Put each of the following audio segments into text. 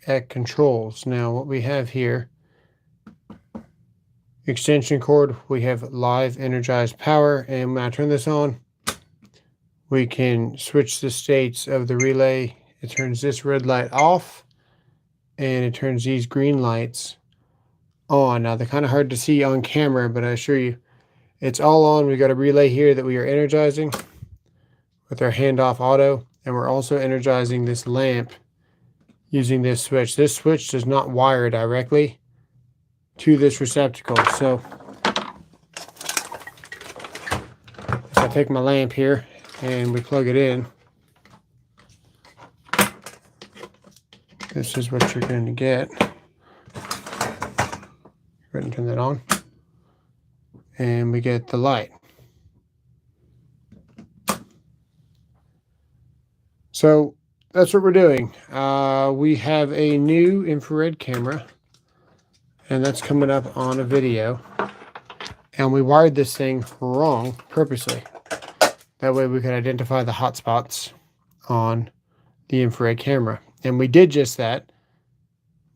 at controls. Now what we have here, extension cord, we have live energized power, and when I turn this on, we can switch the states of the relay. It turns this red light off, and it turns these green lights on. Now they're kind of hard to see on camera, but I assure you it's all on. We got a relay here that we are energizing with our handoff auto, and we're also energizing this lamp using this switch. This switch does not wire directly to this receptacle. So if I take my lamp here and we plug it in, this is what you're going to get. Go ahead and turn that on. And we get the light. So that's what we're doing. We have a new infrared camera, and that's coming up on a video. And we wired this thing wrong purposely. That way we could identify the hot spots on the infrared camera. And we did just that.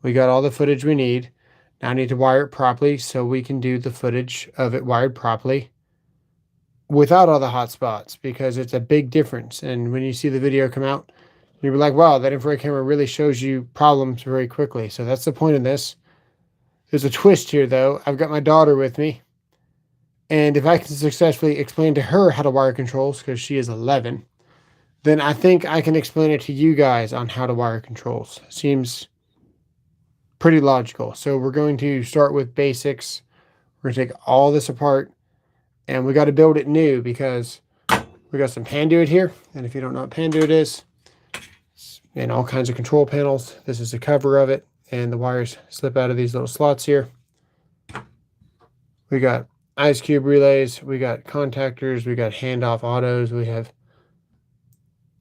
We got all the footage we need. Now I need to wire it properly so we can do the footage of it wired properly without all the hot spots, because it's a big difference. And when you see the video come out, you'll be like, wow, that infrared camera really shows you problems very quickly. So that's the point of this. There's a twist here, though. I've got my daughter with me. And if I can successfully explain to her how to wire controls, because she is 11, then I think I can explain it to you guys on how to wire controls. Seems pretty logical. So we're going to start with basics. We're going to take all this apart, and we got to build it new because we got some panduit here. And if you don't know what panduit is, it's in all kinds of control panels. This is the cover of it, and the wires slip out of these little slots here. We got ice cube relays, we got contactors, we got handoff autos, we have,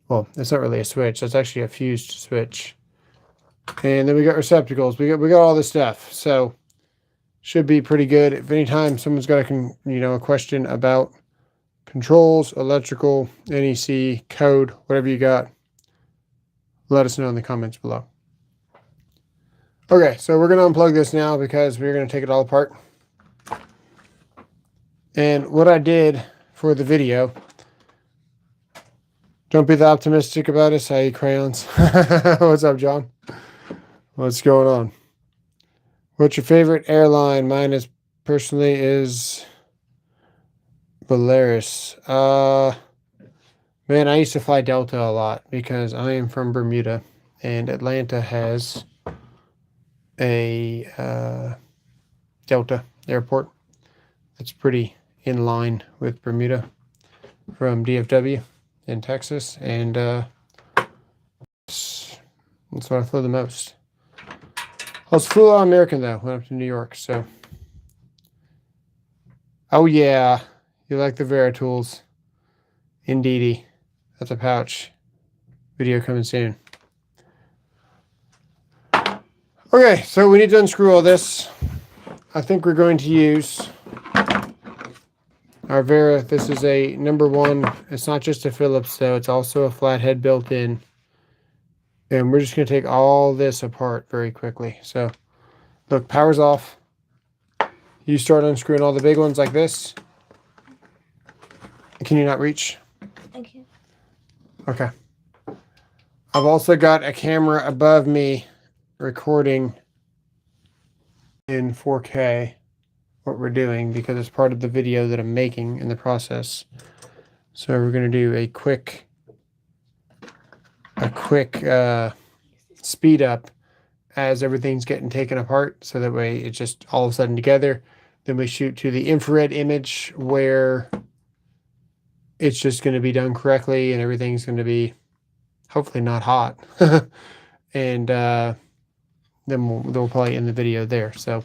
well, it's not really a switch, that's actually a fused switch. And then we got receptacles. We got all this stuff. So should be pretty good. If anytime someone's got a question about controls, electrical, NEC, code, whatever you got, let us know in the comments below. Okay, so we're going to unplug this now because we're going to take it all apart. And what I did for the video, don't be that optimistic about us. I eat crayons. What's up, John? What's going on? What's your favorite airline? Mine is personally Polaris. Man, I used to fly Delta a lot because I am from Bermuda, and Atlanta has a Delta airport that's pretty in line with Bermuda from DFW in Texas, and that's what I flew the most. I was flew all American though, went up to New York, so. Oh yeah, you like the Veritools. Indeedy. That's a pouch. Video coming soon. Okay, so we need to unscrew all this. I think we're going to use our Vera. This is a #1. It's not just a Phillips though, it's also a flathead built in. And we're just going to take all this apart very quickly. So, look, power's off. You start unscrewing all the big ones like this. Can you not reach? I can. Okay. I've also got a camera above me recording in 4K what we're doing because it's part of the video that I'm making in the process. So we're going to do a quick speed up as everything's getting taken apart, so that way it's just all of a sudden together. Then we shoot to the infrared image where it's just going to be done correctly and everything's going to be hopefully not hot. And then we'll probably end the video there. So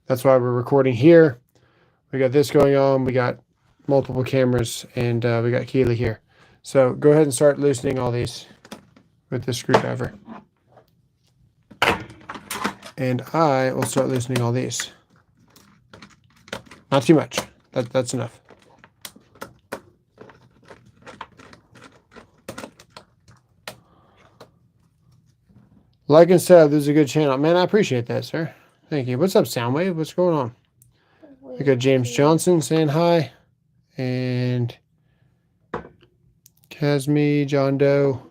that's why we're recording here. We got this going on, we got multiple cameras, and we got Keely here. So go ahead and start loosening all these with the screwdriver. And I will start loosening all these. Not too much. That's enough. Like and sub, this is a good channel. Man, I appreciate that, sir. Thank you. What's up, Soundwave? What's going on? We got James Johnson saying hi. And Casmi, John Doe.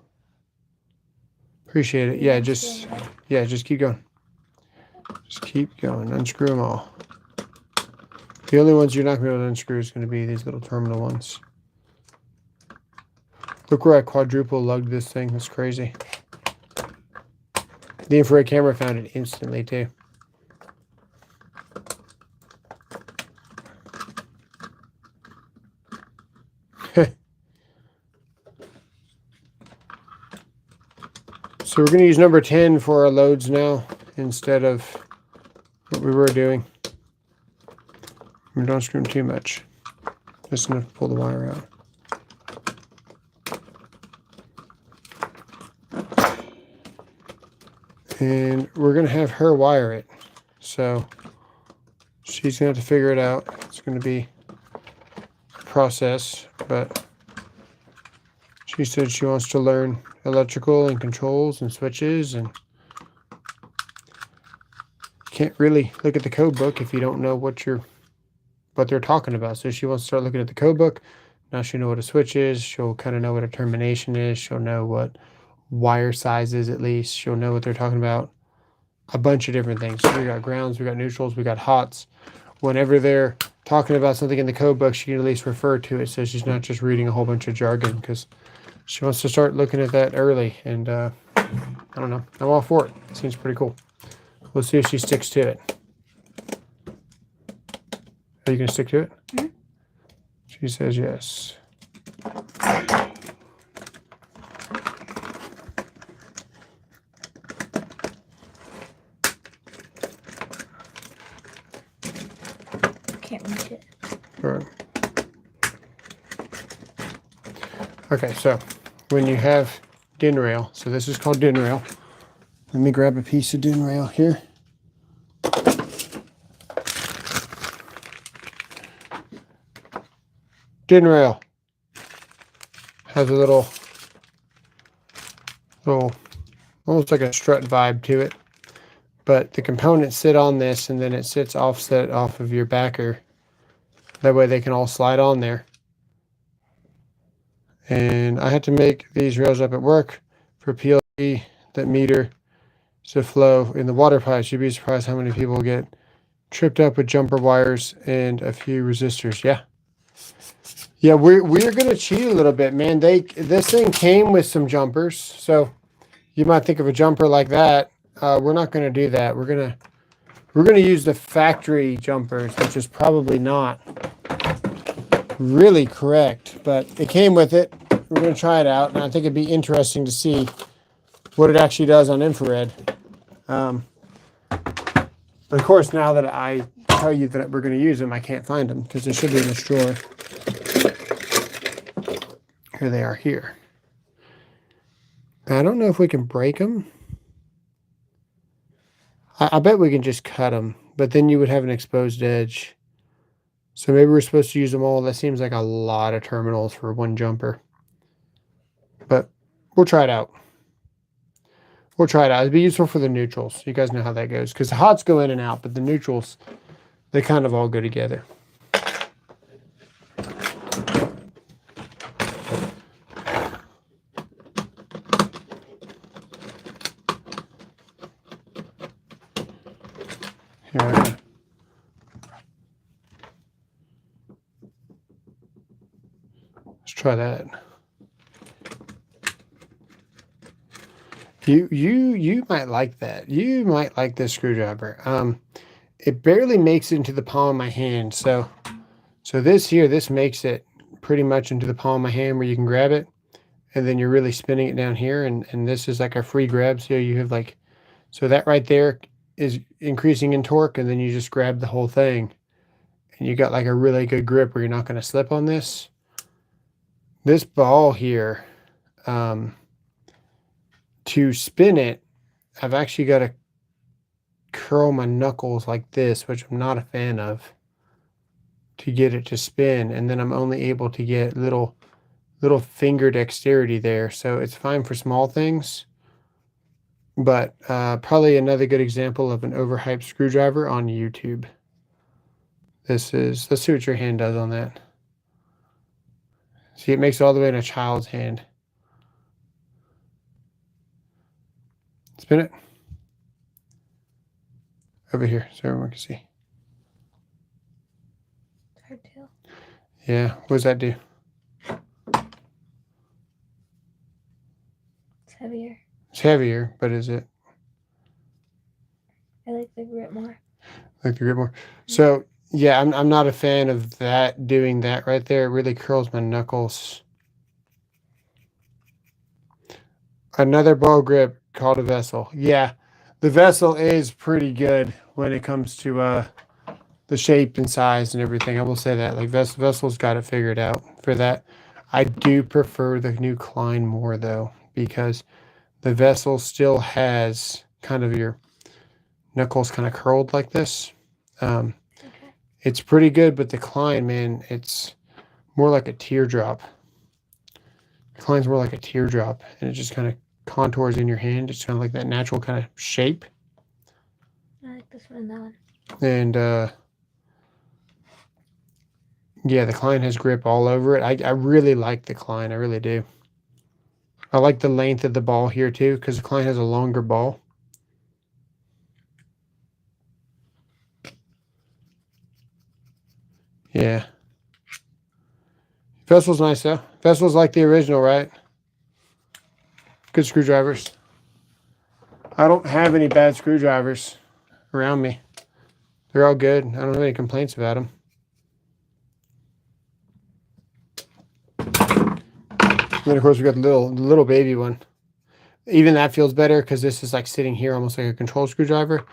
Appreciate it. Yeah, just keep going. Just keep going. Unscrew them all. The only ones you're not going to be able to unscrew is going to be these little terminal ones. Look where I quadruple lugged this thing. That's crazy. The infrared camera found it instantly too. So we're going to use number 10 for our loads now instead of what we were doing. We don't screw them too much. Just enough to pull the wire out. And we're going to have her wire it. So she's going to have to figure it out. It's going to be a process, but she said she wants to learn electrical and controls and switches, and can't really look at the code book if you don't know what they're talking about. So she wants to start looking at the code book. Now she'll know what a switch is. She'll kind of know what a termination is. She'll know what wire size is, at least. She'll know what they're talking about. A bunch of different things. So we got grounds, we got neutrals, we got hots. Whenever they're talking about something in the code book, she can at least refer to it so she's not just reading a whole bunch of jargon, because she wants to start looking at that early. And I don't know. I'm all for it. It seems pretty cool. We'll see if she sticks to it. Are you going to stick to it? Mm-hmm. She says yes. Can't reach it. All right. Okay, so when you have DIN rail, so this is called DIN rail. Let me grab a piece of DIN rail here. DIN rail has a little almost like a strut vibe to it, but the components sit on this and then it sits offset off of your backer. That way they can all slide on there. And I had to make these rails up at work for PLC that meter to flow in the water pipes. You'd be surprised how many people get tripped up with jumper wires and a few resistors. Yeah, we're gonna cheat a little bit, man. This thing came with some jumpers, so you might think of a jumper like that. We're not gonna do that. We're gonna use the factory jumpers, which is probably not really correct, but it came with it. We're gonna try it out, and I think it'd be interesting to see what it actually does on infrared. But of course, now that I tell you that we're going to use them, I can't find them because they should be in this drawer. Here they are here. I don't know if we can break them. I bet we can just cut them, but then you would have an exposed edge. So maybe we're supposed to use them all. That seems like a lot of terminals for one jumper. But we'll try it out. We'll try it out. It'd be useful for the neutrals. You guys know how that goes. Because the hots go in and out, but the neutrals, they kind of all go together. Here. Let's try that. You might like that. You might like this screwdriver. It barely makes it into the palm of my hand. So this makes it pretty much into the palm of my hand where you can grab it, and then you're really spinning it down here, and this is like a free grab. So you have like, so that right there is increasing in torque, and then you just grab the whole thing, and you got like a really good grip where you're not going to slip on this. This ball here, to spin it, I've actually got to curl my knuckles like this, which I'm not a fan of, to get it to spin, and then I'm only able to get little finger dexterity there. So it's fine for small things, But probably another good example of an overhyped screwdriver on YouTube. Let's see what your hand does on that. See, it makes it all the way in a child's hand. Spin it. Over here so everyone can see. It's hard to. Yeah, what does that do? It's heavier. It's heavier, but is it? I like the grip more. Like the grip more. So yeah, I'm not a fan of that, doing that right there. It really curls my knuckles. Another ball grip called a vessel. Yeah, the vessel is pretty good when it comes to the shape and size and everything. I will say that. Like Vessel's got it figured out for that. I do prefer the new Klein more though, because the Vessel still has kind of your knuckles kind of curled like this. Okay. It's pretty good, but the Klein, man, it's more like a teardrop. Klein's more like a teardrop, and it just kind of contours in your hand. It's kind of like that natural kind of shape. I like this one and that one. And yeah, the Klein has grip all over it. I really like the Klein. I really do. I like the length of the ball here too, because the Klein has a longer ball. Yeah. Vessel's nice though. Vessel's like the original, right? Good screwdrivers. I don't have any bad screwdrivers around me. They're all good. I don't have any complaints about them. And then of course we got the little baby one. Even that feels better because this is like sitting here almost like a control screwdriver.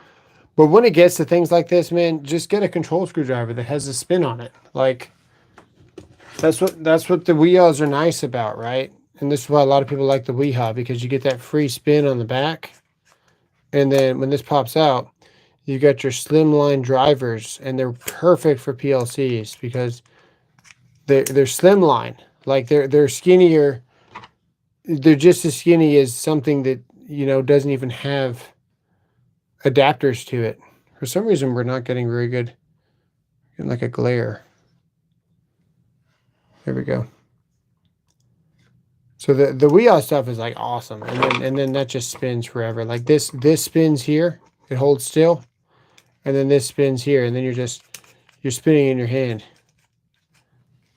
But when it gets to things like this, man, just get a control screwdriver that has a spin on it. Like that's what the Weehaws are nice about, right? And this is why a lot of people like the Weehaw, because you get that free spin on the back. And then when this pops out, you got your slimline drivers, and they're perfect for PLCs because they're slimline. Like they're skinnier. They're just as skinny as something that, you know, doesn't even have adapters to it. For some reason, we're not getting very good. Getting like a glare. There we go. So the Weehaw stuff is like awesome, and then that just spins forever. Like this spins here, it holds still, and then this spins here, and then you're spinning in your hand.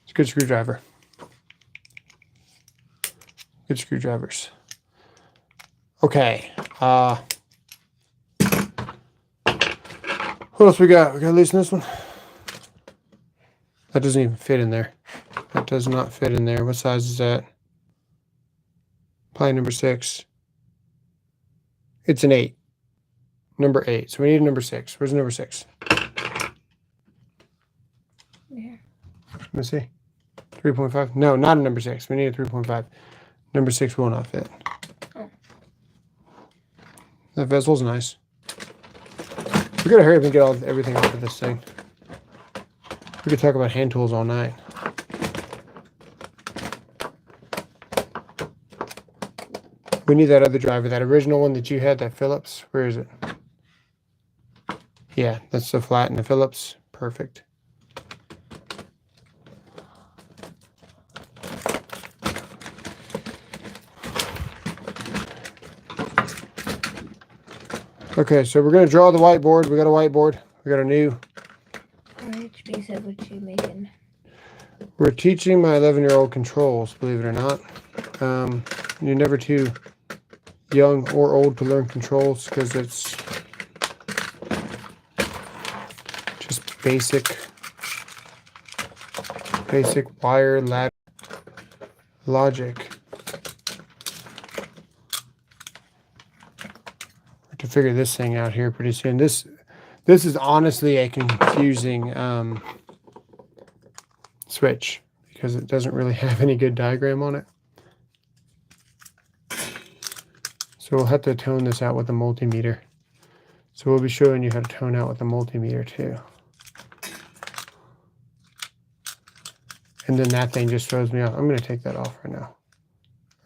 It's a good screwdriver. Good screwdrivers. Okay. What else we got? We got to loosen this one. That doesn't even fit in there. That does not fit in there. What size is that? Probably number 6. It's an 8. Number 8. So we need a number 6. Where's number 6? Here. Let me see. 3.5? No, not a number 6. We need a 3.5. Number 6 will not fit. Oh. That vessel's nice. We gotta hurry up and get everything off of this thing. We could talk about hand tools all night. We need that other driver, that original one that you had, that Phillips. Where is it? Yeah, that's the flat and the Phillips. Perfect. Okay, so we're going to draw the whiteboard. We got a whiteboard. We got a new. Which piece of what you making? We're teaching my 11-year-old controls, believe it or not. You're never too young or old to learn controls because it's just basic wire ladder logic. To figure this thing out here pretty soon. This is honestly a confusing switch because it doesn't really have any good diagram on it. So we'll have to tone this out with the multimeter. So we'll be showing you how to tone out with the multimeter too. And then that thing just throws me off. I'm going to take that off right now.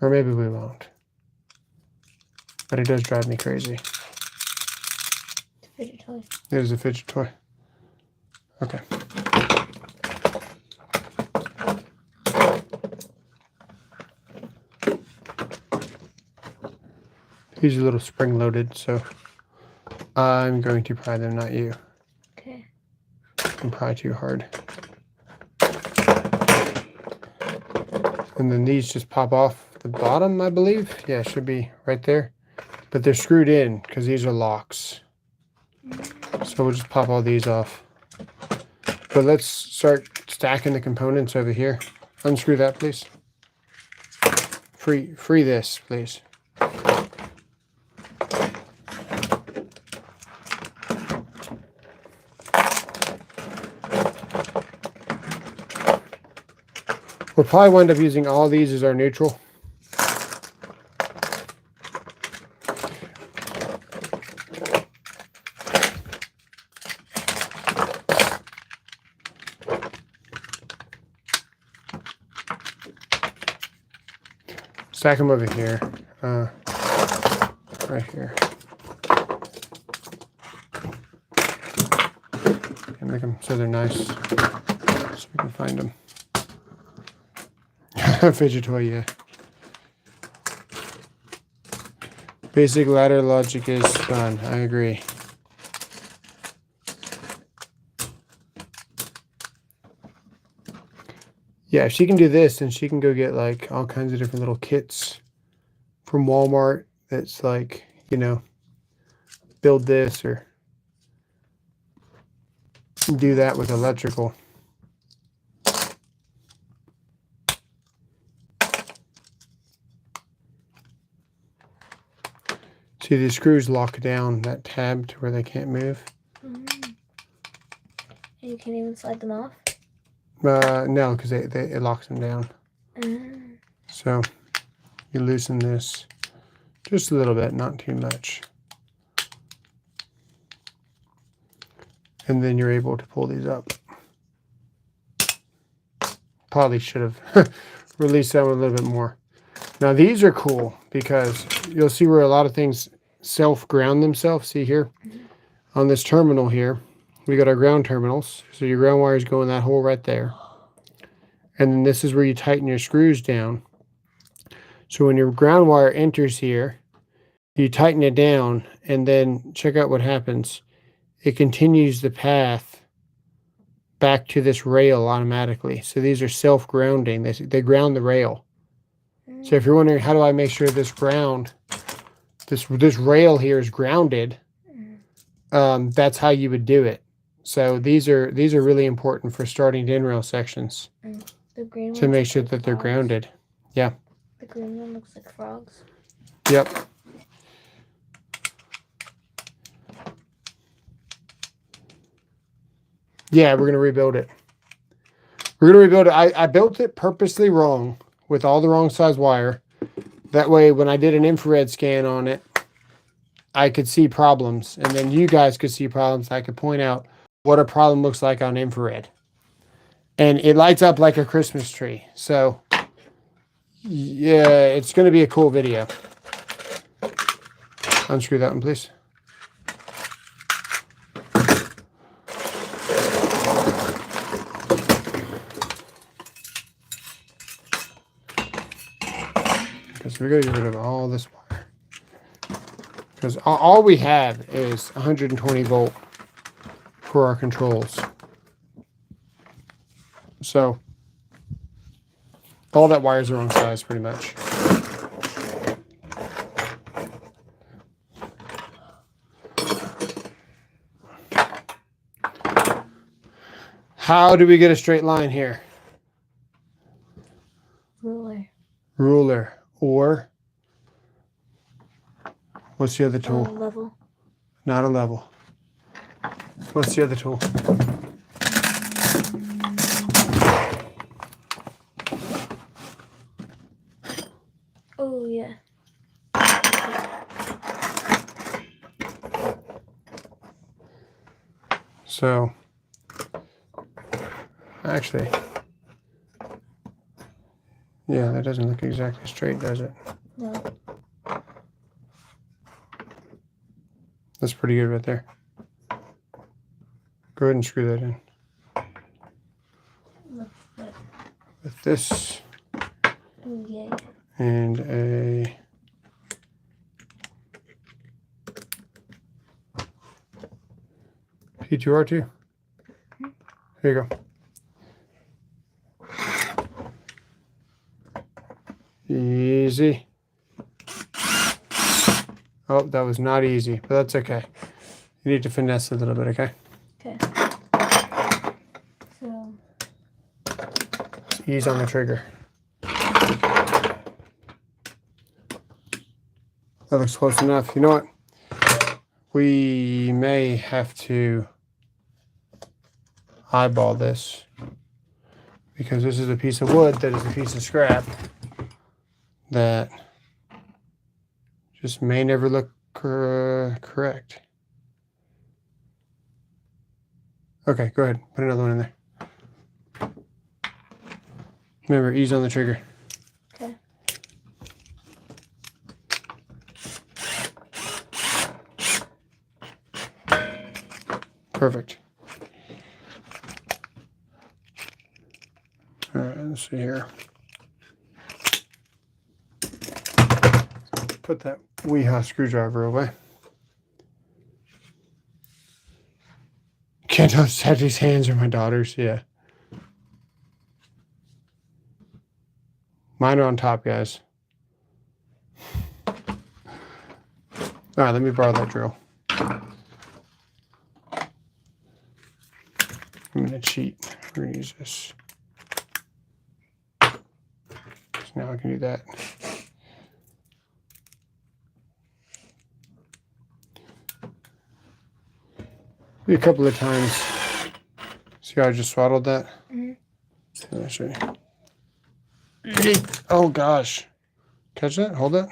Or maybe we won't. but it does drive me crazy. It's a fidget toy. It is a fidget toy. Okay. These are a little spring-loaded, so I'm going to pry them, not you. Okay. I'm pry too hard. And then these just pop off the bottom, I believe. Yeah, it should be right there. But they're screwed in because these are locks. So we'll just pop all these off. But let's start stacking the components over here. Unscrew that, please. Free this, please. We'll probably wind up using all these as our neutral. Stack them over here, right here. And make them so they're nice, so we can find them. Fidget toy, yeah. Basic ladder logic is fun, I agree. Yeah, if she can do this, then she can go get like all kinds of different little kits from Walmart that's like, you know, build this or do that with electrical. See, these screws lock down that tab to where they can't move. And you can't even slide them off? No, because it locks them down. So you loosen this just a little bit, not too much. And then you're able to pull these up. Probably should have released that one a little bit more. Now these are cool because you'll see where a lot of things self-ground themselves. See here? On this terminal here, we got our ground terminals. So your ground wires go in that hole right there. And then this is where you tighten your screws down. So when your ground wire enters here, you tighten it down, and then check out what happens. It continues the path back to this rail automatically. So these are self-grounding. They ground the rail. So if you're wondering, how do I make sure this ground, this rail here is grounded, that's how you would do it. So these are really important for starting DIN rail sections. The green to make sure like that they're frogs. grounded. Yeah. The green one looks like frogs. Yep. Yeah, we're going to rebuild it. We're going to rebuild it. I built it purposely wrong with all the wrong size wire. That way, when I did an infrared scan on it, I could see problems. And then you guys could see problems. I could point out what a problem looks like on infrared. And it lights up like a Christmas tree. So, yeah, it's going to be a cool video. Unscrew that one, please. Because we're going to get rid of all this wire. Because all we have is 120 volt for our controls. So, all that wire is the wrong size, pretty much. How do we get a straight line here? Ruler. Ruler. Or, what's the other tool? Level. Not a level. What's the other tool? Oh, yeah. So, actually, yeah, that doesn't look exactly straight, does it? No. pretty good right there. Go ahead and screw that in. With this Okay. and a P2R2. Here you go. Easy. Oh, that was not easy, but that's okay. You need to finesse a little bit, okay? Okay. So. Ease on the trigger. That looks close enough. You know what? We may have to eyeball this because this is a piece of wood that is a piece of scrap that just may never look correct. Okay, go ahead. Put another one in there. Remember, ease on the trigger. Okay. Perfect. All right, let's see here. Put that Weehaw screwdriver away. Can't tell if Saturdays' hands or my daughter's. Yeah. Mine are on top, guys. All right, let me borrow that drill. I'm going to cheat. We're going to use this. So now I can do that. A couple of times. See how I just swaddled that? Mm-hmm. Let me show you. Oh gosh. Catch that? Hold it.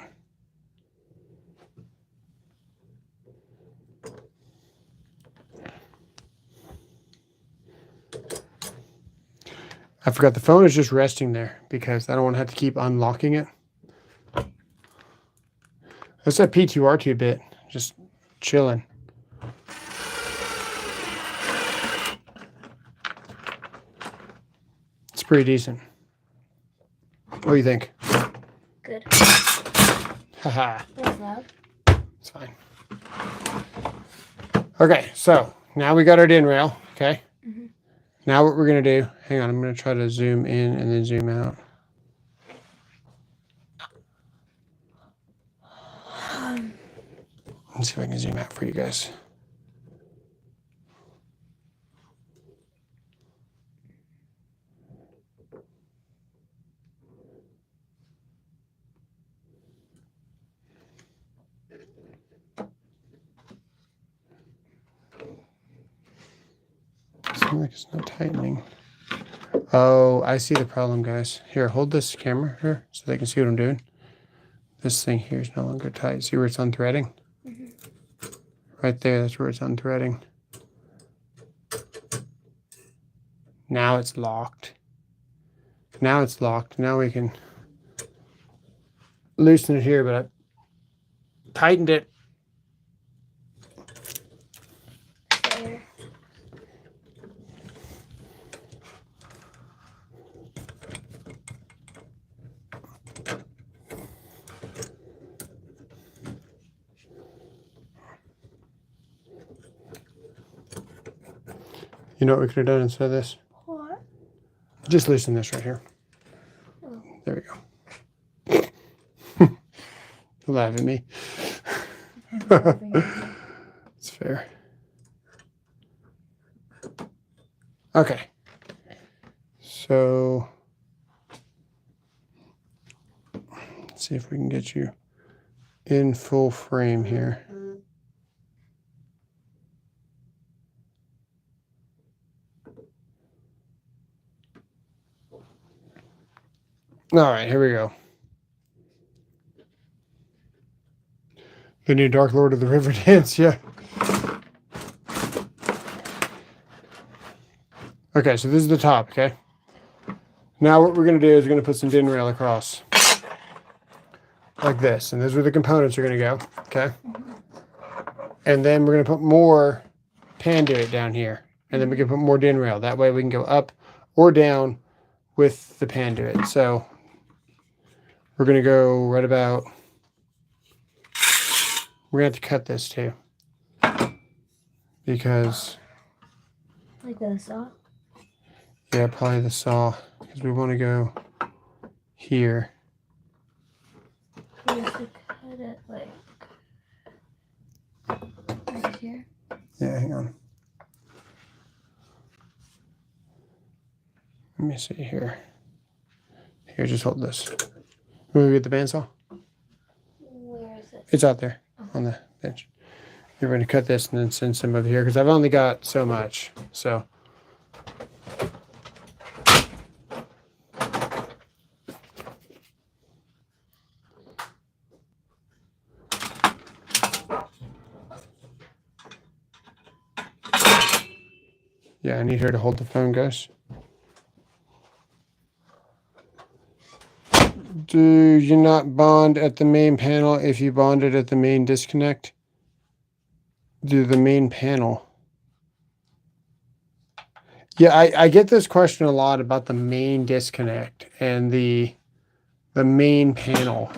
I forgot the phone is just resting there because I don't want to have to keep unlocking it. That's that P2R2 bit. Just chilling. It's pretty decent. What do you think? Good. Haha. That's loud. It's fine. Okay, so now we got our DIN rail. Okay. Mm-hmm. Now what we're going to do, hang on, I'm going to try to zoom in and then zoom out. Let's see if I can zoom out for you guys. Seems like it's not tightening. Oh, I see the problem, guys. Here, hold this camera here so they can see what I'm doing. This thing here is no longer tight. See where it's unthreading? Mm-hmm. Right there, that's where it's unthreading. Now it's locked. Now it's locked. Now we can loosen it here, but I tightened it. There. You know what we could have done instead of this? What? Just loosen this right here. Oh. There we go. Laugh at me. It's fair. Okay. So let's see if we can get you in full frame here. All right, here we go. The new Dark Lord of the River Dance, yeah. Okay, so this is the top, okay? Now what we're going to do is we're going to put some DIN rail across. Like this, and those are where the components are going to go, okay? And then we're going to put more panduit down here. And then we can put more DIN rail. That way we can go up or down with the panduit. So we're going to go right about... We're going to have to cut this too. Because... Like with a saw? Yeah, probably the saw. Because we want to go here. We have to cut it like right here. Yeah, hang on. Let me see here. Here, just hold this. Will we get the bandsaw? Where is it? It's out there on the bench. You're going to cut this and then send some over here because I've only got so much. So. Yeah, I need her to hold the phone, guys. Do you not bond at the main panel if you bonded at the main disconnect? Do the main panel. Yeah, I get this question a lot about the main disconnect and the main panel.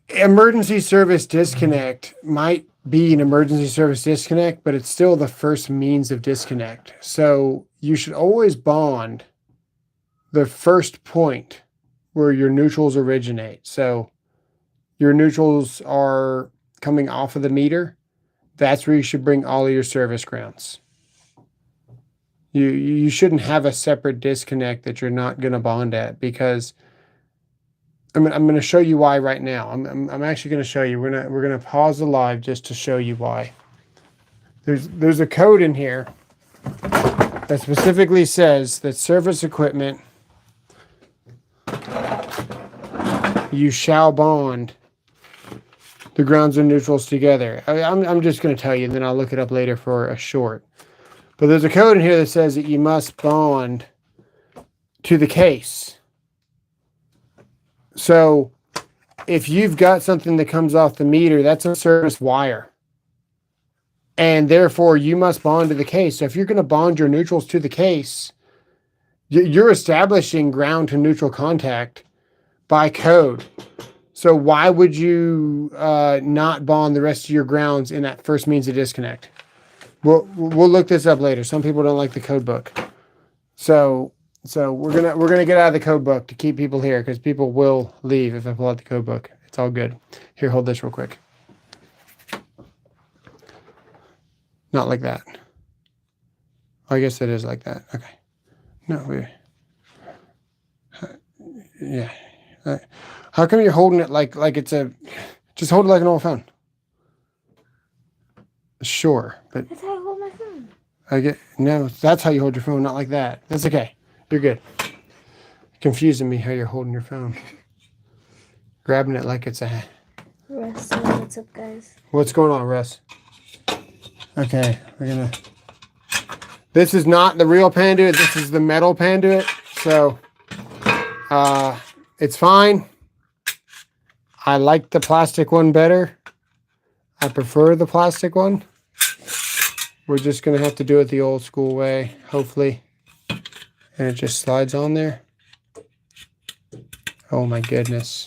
Emergency service disconnect might be an emergency service disconnect, but it's still the first means of disconnect. So you should always bond the first point where your neutrals originate. So your neutrals are coming off of the meter. That's where you should bring all of your service grounds. You shouldn't have a separate disconnect that you're not going to bond at, because I'm going to show you why right now. I'm actually going to show you. We're going to pause the live just to show you why. There's a code in here that specifically says that service equipment, you shall bond the grounds and neutrals together. I'm just going to tell you, and then I'll look it up later for a short. But there's a code in here that says that you must bond to the case. So if you've got something that comes off the meter, that's a service wire. And therefore, you must bond to the case. So if you're going to bond your neutrals to the case, you're establishing ground to neutral contact by code. So why would you not bond the rest of your grounds in that first means of disconnect? We'll look this up later. Some people don't like the code book. So we're gonna get out of the code book to keep people here, because people will leave if I pull out the code book. It's all good. Here, hold this real quick. Not like that. I guess it is like that. Okay. No, yeah. How come you're holding it like it's a? Just hold it like an old phone. Sure, but That's how I hold my phone. No. That's how you hold your phone, not like that. That's okay. You're good. Confusing me how you're holding your phone. Grabbing it like it's a... Russ, what's up, guys? What's going on, Russ? Okay, we're gonna... This is not the real panduit. This is the metal panduit. So, it's fine. I like the plastic one better. I prefer the plastic one. We're just gonna have to do it the old school way, hopefully. And it just slides on there. Oh my goodness.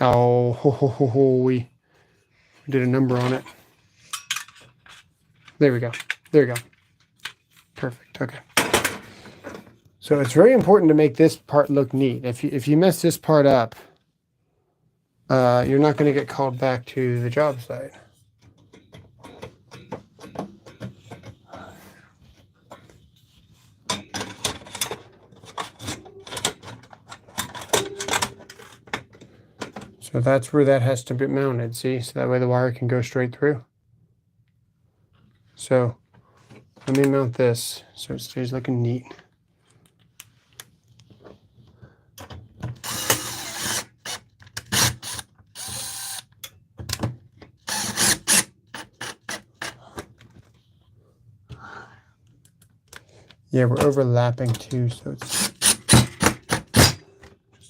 Oh, we did a number on it. There we go. There we go. Perfect. Okay. So it's very important to make this part look neat. If you mess this part up, you're not going to get called back to the job site. So that's where that has to be mounted, see? So that way the wire can go straight through. So let me mount this so it stays looking neat. Yeah, we're overlapping too, so it's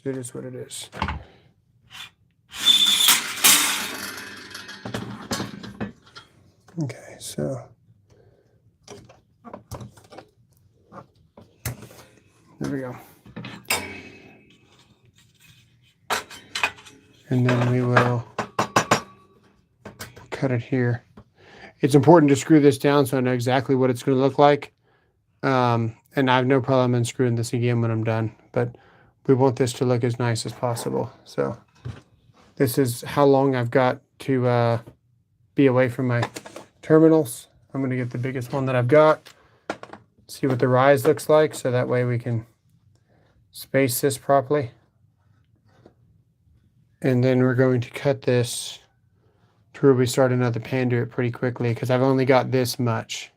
It is what it is. Okay, so there we go. And then we will cut it here. It's important to screw this down so I know exactly what it's going to look like. And I have no problem unscrewing this again when I'm done, but we want this to look as nice as possible. So this is how long I've got to be away from my terminals. I'm going to get the biggest one that I've got, see what the rise looks like, so that way we can space this properly. And then we're going to cut this to where we start another panduit pretty quickly, because I've only got this much.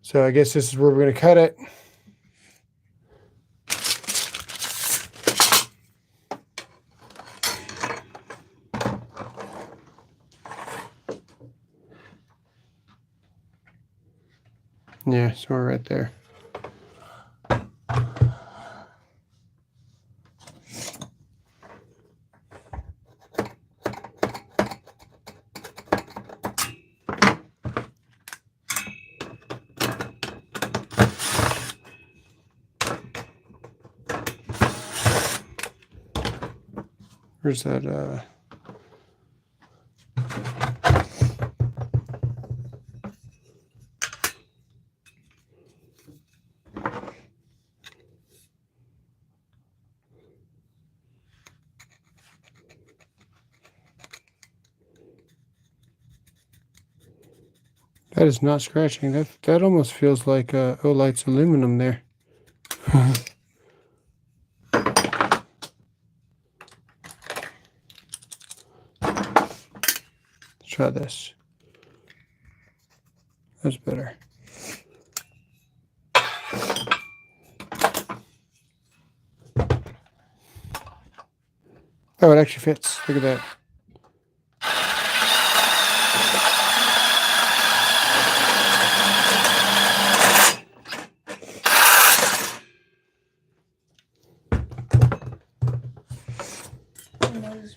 So I guess this is where we're going to cut it. Yeah, so we're right there. Where's that? That is not scratching. That almost feels like Olight's aluminum there. Let's try this. That's better. Oh, it actually fits. Look at that.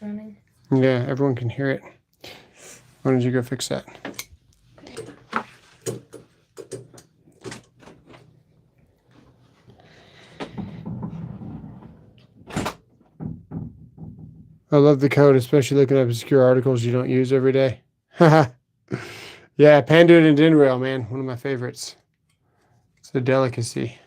Running. Yeah, everyone can hear it. Why don't you go fix that? I love the code, especially looking up obscure articles you don't use every day. Yeah, panduit and din rail, man. One of my favorites. It's a delicacy.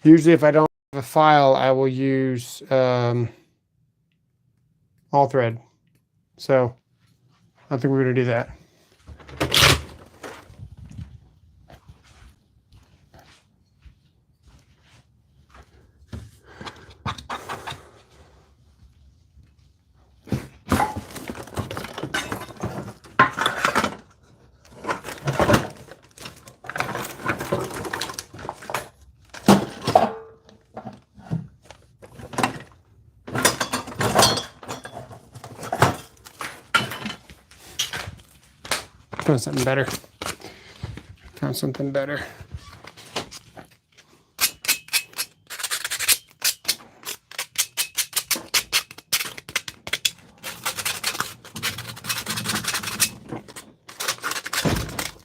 Usually if I don't have a file, I will use all thread. So I think we're going to do that. Found something better. Found something better.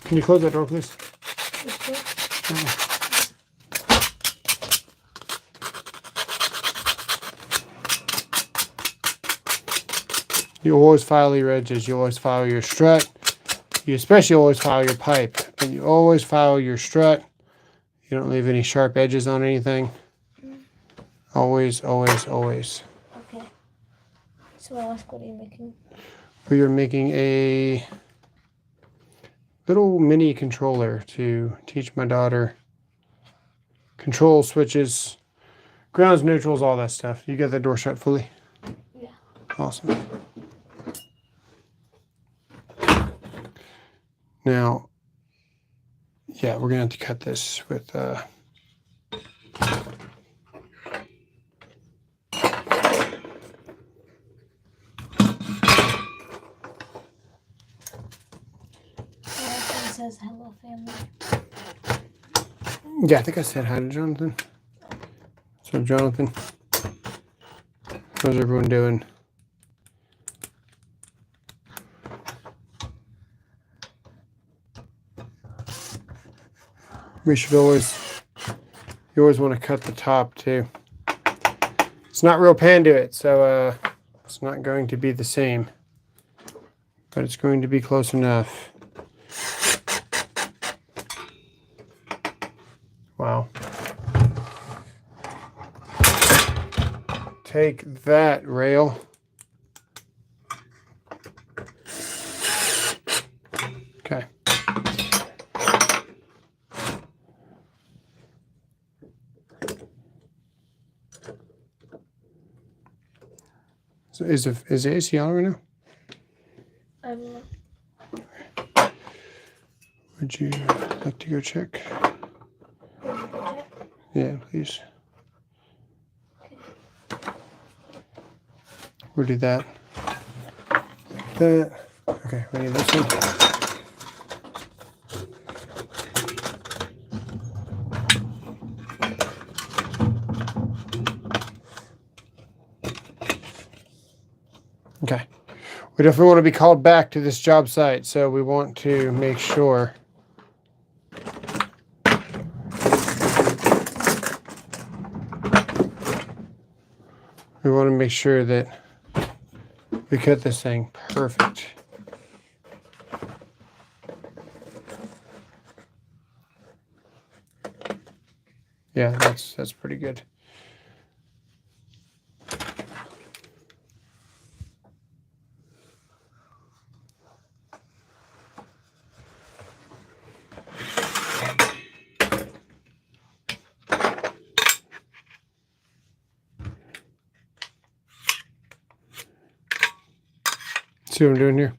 Can you close that door, please? You always file your edges. You always file your strut. You especially always file your pipe, but you always file your strut. You don't leave any sharp edges on anything. Always, always, always. Okay. So I'll ask, what are you making? We are making a little mini controller to teach my daughter control switches, grounds, neutrals, all that stuff. You got that door shut fully? Yeah. Awesome. Now, yeah, we're going to have to cut this with It says hello family. Yeah, I think I said hi to Jonathan. So, Jonathan, how's everyone doing? We should always, you always want to cut the top too. It's not real panduit, so it's not going to be the same, but it's going to be close enough. Wow. Take that, rail. Okay. So is the AC on right now? I don't know. Would you like to go check? Yeah, please. We'll do that. That. Okay, we need this one. Okay. We definitely want to be called back to this job site, so we want to make sure that we cut this thing perfect. Yeah, that's pretty good. See what I'm doing here?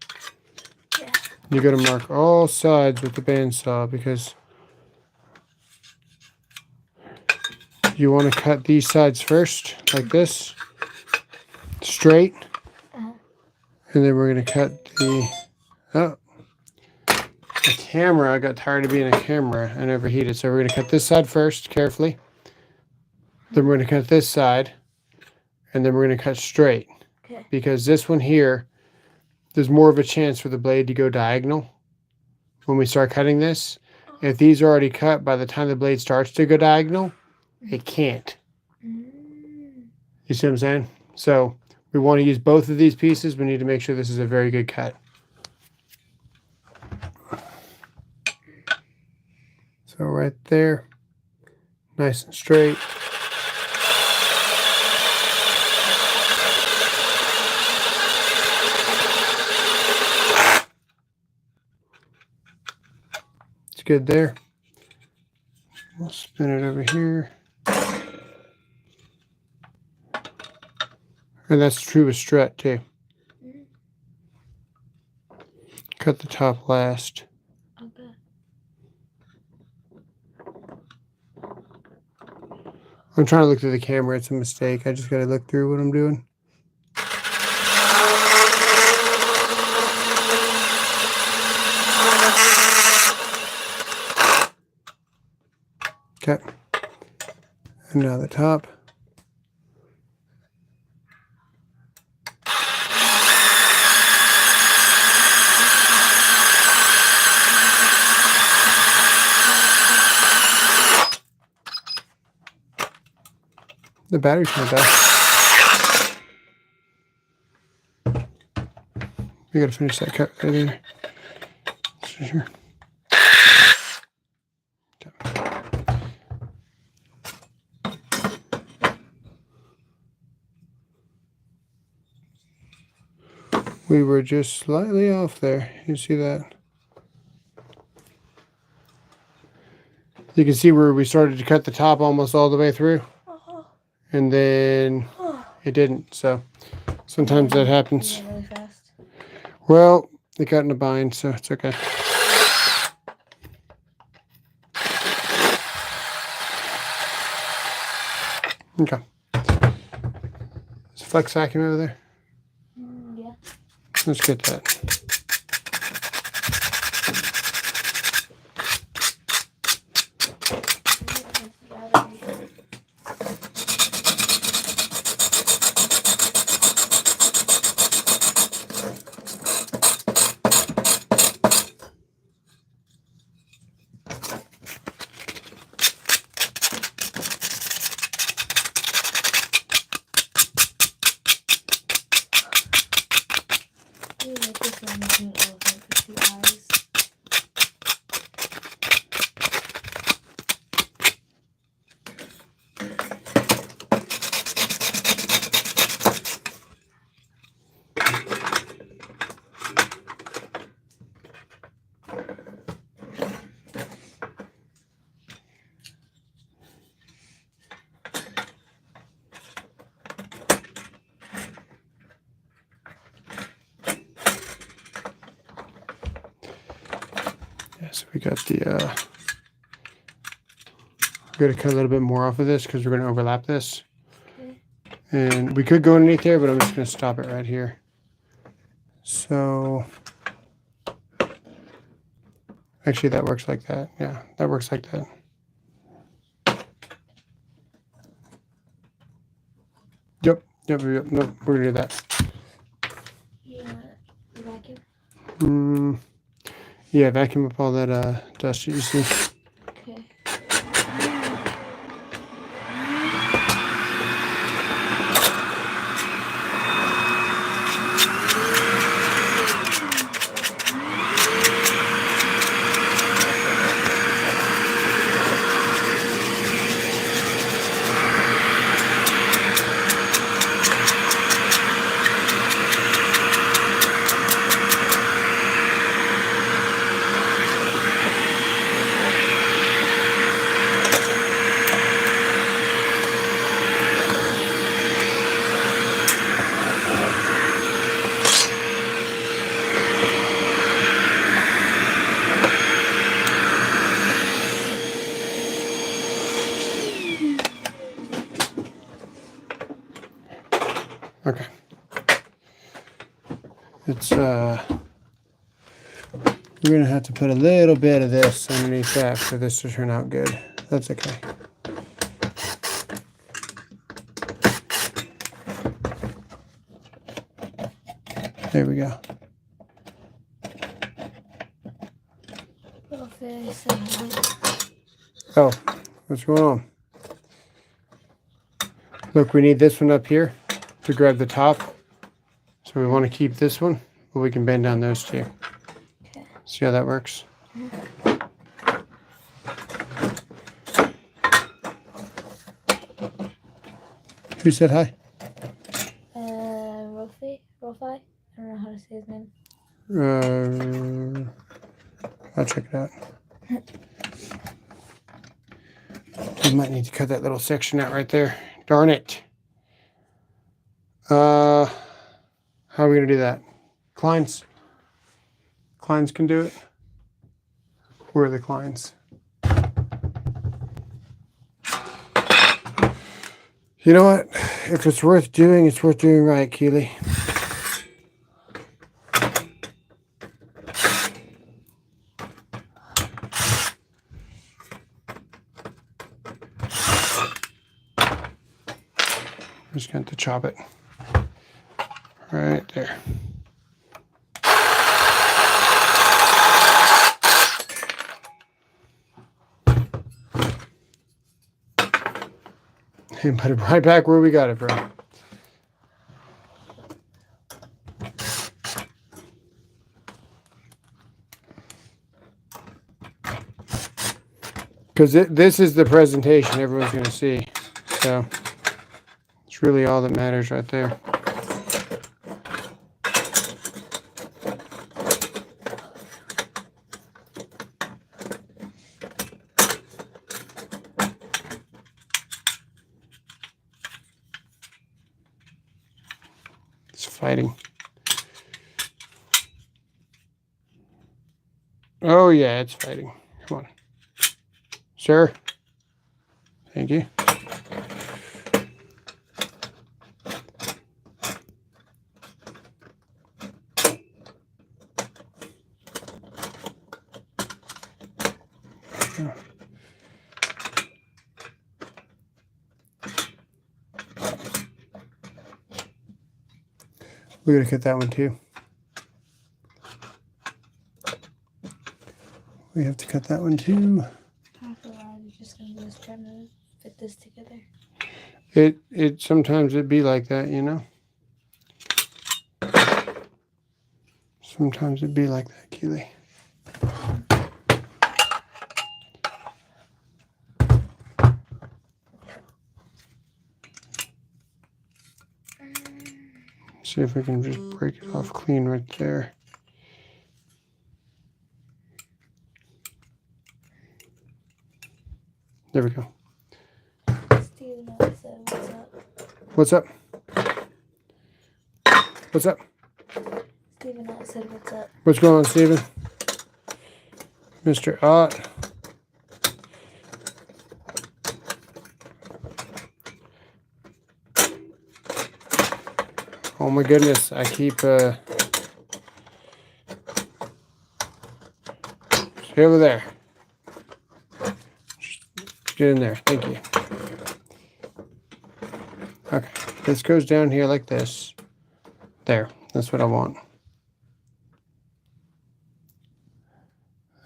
Yeah. You got to mark all sides with the bandsaw because you want to cut these sides first, like this, straight. And then we're going to cut the camera. I got tired of being a camera and overheated. So we're going to cut this side first, carefully. Then we're going to cut this side. And then we're going to cut straight. Okay. Because this one here, there's more of a chance for the blade to go diagonal when we start cutting this. If these are already cut, by the time the blade starts to go diagonal, it can't. You see what I'm saying? So we want to use both of these pieces. We need to make sure this is a very good cut. So right there, nice and straight. It's good there. We'll spin it over here. And that's true with strut too. Cut the top last. Okay. I'm trying to look through the camera. It's a mistake. I just got to look through what I'm doing. Okay. And now the top. The battery's not bad. We gotta finish that cut right there. Sure. Okay. We were just slightly off there. You see that? You can see where we started to cut the top almost all the way through. And then it didn't, so sometimes that happens. Really fast. Well, it got in a bind, so it's okay. Okay. Is the flex vacuum over there? Yeah. Let's get that. making an elephant with 2 eyes. So we got the, we're going to cut a little bit more off of this because we're going to overlap this. Okay. And we could go underneath there, but I'm just going to stop it right here. So, actually that works like that. Yeah, that works like that. Yep, no, we're going to do that. You want a vacuum? Yeah, vacuum up all that dust you see. Okay. Okay. It's we're gonna have to put a little bit of this underneath that for this to turn out good. That's okay. There we go. Little fish. Say hi. Oh, what's going on? Look, we need this one up here to grab the top. So we want to keep this one, but we can bend down those two. Okay. See how that works? Who said hi? Rofi? I don't know how to say his name. I'll check it out. We might need to cut that little section out right there. Darn it. How are we gonna do that? Kleins can do it. Where are the Kleins? You know what? If it's worth doing, it's worth doing right, Keely. I'm just going to chop it right there. And put it right back where we got it from. Because this is the presentation everyone's going to see. So it's really all that matters right there. It's fighting. Oh yeah, it's fighting. Come on. Sir. Thank you. We're gonna cut that one too. We have to cut that one too. After a while, you're just gonna just trying to fit this together. It sometimes it be like that, you know. Sometimes it'd be like that, Keely. See if we can just break it off clean right there. There we go. Steven said, what's up? What's up? Steven said, what's up? What's going on, Steven? Mr. Ott. Oh my goodness, I keep stay over there. Just get in there. Thank you. Okay. This goes down here like this. There. That's what I want.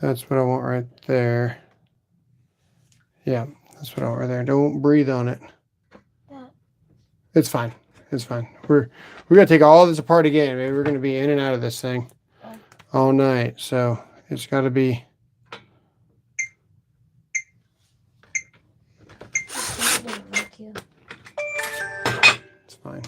That's what I want right there. Yeah, that's what I want right there. Don't breathe on it. Yeah. It's fine. It's fine. We're gonna take all this apart again. Maybe we're gonna be in and out of this thing all night. So it's got to be. It's fine.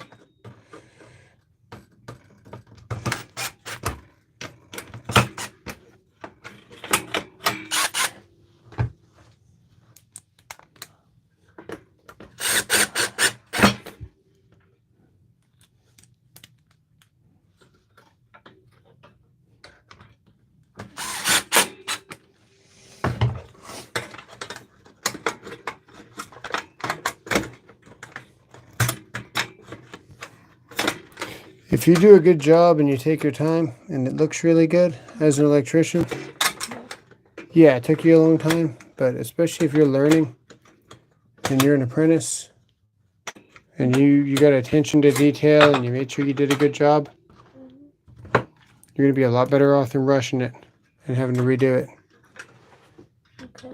If you do a good job and you take your time and it looks really good as an electrician, yeah, it took you a long time, but especially if you're learning and you're an apprentice and you got attention to detail and you made sure you did a good job, you're going to be a lot better off than rushing it and having to redo it. Okay.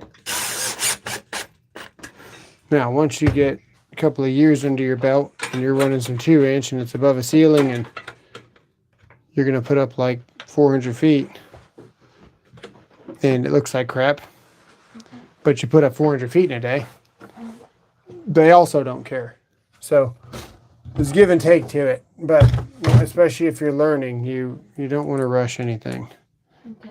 Now, once you get a couple of years under your belt and you're running some 2-inch and it's above a ceiling and you're going to put up like 400 feet and it looks like crap, but you put up 400 feet in a day, they also don't care. So there's give and take to it, but especially if you're learning, you don't want to rush anything. Okay.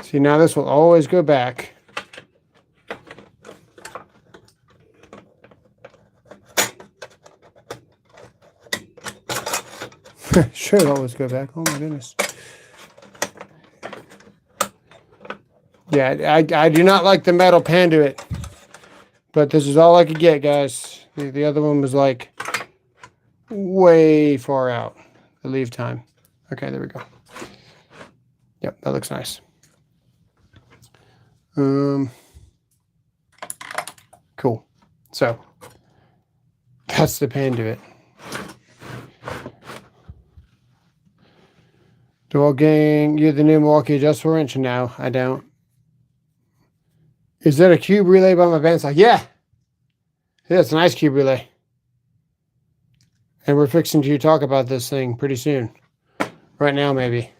See, now this will always go back. Should always go back. Oh my goodness. Yeah, I do not like the metal panduit, but this is all I could get, guys. The other one was like way far out, the leave time. Okay, there we go. Yep, that looks nice. Cool. So that's the panduit. Dual gang, you're the new Milwaukee adjustable wrench? No, I don't. Is that a cube relay by my bandsaw? Yeah. Yeah, it's an ice cube relay. And we're fixing to talk about this thing pretty soon. Right now, maybe.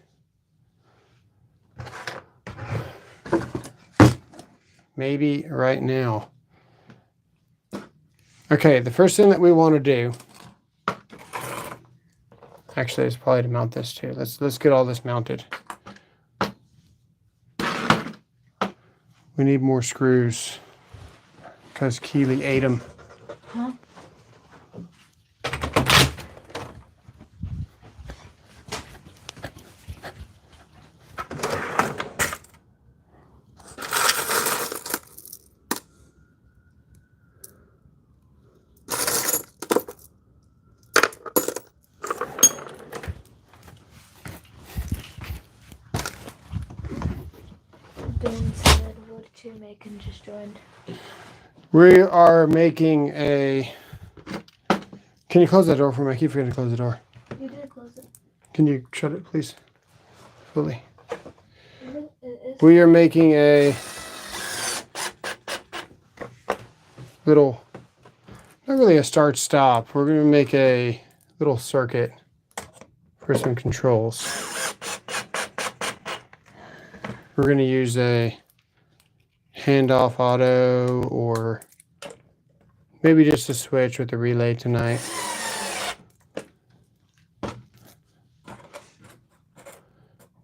Maybe right now. Okay, the first thing that we want to do, actually, is probably to mount this too. Let's get all this mounted. We need more screws because Keely ate them. Huh? Ben said, what did you make and just joined? We are making a... Can you close that door for me? I keep forgetting to close the door. You did close it. Can you shut it, please? Fully. It is We are making a little, not really a start-stop. We're going to make a little circuit for some controls. We're going to use a handoff auto or maybe just a switch with a relay tonight.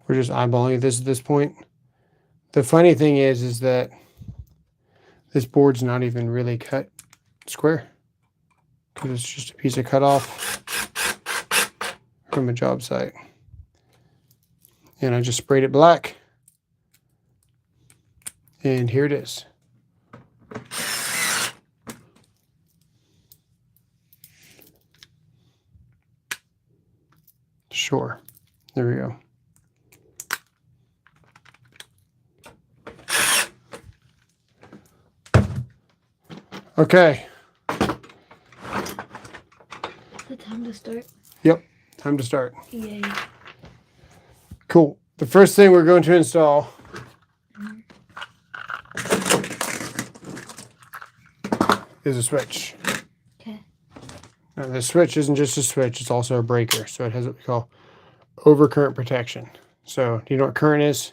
We're just eyeballing this at this point. The funny thing is that this board's not even really cut square because it's just a piece of cutoff from a job site. And I just sprayed it black. And here it is. Sure. There we go. Okay. The time to start. Yep. Time to start. Yay. Cool. The first thing we're going to install is a switch. Okay. Now the switch isn't just a switch, it's also a breaker. So it has what we call overcurrent protection. So do you know what current is?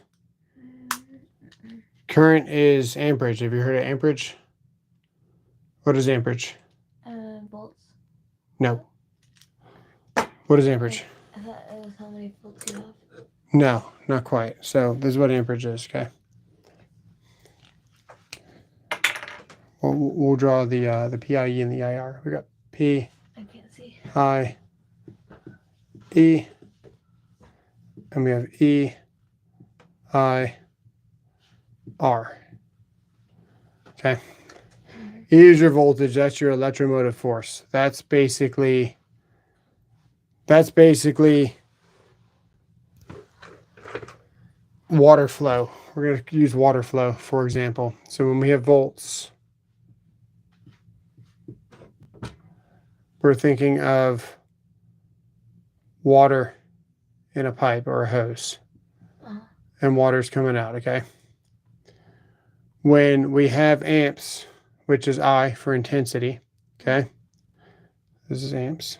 Current is amperage. Have you heard of amperage? What is amperage? Volts. No. What is amperage? I thought it was how many volts you have. No, not quite. So this is what amperage is, okay? We'll draw the PIE and the IR. We got P, I can't see. I, E, and we have E, I, R. Okay. E is your voltage. That's your electromotive force. That's basically water flow. We're going to use water flow, for example. So when we have volts, we're thinking of water in a pipe or a hose. And water's coming out, okay? When we have amps, which is I for intensity, okay? This is amps.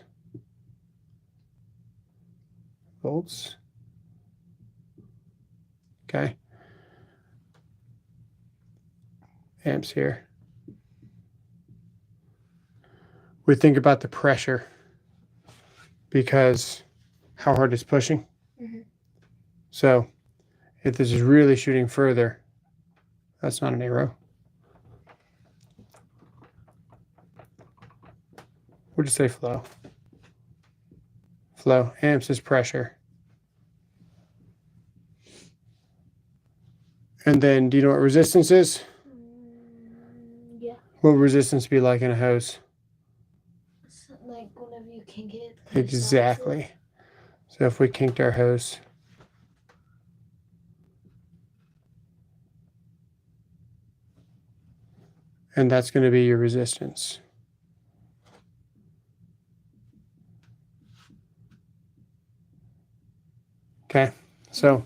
Volts. Okay. Amps here. We think about the pressure because how hard it's pushing. Mm-hmm. So if this is really shooting further, that's not an arrow. We'll just say flow. Flow. Amps is pressure. And then, do you know what resistance is? Yeah. What would resistance be like in a hose? It's like whenever you kink it. Exactly. So if we kinked our hose, and that's going to be your resistance. Okay, so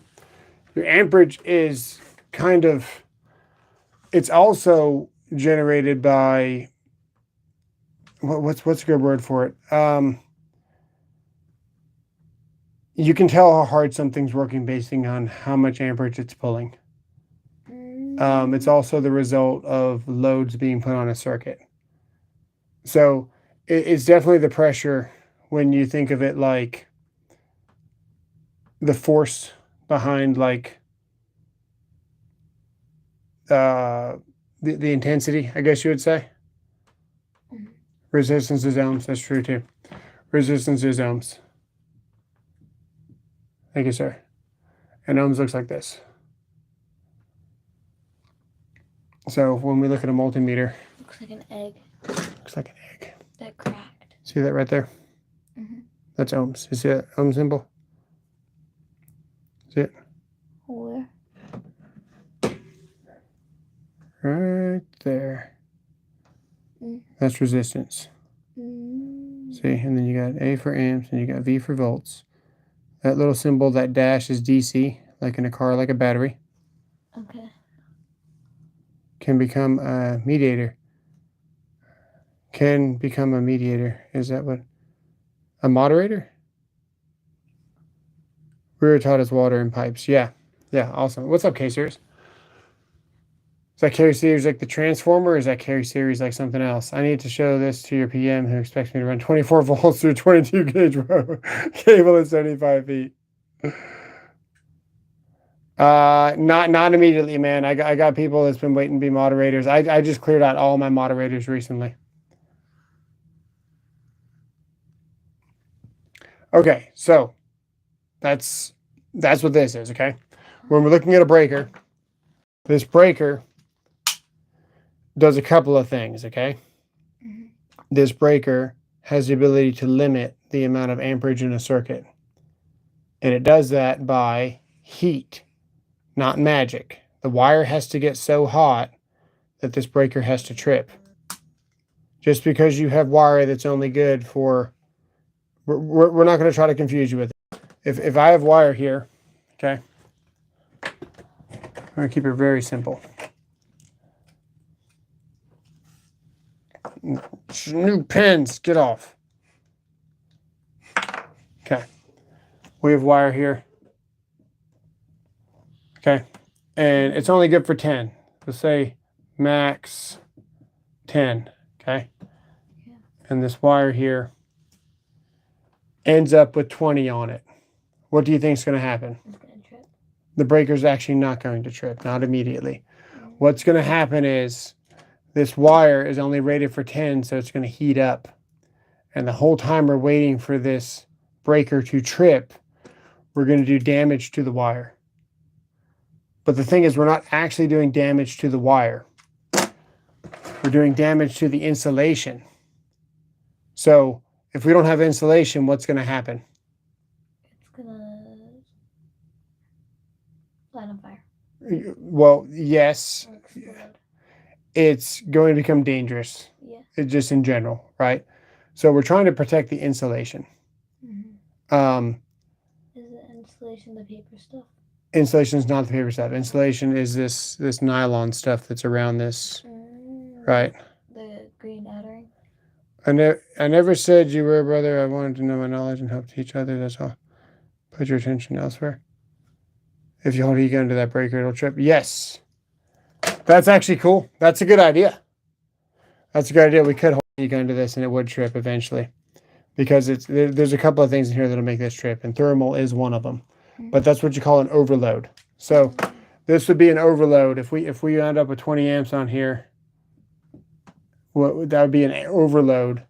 your amperage is kind of, it's also generated by, what's a good word for it? You can tell how hard something's working based on how much amperage it's pulling. It's also the result of loads being put on a circuit. So it's definitely the pressure when you think of it like the force behind like the intensity, I guess you would say. Resistance is ohms. That's true too. Resistance is ohms. Thank you, sir. And ohms looks like this. So when we look at a multimeter, Looks like an egg looks like an egg. that cracked. See that right there? Mm-hmm. That's ohms. You see that ohm symbol? See it? Where? Right there. That's resistance. See, and then you got A for amps, and you got V for volts. That little symbol, that dash is DC, like in a car, like a battery. Okay. Can become a mediator. Can become a mediator. Is that what? A moderator? We were taught as water and pipes. Yeah. Yeah, awesome. What's up, K-Series? Is that carry series like the transformer, or is that carry series like something else? I need to show this to your PM who expects me to run 24 volts through 22 gauge cable at 75 feet. Not immediately, man. I got people that's been waiting to be moderators. I just cleared out all my moderators recently. Okay, so that's what this is, okay? When we're looking at a breaker, this breaker does a couple of things, okay? Mm-hmm. This breaker has the ability to limit the amount of amperage in a circuit. And it does that by heat, not magic. The wire has to get so hot that this breaker has to trip. Just because you have wire that's only good for... We're not going to try to confuse you with it. If I have wire here, okay? I'm going to keep it very simple. New pins, get off. Okay. We have wire here. Okay. And it's only good for 10. Let's say max 10. Okay. Yeah. And this wire here ends up with 20 on it. What do you think is going to happen? It's going to trip. The breaker's actually not going to trip, not immediately. What's going to happen is this wire is only rated for 10, so it's going to heat up. And the whole time we're waiting for this breaker to trip, we're going to do damage to the wire. But the thing is, we're not actually doing damage to the wire. We're doing damage to the insulation. So if we don't have insulation, what's going to happen? It's going to light on fire. Well, yes. Or explode. It's going to become dangerous. Yeah. Just in general, right? So we're trying to protect the insulation. Mm-hmm. Is the insulation the paper stuff? Insulation is not the paper stuff. Insulation is this nylon stuff that's around this, right? The green outer. I never said you were a brother. I wanted to know my knowledge and help teach others. That's all. Put your attention elsewhere. If you hold a gun to that breaker, it'll trip. Yes. That's actually cool. That's a good idea. That's a good idea. We could hold a gun to this and it would trip eventually. Because there's a couple of things in here that'll make this trip. And thermal is one of them. But that's what you call an overload. So this would be an overload. If we end up with 20 amps on here, that would be an overload.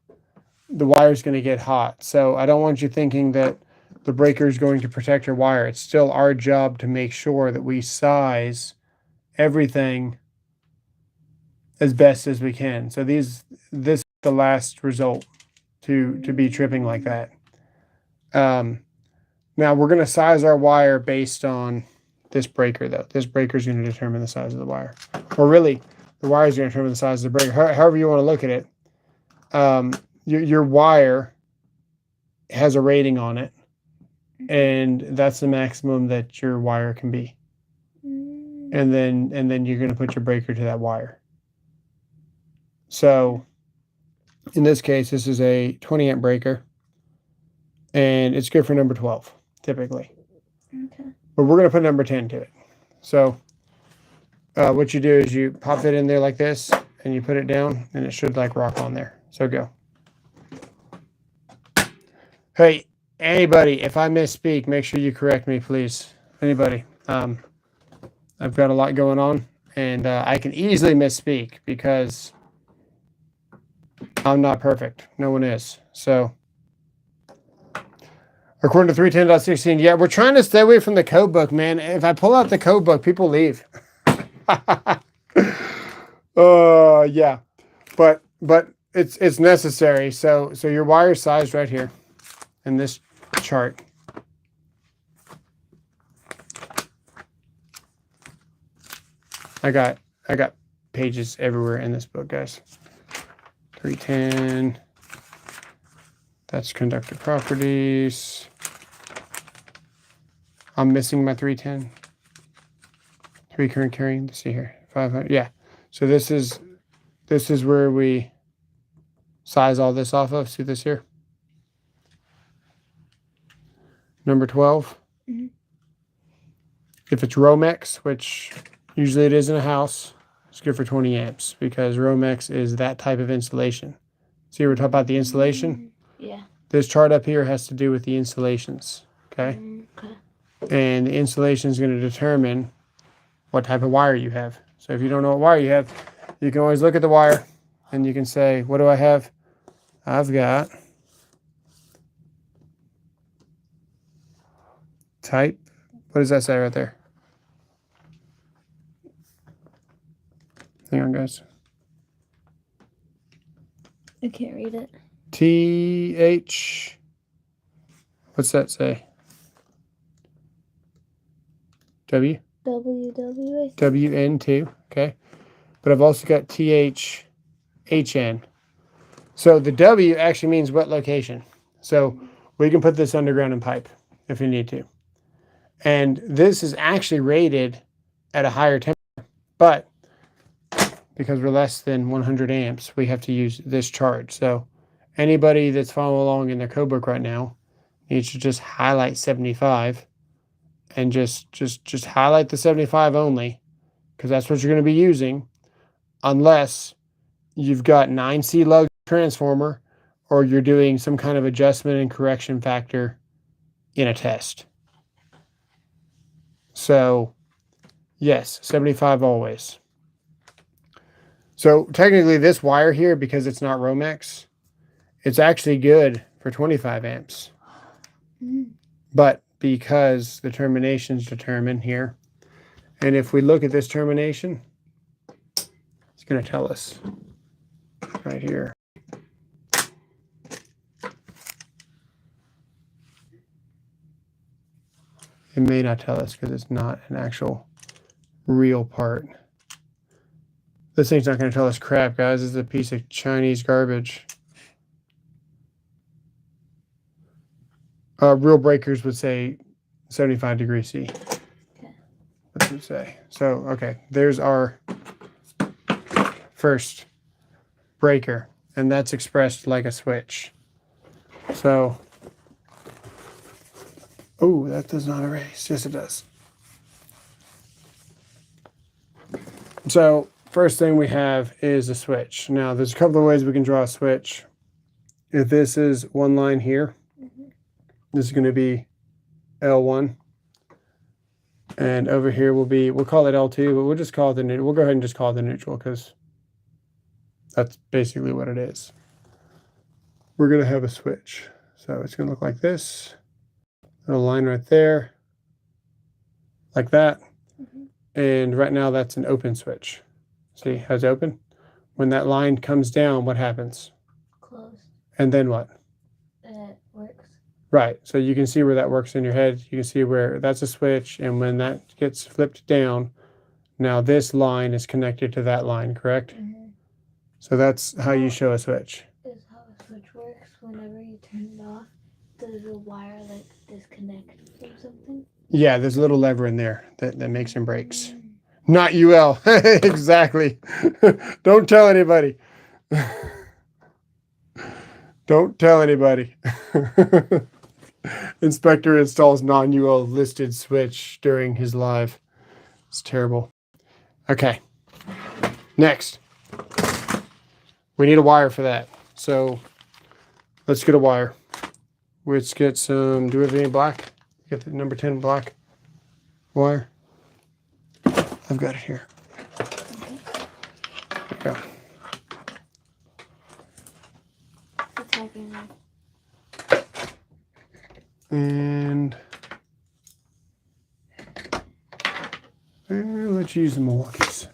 The wire's going to get hot. So I don't want you thinking that the breaker is going to protect your wire. It's still our job to make sure that we size everything as best as we can. So this is the last result to be tripping like that. Now we're going to size our wire based on this breaker though. This breaker is going to determine the size of the wire. Or really, the wire is going to determine the size of the breaker. However you want to look at it. Your wire has a rating on it. And that's the maximum that your wire can be. And then you're going to put your breaker to that wire. So in this case, this is a 20 amp breaker. And it's good for number 12, typically. Okay. But we're going to put number 10 to it. So what you do is you pop it in there like this, and you put it down, and it should like rock on there. So go. Hey, anybody, if I misspeak, make sure you correct me, please. Anybody. I've got a lot going on, and I can easily misspeak because I'm not perfect. No one is. So, according to 310.16, yeah, we're trying to stay away from the code book, man. If I pull out the code book, people leave. Yeah, but it's necessary. So your wire size right here in this chart. I got pages everywhere in this book, guys. 310. That's conductor properties. I'm missing my 310. recurrent carrying. Let's see here, 500. Yeah. So this is where we size all this off of. See this here? Number 12. Mm-hmm. If it's Romex, which usually it is in a house, it's good for 20 amps because Romex is that type of insulation. See, we're talking about the insulation? Yeah. This chart up here has to do with the insulations, okay? Okay. And the insulation is going to determine what type of wire you have. So if you don't know what wire you have, you can always look at the wire and you can say, what do I have? I've got type. What does that say right there? Hang on, guys. I can't read it. TH. What's that say? W? WW. WN2. Okay. But I've also got THHN. So the W actually means wet location. So we can put this underground in pipe if we need to. And this is actually rated at a higher temperature. But because we're less than 100 amps, we have to use this chart. So anybody that's following along in their code book right now needs to just highlight 75 and just highlight the 75 only, because that's what you're going to be using, unless you've got 9C lug transformer or you're doing some kind of adjustment and correction factor in a test. So yes, 75 always. So technically this wire here, because it's not Romex, it's actually good for 25 amps. But because the termination's determined here, and if we look at this termination, it's going to tell us right here. It may not tell us because it's not an actual real part. This thing's not going to tell us crap, guys. This is a piece of Chinese garbage. Real breakers would say 75 degrees C. Okay. What does it say? So, okay, there's our first breaker, and that's expressed like a switch. So, oh, that does not erase. Yes, it does. So, first thing we have is a switch. Now, there's a couple of ways we can draw a switch. If this is one line here, this is going to be L1. And over here will be, we'll call it L2, but we'll just call it the neutral. We'll go ahead and just call it the neutral because that's basically what it is. We're going to have a switch. So it's going to look like this. Little line right there. Like that. And right now that's an open switch. See how it's open? When that line comes down, what happens? Closed. And then what? It works. Right. So you can see where that works in your head. You can see where that's a switch. And when that gets flipped down, now this line is connected to that line, correct? So that's how you show a switch. Is how a switch works. Whenever you turn it off, does the wire like disconnect from something? Yeah, there's a little lever in there that makes and breaks. Not UL. Exactly. Don't tell anybody. Don't tell anybody. Inspector installs non-UL listed switch during his live. It's terrible. Okay. Next. We need a wire for that. So let's get a wire. Let's get some, do we have any black? Get the number 10 black wire. I've got it here. There we go. And let's use the Milwaukee's.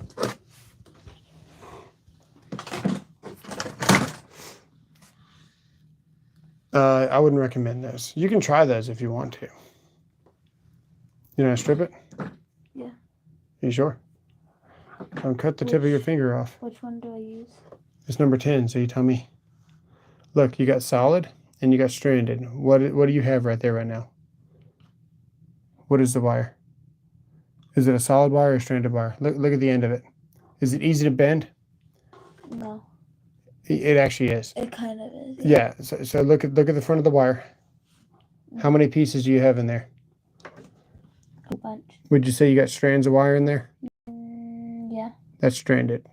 I wouldn't recommend those. You can try those if you want to. You know how to strip it? Yeah. You sure? Don't cut the tip of your finger off. Which one do I use? It's number 10, so you tell me. Look, you got solid and you got stranded. What do you have right there right now? What is the wire? Is it a solid wire or a stranded wire? Look at the end of it. Is it easy to bend? No. It actually is. It kind of is. Yeah. So look at the front of the wire. How many pieces do you have in there? A bunch. Would you say you got strands of wire in there? Yeah. That's stranded.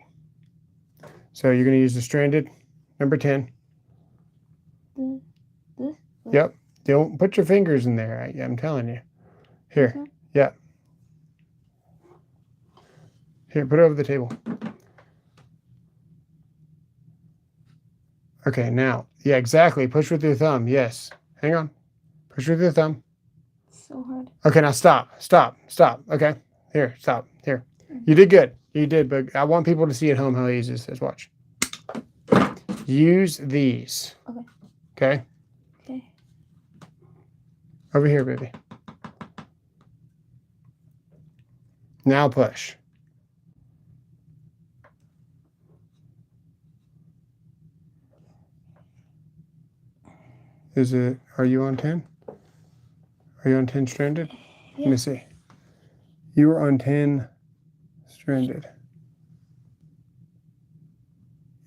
So you're going to use the stranded number 10. This? Yep. Don't put your fingers in there. I'm telling you. Here. Yeah. Here, put it over the table. Okay, now. Yeah, exactly. Push with your thumb. Yes. Hang on. Push with your thumb. So hard. Okay, now stop. Stop. Stop. Okay. Here, stop. Here. You did good. You did, but I want people to see at home how easy this is. Watch. Use these. Okay. Okay? Okay. Over here, baby. Now push. Are you on 10? Are you on 10 stranded? Yeah. Let me see. You were on 10 stranded.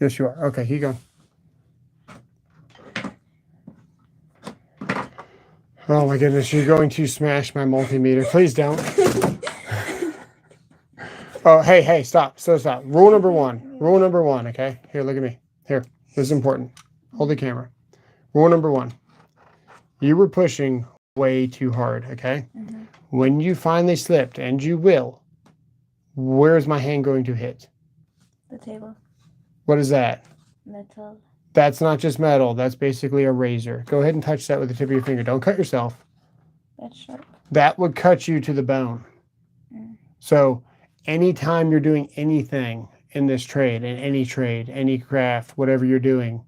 Yes, you are. Okay, keep going. Oh my goodness, you're going to smash my multimeter. Please don't. Oh, hey, stop. Stop. Rule number one, okay? Here, look at me. Here, this is important. Hold the camera. Rule number 1. You were pushing way too hard, okay? When you finally slipped, and you will, where's my hand going to hit? The table. What is that? Metal. That's not just metal. That's basically a razor. Go ahead and touch that with the tip of your finger. Don't cut yourself. That's sharp. That would cut you to the bone. So anytime you're doing anything in this trade, any craft, whatever you're doing,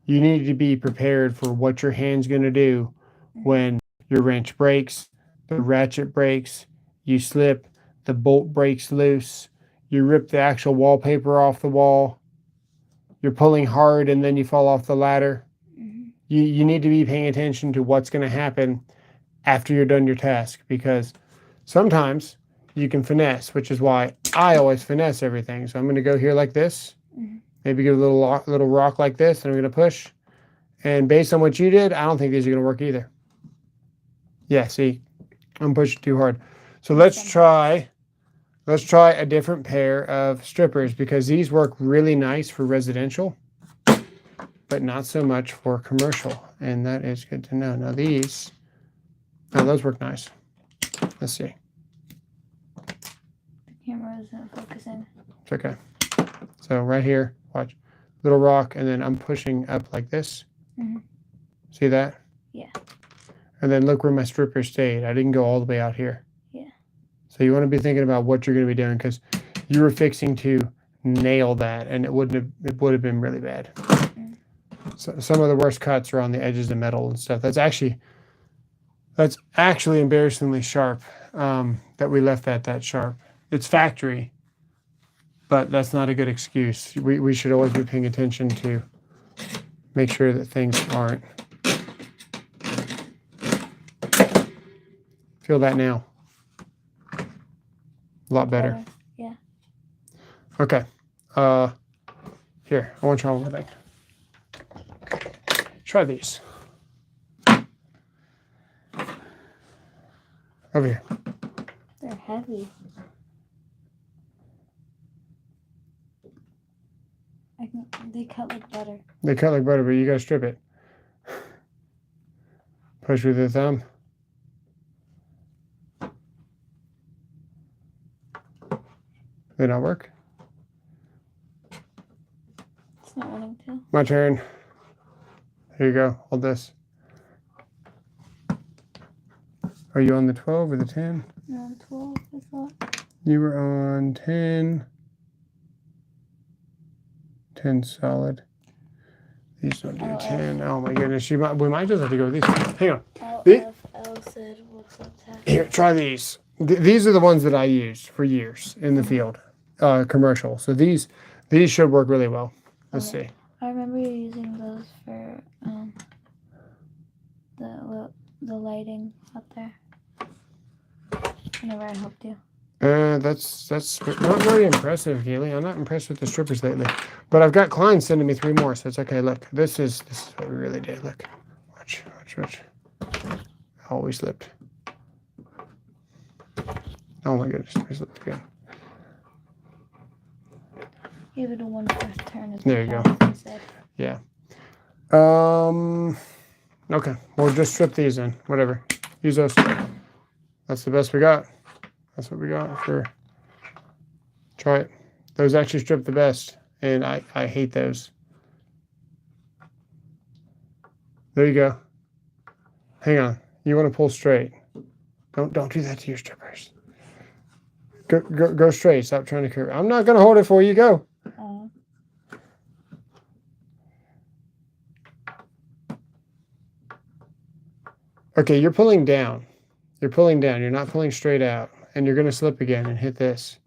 you need to be prepared for what your hand's going to do when your wrench breaks, the ratchet breaks, you slip, the bolt breaks loose, you rip the actual wallpaper off the wall, you're pulling hard and then you fall off the ladder. You need to be paying attention to what's going to happen after you're done your task, because sometimes you can finesse, which is why I always finesse everything. So I'm going to go here like this. Maybe give a little rock like this, and I'm going to push. And based on what you did, I don't think these are going to work either. Yeah, see, I'm pushing too hard. So let's try a different pair of strippers, because these work really nice for residential, but not so much for commercial. And that is good to know. Now those work nice. Let's see. The camera isn't focusing. It's okay. So right here, watch. Little rock, and then I'm pushing up like this. See that? Yeah. And then look where my stripper stayed. I didn't go all the way out here. Yeah. So you want to be thinking about what you're going to be doing, because you were fixing to nail that, and it would have been really bad. So some of the worst cuts are on the edges of metal and stuff. That's actually embarrassingly sharp, that we left that sharp. It's factory, but that's not a good excuse. We should always be paying attention to make sure that things aren't. Feel that now. A lot better. Yeah. Okay. Here, I want to try one more thing. Try these. Over here. They're heavy. They cut like butter. They cut like butter, but you gotta strip it. Push with the thumb. Did not work? It's not wanting to. My turn. Here you go. Hold this. Are you on the 12 or the 10? You're on 12, I thought. You were on 10. 10 solid. These don't do 10. Oh my goodness. We might just have to go with these. Hang on. L said, what's up, Ted? Here, try these. These are the ones that I used for years in the field, commercial. So these should work really well. Let's see. I remember you using those for the lighting up there. Whenever I helped you. That's not very impressive, Keely. I'm not impressed with the strippers lately. But I've got clients sending me 3 more, so it's okay. Look, this is what we really did. Look. Watch. Oh, we slipped. Oh my goodness, we slipped again. Give it a 1 first turn. There you go. Yeah. Okay. We'll just strip these in. Whatever. Use those. That's the best we got. That's what we got for. Try it. Those actually strip the best, and I hate those. There you go. Hang on. You want to pull straight. Don't do that to your strippers. Go straight. Stop trying to curve. I'm not gonna hold it for you. Go. Okay, you're pulling down. You're pulling down. You're not pulling straight out, and you're gonna slip again and hit this.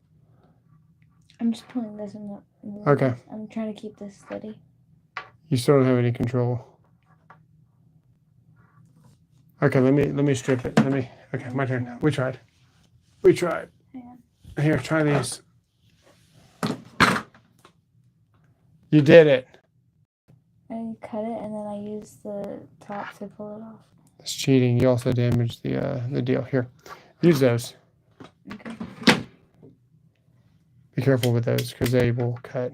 I'm just pulling this in the Okay. I'm trying to keep this steady. You still don't have any control. Okay, let me strip it. Okay, my turn. We tried. Hang on. Here, try these. You did it. I cut it and then I use the top to pull it off. It's cheating. You also damaged the deal. Here, use those. Okay. Be careful with those because they will cut.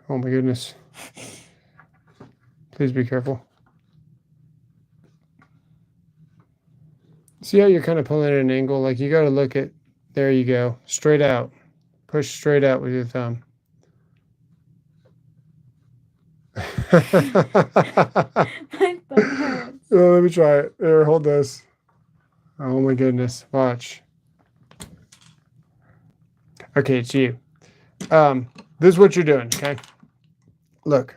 Oh my goodness. Please be careful. See how you're kind of pulling at an angle? Like you got to look at, there you go. Straight out. Push straight out with your thumb. My thumb hurts. Oh, let me try it. Here, hold this. Oh my goodness. Watch. Okay, it's you. This is what you're doing, okay? Look.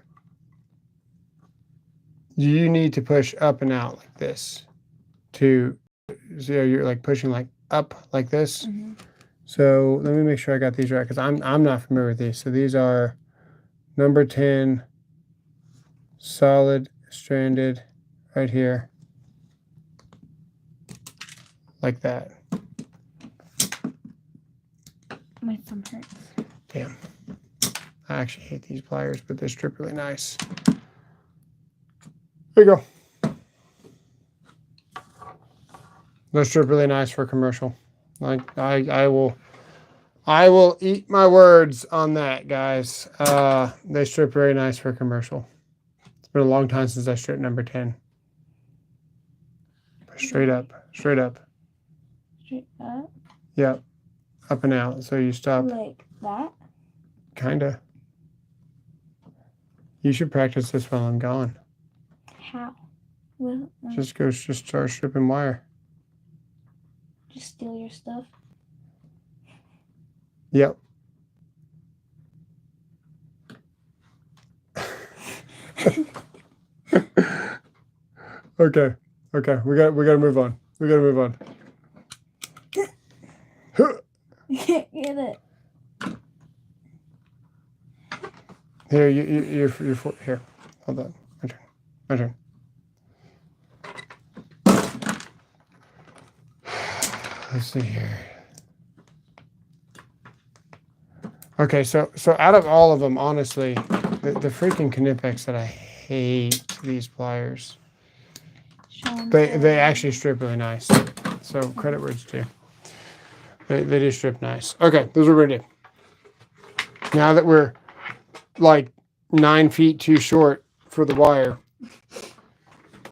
You need to push up and out like this to see how you're like pushing like up like this. Mm-hmm. So let me make sure I got these right because I'm not familiar with these. So these are number 10 solid stranded right here like that. My thumb hurts. Damn. I actually hate these pliers, but they strip really nice. There you go. Those strip really nice for commercial. Like I will eat my words on that, guys. They strip very nice for commercial. It's been a long time since I stripped number 10. Straight up. Straight up? Yep. Up and out. So you stop. Like that? Kinda. You should practice this while I'm gone. How? Well, Just start stripping wire. Just steal your stuff? Yep. Okay. We got to move on. You can't get it. Here, you're here. Hold on. My turn. Let's see here. Okay, so out of all of them, honestly, the freaking Knipex that I hate these pliers. They actually strip really nice. So credit where it's due. They do strip nice. Okay, those are what we're gonna do. Now that we're like 9 feet too short for the wire,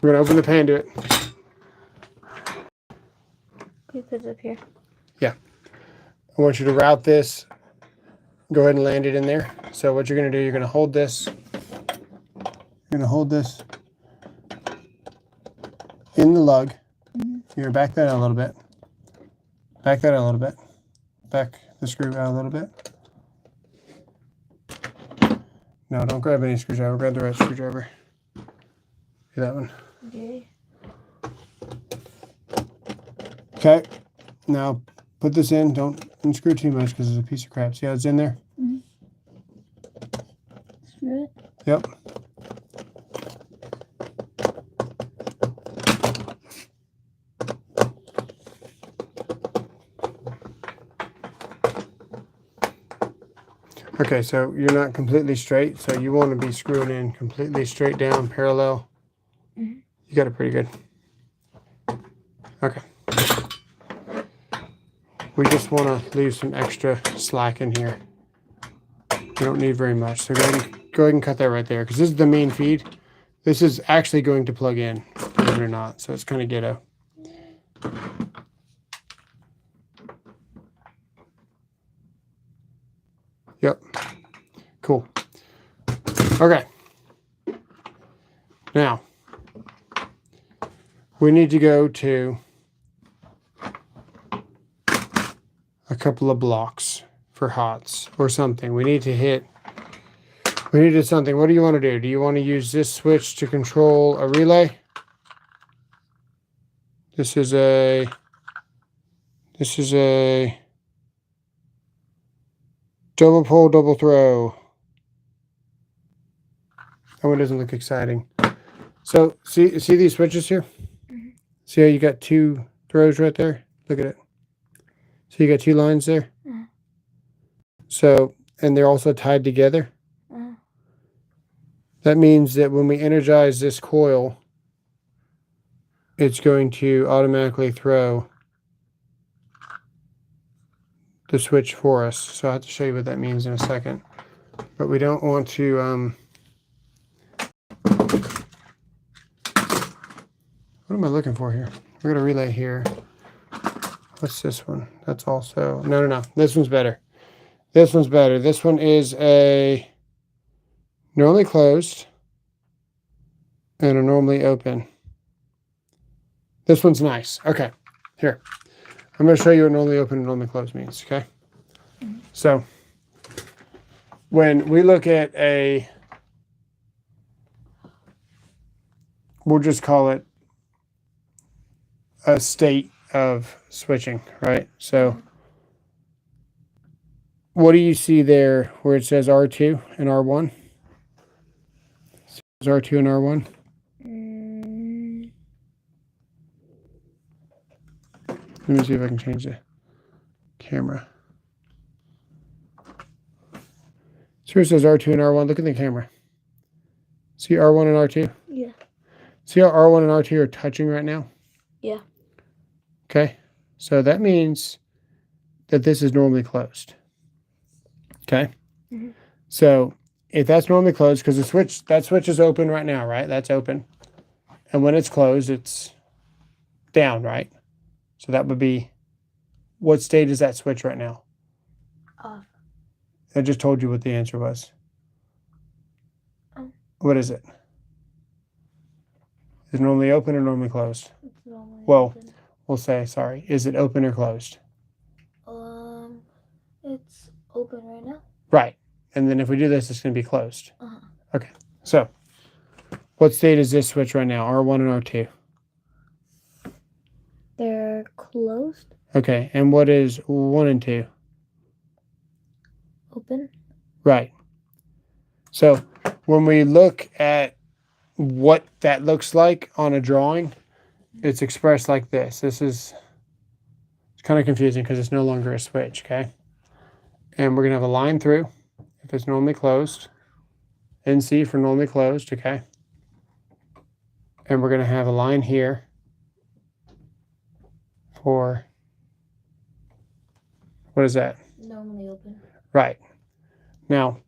we're gonna open the panduit. You put it up here. Yeah. I want you to route this. Go ahead and land it in there. So what you're gonna do, you're gonna hold this. You're gonna hold this in the lug. Mm-hmm. You're gonna back that out a little bit. Back that out a little bit. Back the screw out a little bit. No, don't grab any screwdriver. Grab the right screwdriver. Do that one. Okay. Okay. Now put this in. Don't unscrew too much because it's a piece of crap. See how it's in there? Mm-hmm. Screw it. Yep. Okay, so you're not completely straight, so you want to be screwing in completely straight down, parallel. Mhm. You got it pretty good. Okay. We just want to leave some extra slack in here. You don't need very much, so go ahead and cut that right there, because this is the main feed. This is actually going to plug in, believe it or not, so it's kind of ghetto. Yep. Cool. Okay. Now, we need to go to a couple of blocks for hots or something. We need to do something. What do you want to do? Do you want to use this switch to control a relay? This is a double pull, double throw. That one doesn't look exciting. So see these switches here? Mhm. See how you got two throws right there? Look at it. So you got two lines there? Mhm. So, and they're also tied together. Mhm. That means that when we energize this coil, it's going to automatically throw the switch for us. So I have to show you what that means in a second. But we don't want to, what am I looking for here? We're going to relay here. What's this one? That's also, no. This one's better. This one's better. This one is a normally closed and a normally open. This one's nice. Okay, here. I'm going to show you what normally open and normally closed means, okay? Mhm. So, when we look at we'll just call it a state of switching, right? So, what do you see there where it says R2 and R1? It says R2 and R1. Mm. Let me see if I can change the camera. So here it says R2 and R1. Look at the camera. See R1 and R2? Yeah. See how R1 and R2 are touching right now? Yeah. Okay. So that means that this is normally closed. Okay. Mhm. So if that's normally closed, because that switch is open right now, right? That's open. And when it's closed, it's down, right? So that would be, what state is that switch right now? Off. I just told you what the answer was. Oh. What is it? Is it normally open or normally closed? It's normally Well, open. we'll say, sorry, is it open or closed? It's open right now. Right. And then if we do this, it's going to be closed. Uh-huh. Okay. So, what state is this switch right now? R1 and R2. They're closed. Okay. And what is 1 and 2? Open. Right. So, when we look at what that looks like on a drawing, it's expressed like this. It's kind of confusing because it's no longer a switch, okay? And we're going to have a line through if it's normally closed. NC for normally closed, okay? And we're going to have a line here for, what is that? Normally open. Right. Now,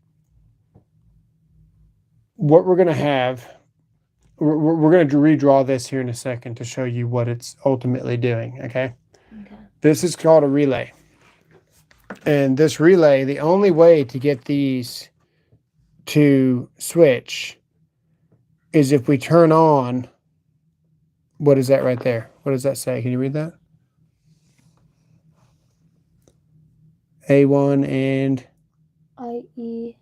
what we're going to have, we're going to redraw this here in a second to show you what it's ultimately doing, okay? Okay. This is called a relay. And this relay, the only way to get these to switch is if we turn on, what is that right there? What does that say? Can you read that? A1 and IE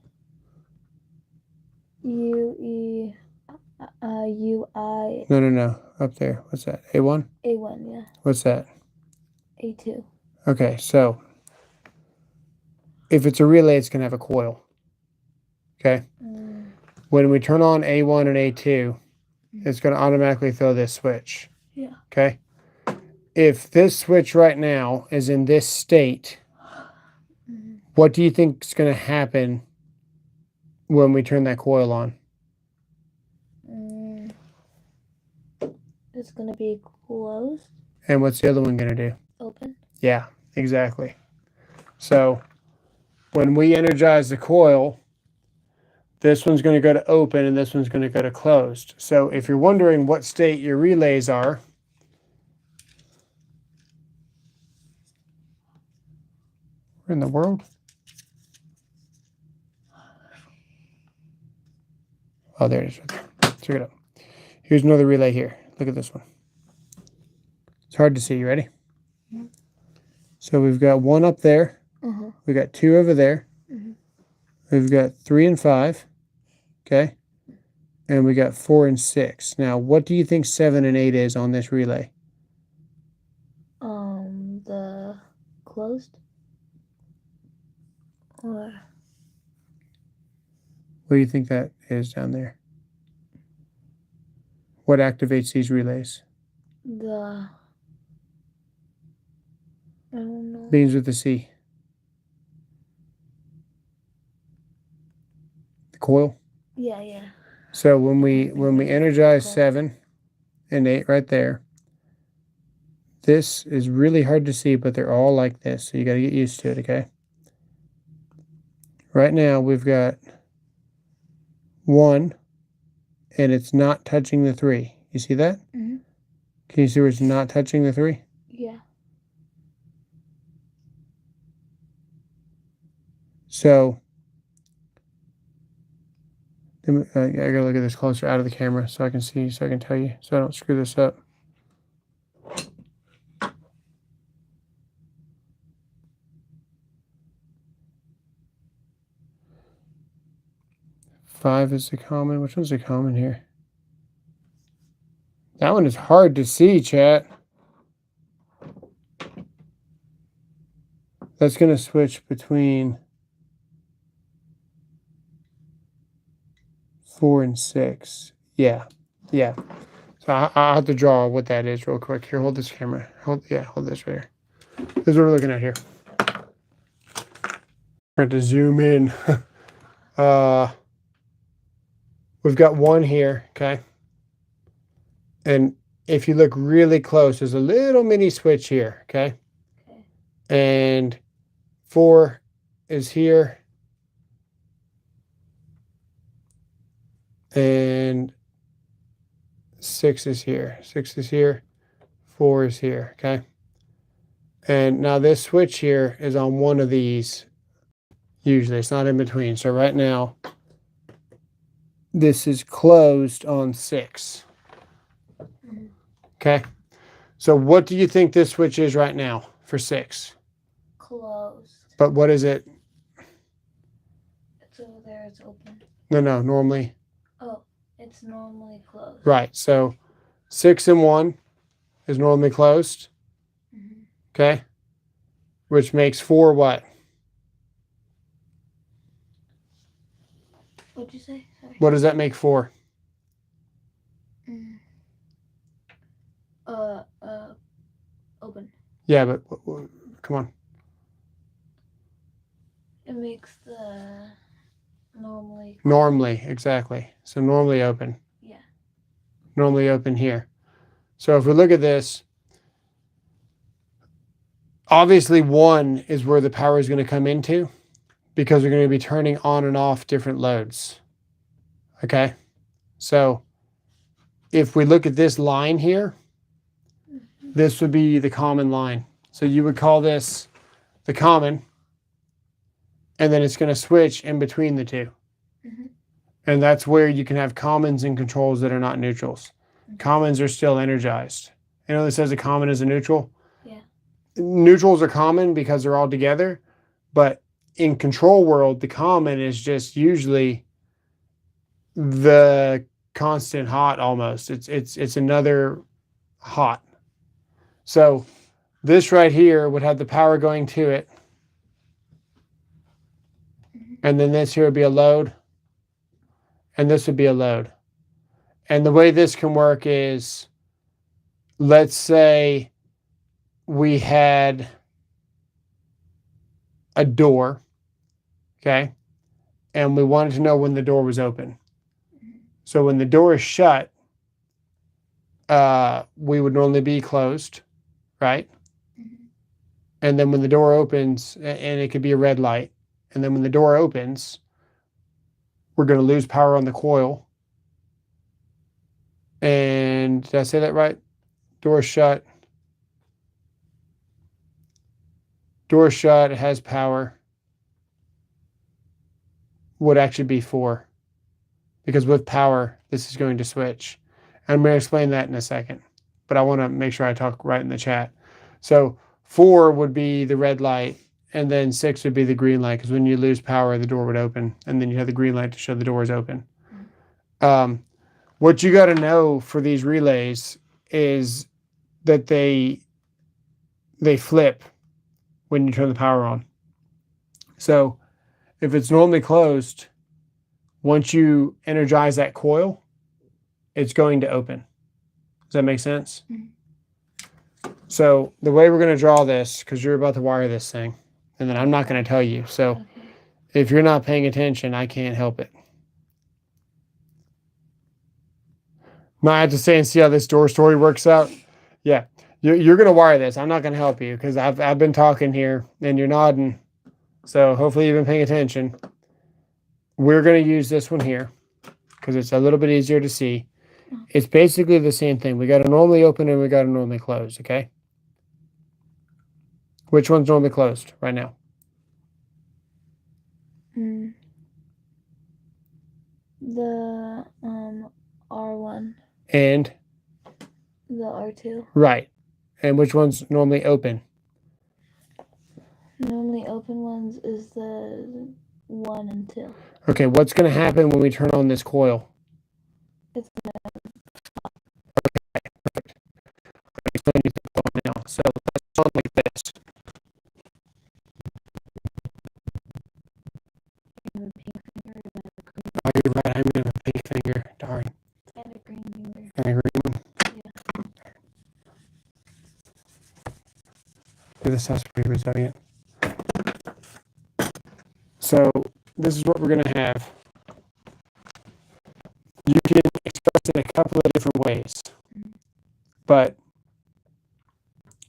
UE UI no. Up there. What's that? A1? A1, yeah. What's that? A2. Okay, so if it's a relay, it's going to have a coil. Okay? Mm. When we turn on A1 and A2, it's going to automatically throw this switch. Yeah. Okay? If this switch right now is in this state, What do you think is going to happen when we turn that coil on? It's going to be closed. And what's the other one going to do? Open. Yeah, exactly. So when we energize the coil, this one's going to go to open and this one's going to go to closed. So if you're wondering what state your relays are, where in the world? Oh, there it is. Check it out. Here's another relay here. Look at this one. It's hard to see. You ready? Mm-hmm. So we've got one up there. Mm-hmm. We've got two over there. Mm-hmm. We've got 3 and 5. Okay. And we got 4 and 6. Now, what do you think 7 and 8 is on this relay? The closed. Or What do you think that is down there? What activates these relays? I don't know. Beans with the C. The coil. Yeah. So when we energize 7 and 8 right there, this is really hard to see, but they're all like this. So you got to get used to it, okay? Right now we've got 1 and it's not touching the 3. You see that? Mm-hmm. Can you see where it's not touching the 3? Yeah. So I gotta look at this closer out of the camera so I can see, so I can tell you, so I don't screw this up. Five is the common. Which one's the common here? That one is hard to see, chat. That's going to switch between 4 and 6. Yeah. So I'll have to draw what that is real quick. Here, hold this camera. Hold this right here. This is what we're looking at here. We're going to zoom in. We've got 1 here, okay? And if you look really close, there's a little mini switch here, okay? And 4 is here. And 6 is here. 6 is here. 4 is here, okay? And now this switch here is on one of these. Usually it's not in between. So right now, this is closed on 6. Okay? So what do you think this switch is right now for 6? Closed. But what is it? It's over there. It's open. No, normally. Oh, it's normally closed. Right. So 6 and 1 is normally closed. Mm-hmm. Okay? Which makes 4 what? What'd you say? Sorry. What does that make 4? Open. Yeah, but come on. It makes the normally. Normally, exactly. So normally open. Yeah. Normally open here. So if we look at this, obviously 1 is where the power is going to come into because we're going to be turning on and off different loads. Okay? So if we look at this line here, this would be the common line. So you would call this the common, and then it's going to switch in between the two. Mm-hmm. And that's where you can have commons and controls that are not neutrals. Mm-hmm. Commons are still energized. You know, this says a common is a neutral. Yeah. Neutrals are common because they're all together, but in control world, the common is just usually the constant hot almost. It's another hot. So this right here would have the power going to it. And then this here would be a load. And this would be a load. And the way this can work is, let's say we had a door okay? And we wanted to know when the door was open. So when the door is shut, we would normally be closed, right? And then when the door opens, and it could be a red light, and then when the door opens, we're going to lose power on the coil. And did I say that right? Door shut. Door shut, it has power. Would actually be 4. Because with power, this is going to switch. I'm going to explain that in a second. But I want to make sure I talk right in the chat. So 4 would be the red light, and then 6 would be the green light, because when you lose power, the door would open, and then you have the green light to show the door is open. What you got to know for these relays is that they flip when you turn the power on. So if it's normally closed, once you energize that coil, it's going to open. Does that make sense? So the way we're going to draw this, because you're about to wire this thing, and then I'm not going to tell you. So if you're not paying attention, I can't help it. Might have to stay and see how this door story works out. Yeah, you're going to wire this. I'm not going to help you because I've been talking here and you're nodding. So hopefully you've been paying attention. We're going to use this one here because it's a little bit easier to see. It's basically the same thing. We got to normally open and we got to normally close, okay? Which one's normally closed right now? The R1. And? The R2. Right. And which one's normally open? Normally open ones is the 1 and 2. Okay, what's going to happen when we turn on this coil? It's going to Okay, perfect. I'm explaining the coil now. So let's turn like this. have a pink finger and a green. Oh, you're right. I'm going to have a pink finger. Darn. And a green finger. And a green one? Yeah. This sounds pretty resilient. So this is what we're going to have. You can express it in a couple of different ways. But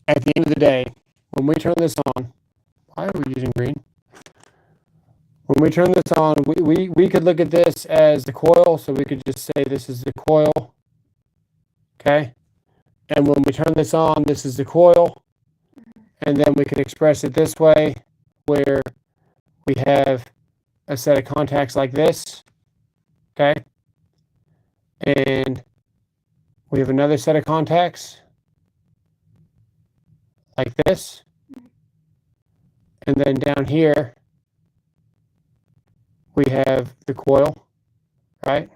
at the end of the day, when we turn this on, why are we using green? When we turn this on, we could look at this as the coil, so we could just say this is the coil, okay? And when we turn this on, this is the coil, and then we can express it this way, where we have a set of contacts like this, okay? And we have another set of contacts like this. And then down here, we have the coil, right?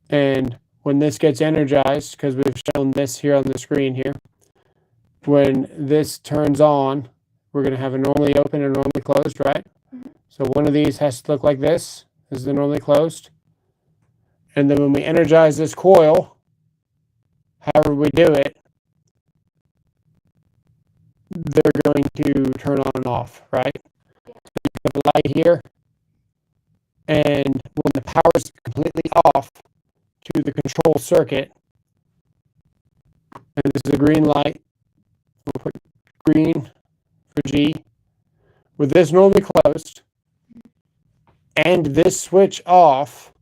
And when this gets energized, because we've shown this here on the screen here, when this turns on, we're going to have a normally open and normally closed, right? So one of these has to look like this. This is the normally closed. And then when we energize this coil, however we do it, they're going to turn on and off, right? So you have a light here, and when the power is completely off to the control circuit, and this is a green light, we'll put green for G. With this normally closed, and this switch off,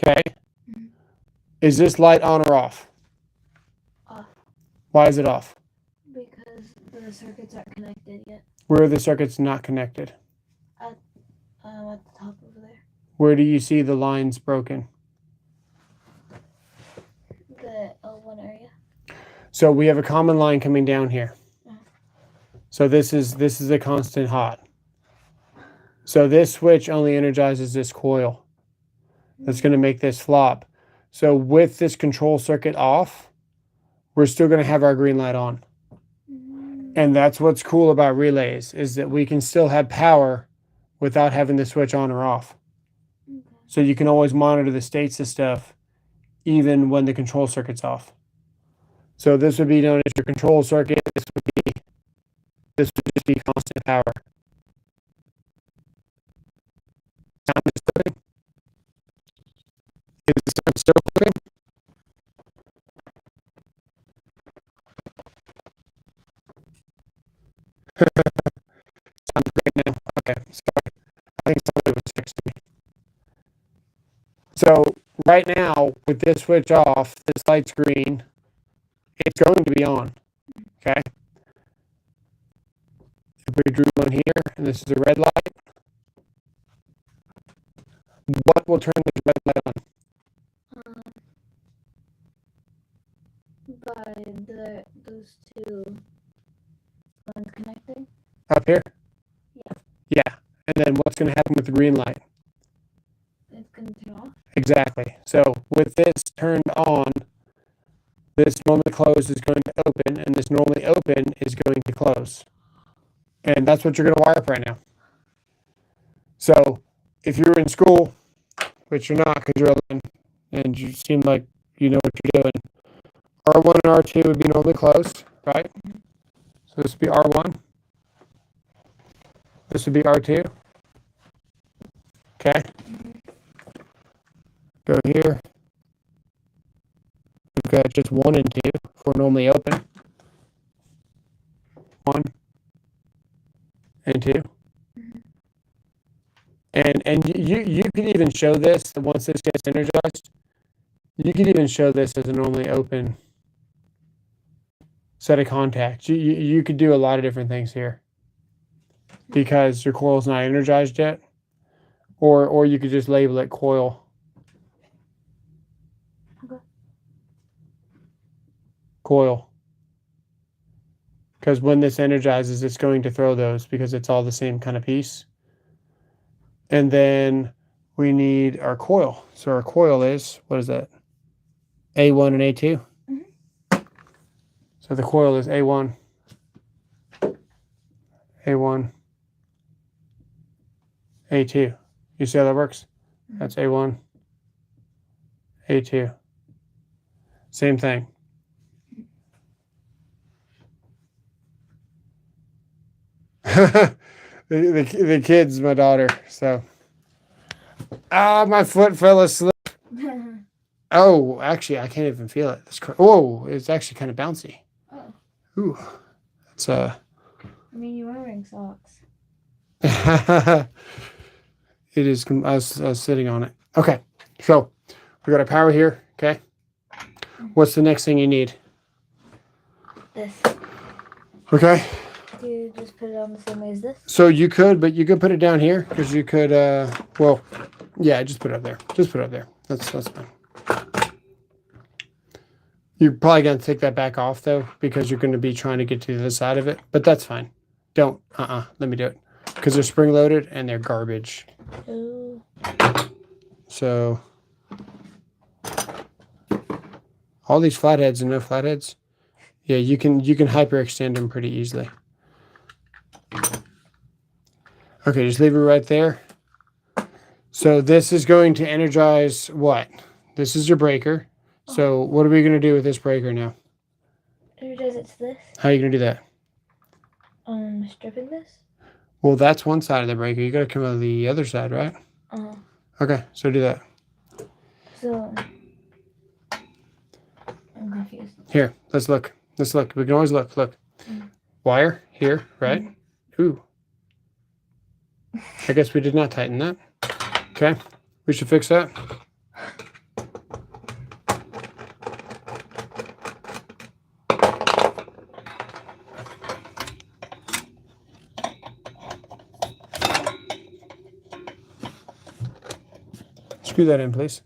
okay, is this light on or off? Off. Why is it off? Because the circuits aren't connected yet. Where are the circuits not connected? At the top over there. Where do you see the lines broken? The L1 area. So we have a common line coming down here. So this is a constant hot. So this switch only energizes this coil. That's going to make this flop. So with this control circuit off, we're still going to have our green light on. And that's what's cool about relays, is that we can still have power without having the switch on or off. So you can always monitor the states of stuff even when the control circuit's off. So this would be known as your control circuit. This would just be constant power. still clicking? Sounds great now. Okay, sorry. I think somebody was texting me. So right now, with this switch off, this light's green. It's going to be on. Okay. If we drew one here, and this is a red light, what will turn this red light on? By those two ones connecting. Up here? Yeah. Yeah. And then what's going to happen with the green light? It's gonna turn off. Exactly. So with this turned on, this normally closed is going to open, and this normally open is going to close. And that's what you're going to wire up right now. So if you're in school, which you're not because you're 11, and you seem like you know what you're doing, R1 and R2 would be normally closed, right? So this would be R1. This would be R2. Okay. Go here. We've got just 1 and 2 for normally open. 1 and 2. And you could even show this once this gets energized. You could even show this as a normally open set of contacts. You could do a lot of different things here because your coil's not energized yet, or you could just label it coil. Okay. Coil. Because when this energizes, it's going to throw those because it's all the same kind of piece. And then we need our coil. So our coil is, what is that? A1 and A2? So the coil is A1, A1, A2. You see how that works? That's A1, A2. Same thing. the kid's my daughter, so. My foot fell asleep. Oh, actually, I can't even feel it. Whoa, it's actually kind of bouncy. Oh. Ooh, it's I mean, you're wearing socks. it is. I was sitting on it. Okay, so we got our power here. Okay, what's the next thing you need? This. Okay. Do you just put it on the same way as this? So you could, but you could put it down here because you could. Well, yeah, just put it up there. Just put it up there. That's fine. You're probably going to take that back off, though, because you're going to be trying to get to the other side of it. But that's fine. Don't. Let me do it. Because they're spring-loaded, and they're garbage. Ooh. So, all these flatheads and no flatheads, yeah, you can hyperextend them pretty easily. Okay, just leave it right there. So this is going to energize what? This is your breaker. So what are we going to do with this breaker now? Energize it to this. How are you going to do that? Stripping this. Well, that's one side of the breaker. You got to come out of the other side, right? Okay, so do that. So I'm confused. Here, let's look. Let's look. We can always look. Look. Wire here, right? Ooh. I guess we did not tighten that. Okay, we should fix that. Screw that in, please.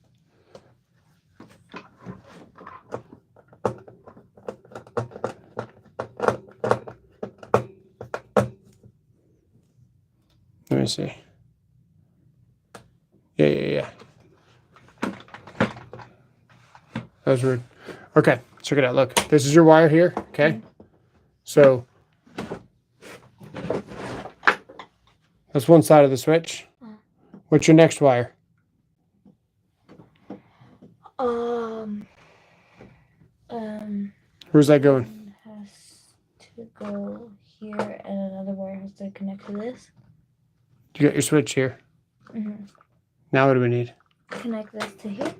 Let me see. Yeah. That was weird. Okay, check it out. Look, this is your wire here, okay? So, that's one side of the switch. What's your next wire? Where's that going? It has to go here, and another wire has to connect to this. You got your switch here. Now what do we need? Connect this to here.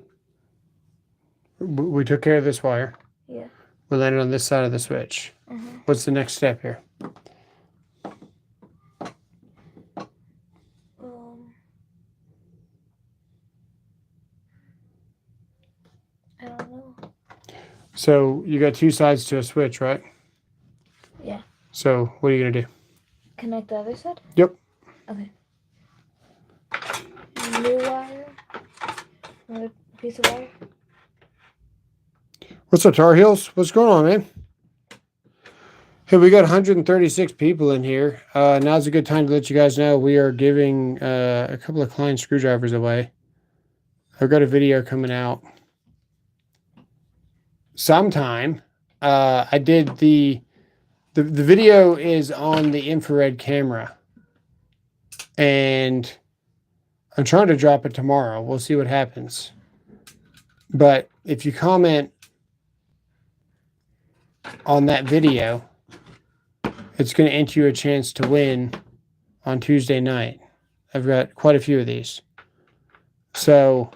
We took care of this wire. Yeah. We landed on this side of the switch. What's the next step here? I don't know. So you got two sides to a switch, right? Yeah. So what are you gonna do? Connect the other side? Yep. Okay. New wire. Another piece of wire. What's up, Tar Heels? What's going on, man? Hey, we got 136 people in here. Now's a good time to let you guys know we are giving a couple of Klein screwdrivers away. I've got a video coming out sometime. I did the video is on the infrared camera, and I'm trying to drop it tomorrow. We'll see what happens. But if you comment on that video, it's going to enter you a chance to win on Tuesday night. I've got quite a few of these. So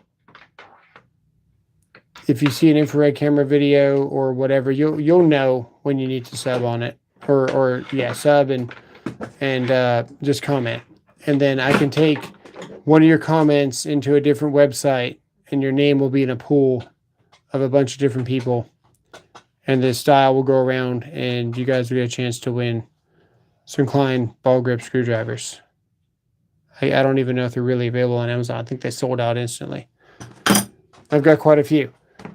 if you see an infrared camera video or whatever, you'll know when you need to sub on it, or yeah, sub and just comment, and then I can take one of your comments into a different website, and your name will be in a pool of a bunch of different people, and the style will go around, and you guys will get a chance to win some Klein ball grip screwdrivers. I don't even know if they're really available on Amazon. I think they sold out instantly. I've got quite a few.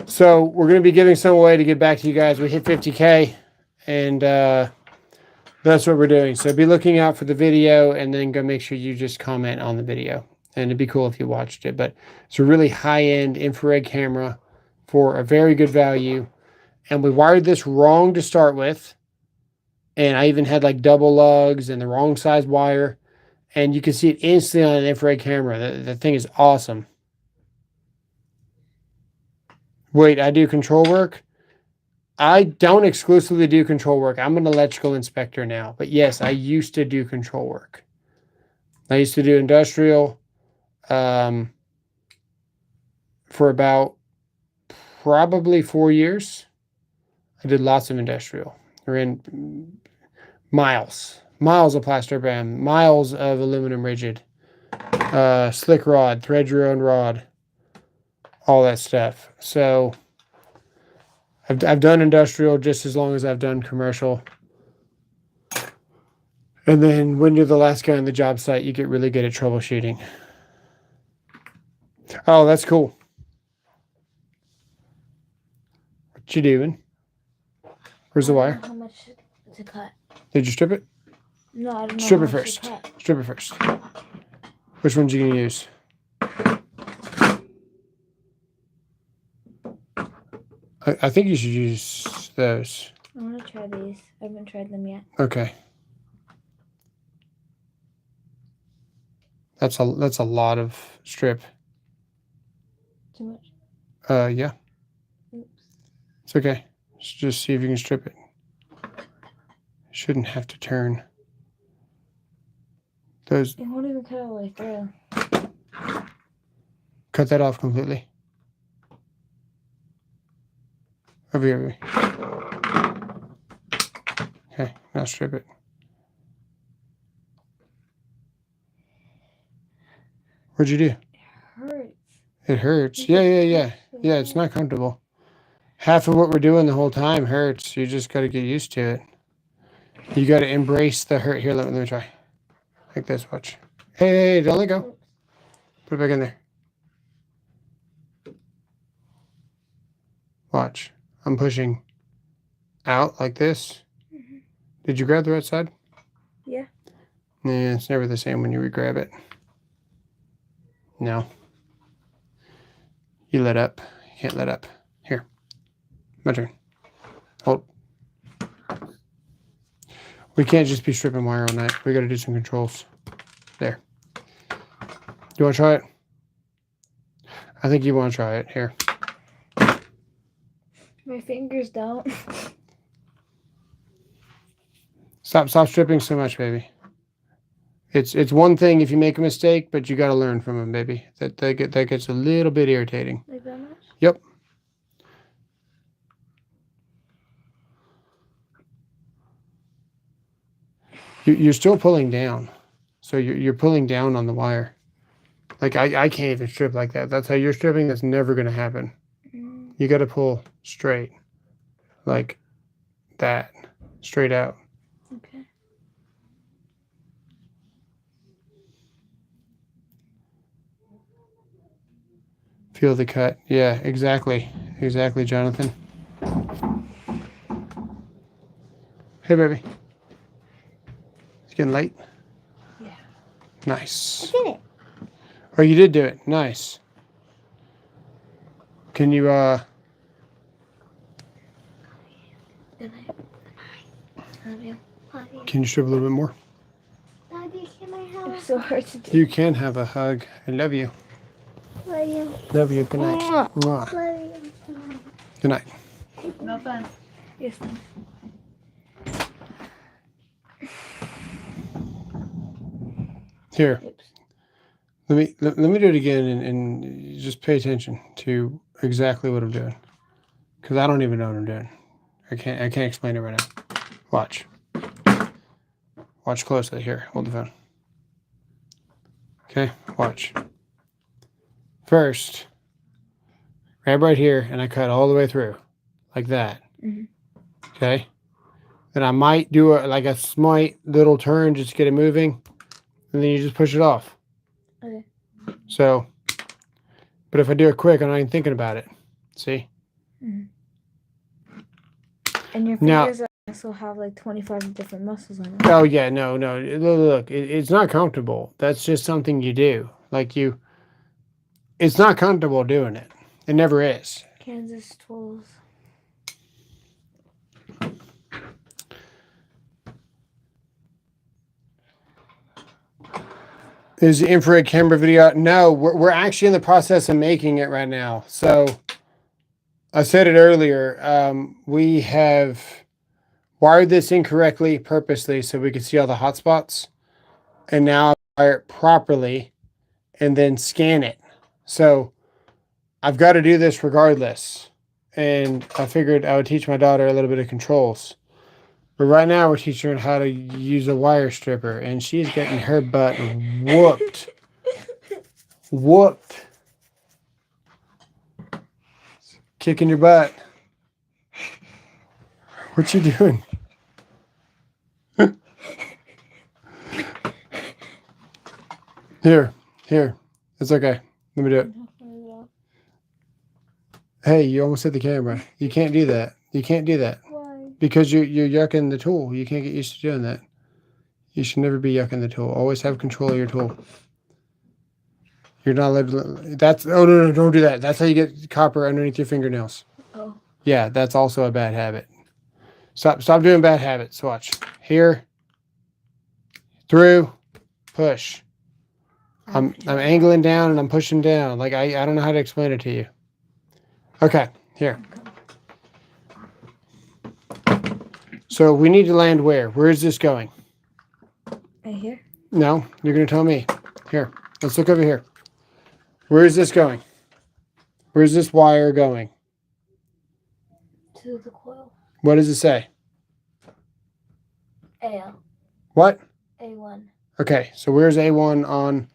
So we're going to be giving some away to get back to you guys. We hit 50K, and that's what we're doing. So be looking out for the video, and then go make sure you just comment on the video. And it'd be cool if you watched it. But it's a really high-end infrared camera for a very good value. And we wired this wrong to start with. And I even had like double lugs and the wrong size wire. And you can see it instantly on an infrared camera. The thing is awesome. Wait, I do control work? I don't exclusively do control work. I'm an electrical inspector now. But yes, I used to do control work. I used to do industrial for about probably 4 years. I did lots of industrial. I ran miles of plaster band, miles of aluminum rigid, slick rod, thread your own rod, all that stuff. So I've done industrial just as long as I've done commercial. And then when you're the last guy on the job site, you get really good at troubleshooting. Oh, that's cool. What you doing? Where's the wire? How much to cut? Did you strip it? No, I don't know. Strip it first. Strip it first. Which ones are you going to use? I think you should use those. I want to try these. I haven't tried them yet. Okay. That's a lot of strip. Too much? Yeah. Oops. It's okay. Just see if you can strip it. Shouldn't have to turn. Those. It won't even cut all the way through. Cut that off completely. Over here. Okay, now strip it. What'd you do? It hurts. It hurts. Yeah. Yeah, it's not comfortable. Half of what we're doing the whole time hurts. You just got to get used to it. You got to embrace the hurt. Here, let me try. Like this, watch. Hey, don't let go. Put it back in there. Watch. I'm pushing out like this. Mm-hmm. Did you grab the right side? Yeah. Yeah, it's never the same when you re-grab it. No. You let up. You can't let up. Here. My turn. Hold. We can't just be stripping wire all night. We got to do some controls. There. You want to try it? I think you want to try it. Here. My fingers don't. Stop stripping so much, baby. It's one thing if you make a mistake, but you got to learn from them, baby. That gets a little bit irritating. Like that much? Yep. You're still pulling down. So you're pulling down on the wire. Like I can't even strip like that. That's how you're stripping. That's never going to happen. You got to pull straight. Like that. Straight out. Okay. Feel the cut. Yeah, exactly. Exactly, Jonathan. Hey, baby. It's getting late? Yeah. Nice. I did it. Oh, you did do it. Nice. Can you, Good night. Love you. Love you. can you strip a little bit more? Daddy, can I have It's so hard to do. You can have a hug. I love you. Love you. Love you. Good night. Mwah. Mwah. Love you. Good night. No fun. Yes, fun. Here. Oops. Let me do it again and just pay attention to exactly what I'm doing. Because I don't even know what I'm doing. I can't explain it right now. Watch. Watch closely. Here, hold the phone. Okay, watch. First, grab right here and I cut all the way through. Like that. Okay? Then I might do a slight little turn just to get it moving. And then you just push it off. Okay. So, but if I do it quick, I'm not even thinking about it. See? And your Now- fingers also have like 25 different muscles on it. Oh, yeah, no. Look, it's not comfortable. That's just something you do. It's not comfortable doing it. It never is. Kansas tools. Is the infrared camera video out? No, we're actually in the process of making it right now. So I said it earlier. We have wired this incorrectly purposely so we could see all the hot spots. And now I wire it properly and then scan it. So I've got to do this regardless. And I figured I would teach my daughter a little bit of controls. But right now we're teaching her how to use a wire stripper. And she's getting her butt whooped. Whooped. Kicking your butt. What you doing? Here. It's okay. Let me do it. Hey, you almost hit the camera. You can't do that. You can't do that. Why? Because you're yucking the tool. You can't get used to doing that. You should never be yucking the tool. Always have control of your tool. You're not allowed to... That's... Oh, no, don't do that. That's how you get copper underneath your fingernails. Oh. Yeah, that's also a bad habit. Stop doing bad habits. Watch. Here. Through. Push. I'm angling down and I'm pushing down. Like, I don't know how to explain it to you. Okay, here. So we need to land where? Where is this going? Right here? No, you're going to tell me. Here, let's look over here. Where is this going? Where's this wire going? To the coil. What does it say? AL. What? A1. Okay, so where's A1 on...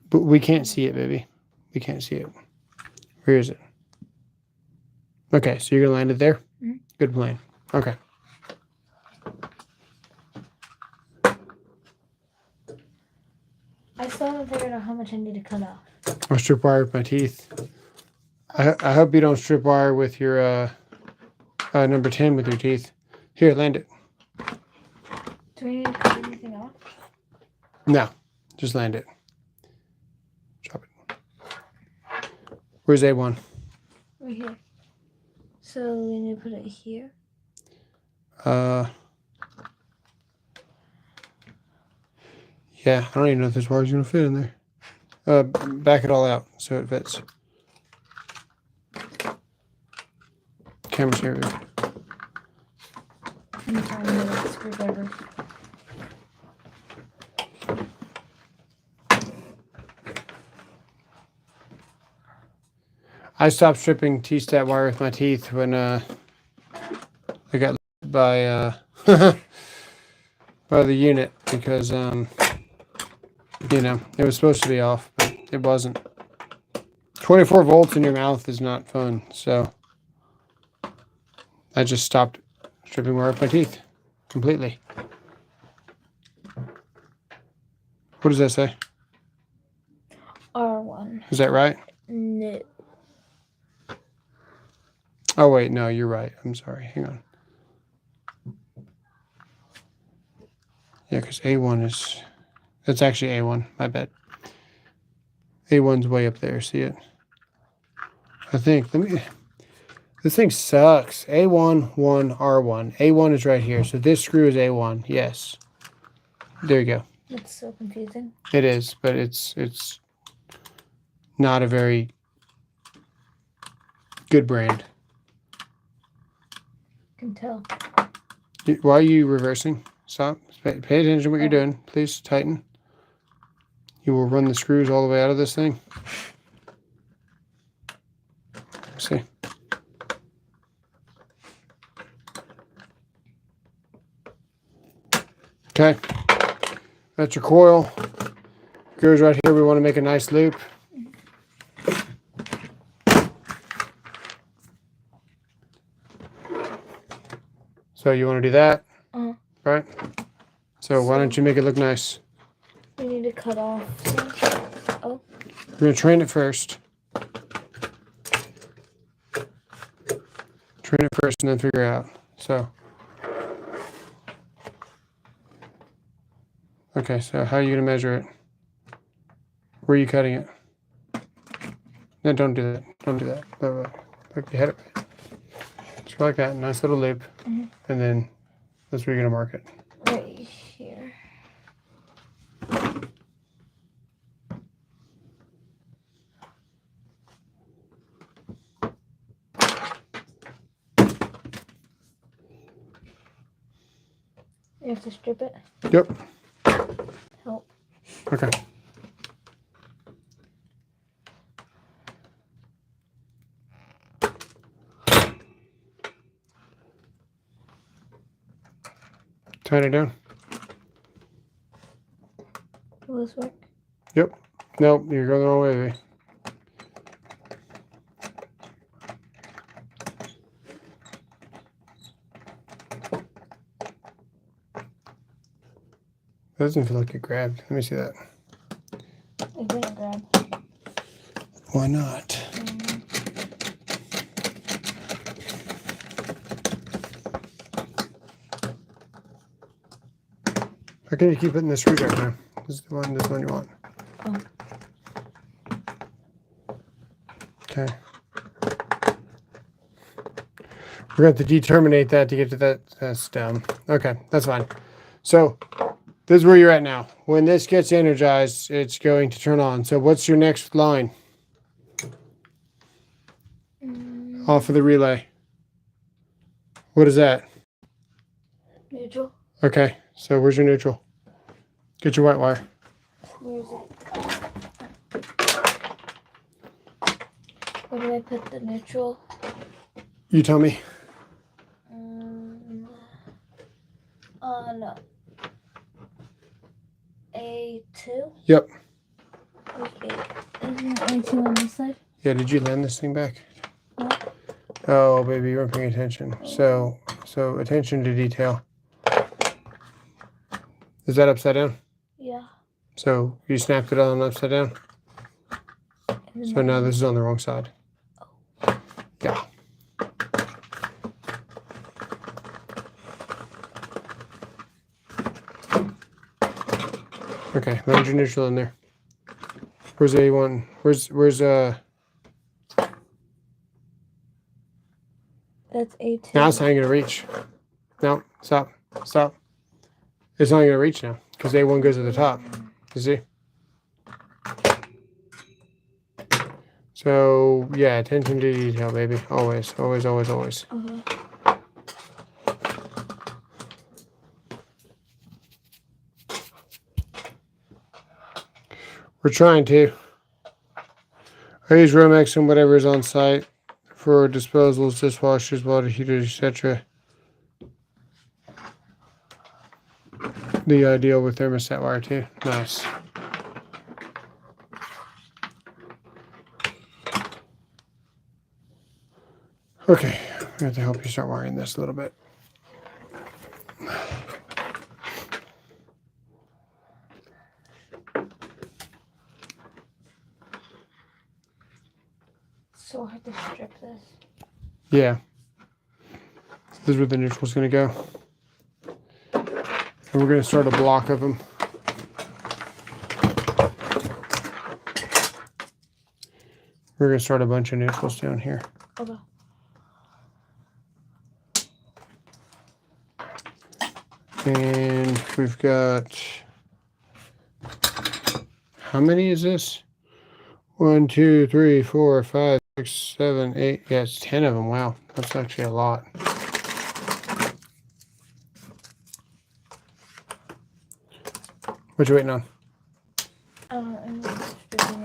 But we can't see it, baby. We can't see it. Where is it? Okay, so you're going to land it there? Mm-hmm. Good plan. Okay. I still haven't figured out how much I need to cut off. I'll strip wire with my teeth. I hope you don't strip wire with your number 10 with your teeth. Here, land it. Do we need to cut anything off? No, just land it. Drop it. Where's A1? Right here. So we need to put it here. Yeah, I don't even know if this wire's gonna fit in there. Back it all out so it fits. Camera's here. I'm trying to get a screwdriver. I stopped stripping T-stat wire with my teeth when I got by by the unit because you know, it was supposed to be off, but it wasn't. 24 volts in your mouth is not fun, so I just stopped stripping wire with my teeth completely. What does that say? R1. Is that right? No. Oh wait, no, you're right. I'm sorry. Hang on. Yeah, because A1 is... That's actually A1. My bad. A1's way up there. See it? I think. Let me... This thing sucks. A1, 1, R1. A1 is right here. So this screw is A1. Yes. There you go. That's so confusing. It is, but it's not a very good brand. Can tell. Why are you reversing? Stop. Pay attention to what you're doing. Please tighten. You will run the screws all the way out of this thing. See? Okay. That's your coil. Goes right here. We want to make a nice loop. So you want to do that? Right? So why don't you make it look nice? We need to cut off. Oh. We're going to train it first. Train it first and then figure out. So. Okay, so how are you going to measure it? Where are you cutting it? No, don't do that. Don't do that. Look, you had it right. Just like that. Nice little loop. And then that's where you're going to mark it. Right here. You have to strip it? Yep. Help. Okay. Tighten it down. Will this work? Yep. Nope, you're going the wrong way, baby. That doesn't feel like it grabbed. Let me see that. It didn't grab. Why not? How can you keep putting the screwdriver down? This is the one you want. Oh. Okay. We're going to have to determinate that to get to that stem. Okay, that's fine. So this is where you're at now. When this gets energized, it's going to turn on. So what's your next line? Off of the relay. What is that? Neutral. Okay, so where's your neutral? Get your white wire. Where is it? Where do I put the neutral? You tell me. On A2? Yep. Okay. Isn't A2 on this side? Yeah, did you land this thing back? What? Oh, baby, you weren't paying attention. So attention to detail. Is that upside down? Yeah. So you snapped it on upside down? So now this is on the wrong side. Yeah. Okay, land your neutral in there. Where's A1? Where's That's A2. Now it's not gonna reach. No, stop. Stop. It's not gonna reach now because A1 goes to the top. You see? So yeah, attention to detail, baby. Always, always, always, always. We're trying to. I use Romex and whatever is on site for disposals, dishwashers, water heaters, etc. The ideal with thermostat wire too. Nice. Okay, I have to help you start wiring this a little bit. So hard to strip this. Yeah. This is where the neutral's going to go. And we're going to start a block of them. We're going to start a bunch of neutrals down here. Okay. And we've got, how many is this? 1, 2, 3, 4, 5, 6, 7, 8. Yeah, it's 10 of them. Wow, that's actually a lot. What you waiting on? I'm stripping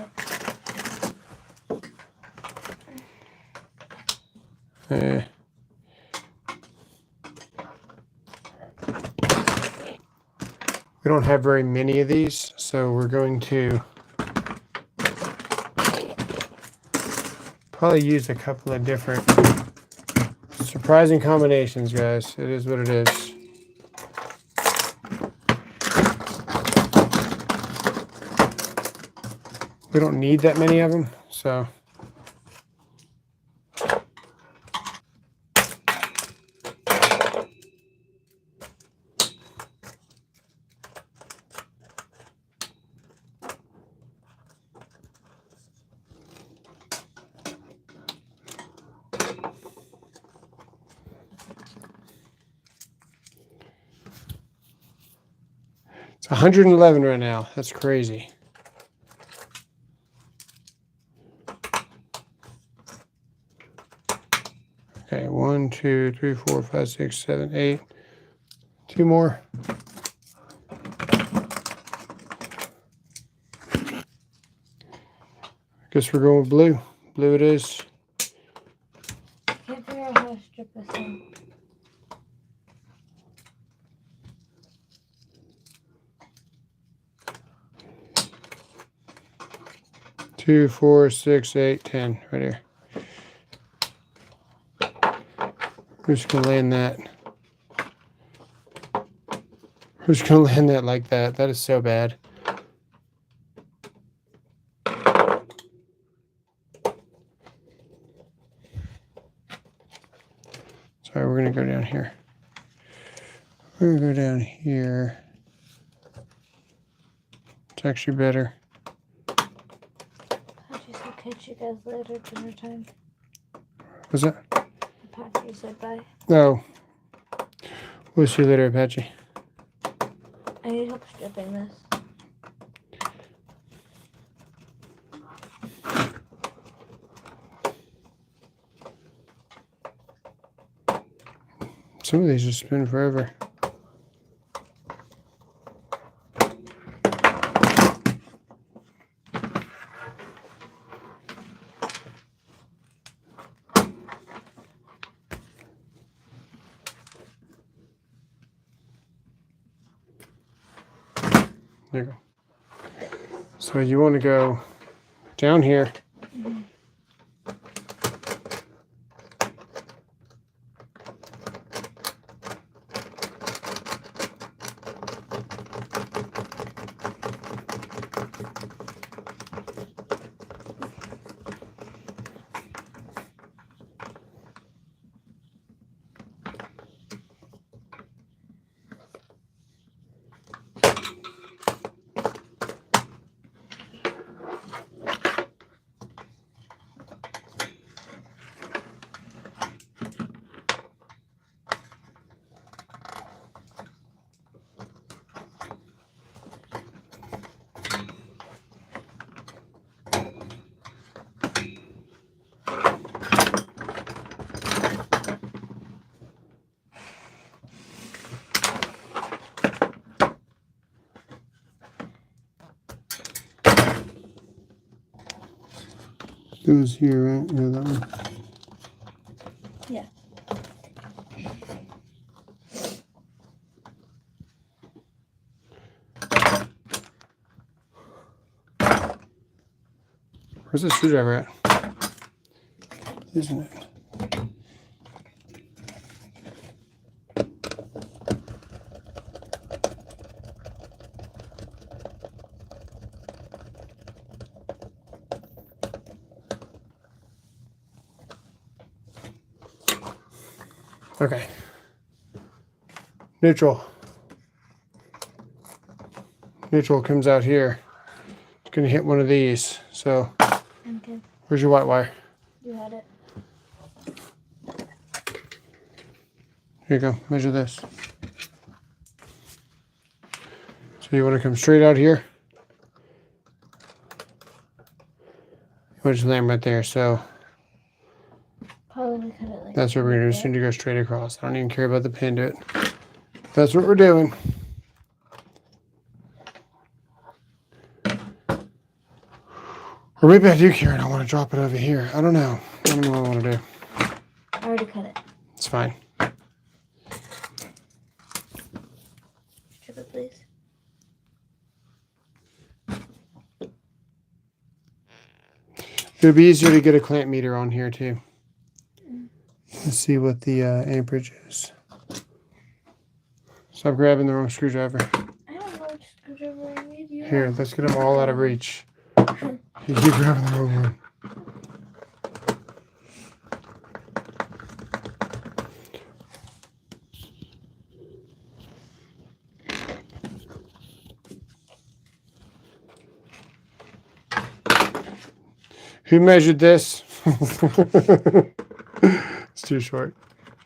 it. We don't have very many of these, so we're going to probably use a couple of different surprising combinations, guys. It is what it is. We don't need that many of them, so. It's 111 right now. That's crazy. Okay, 1, 2, 3, 4, 5, 6, 7, 8. 2 more. Guess we're going with blue. Blue it is. Can't figure out how to strip this one. Two, 4, 6, 8, 10. Right here. We're just gonna land that. We're just gonna land that like that. That is so bad. Sorry, we're gonna go down here. We're gonna go down here. It's actually better. Apache said catch you guys later, dinner time. What's that? Apache said bye. No. We'll see you later, Apache. I need help stripping this. Some of these just spin forever. There you go. So you want to go down here. Goes here, right? Yeah, that one. Yeah. Where's the screwdriver at? Isn't it? Okay. Neutral. Neutral comes out here. It's gonna hit one of these. So, Okay. where's your white wire? You had it. Here you go. Measure this. So you want to come straight out here. You want to just land right there. So Probably cut it like that's what we're right gonna do. there. Just need to go straight across. I don't even care about the panduit. That's what we're doing. Or maybe I do care and I want to drop it over here. I don't know. I don't know what I want to do. I already cut it. It's fine. Strip it, please. It would be easier to get a clamp meter on here too. Let's see what the amperage is. Stop grabbing the wrong screwdriver. I don't know which screwdriver I need. You Here, have. let's get them all out of reach. You keep grabbing the wrong one. Who measured this? It's too short.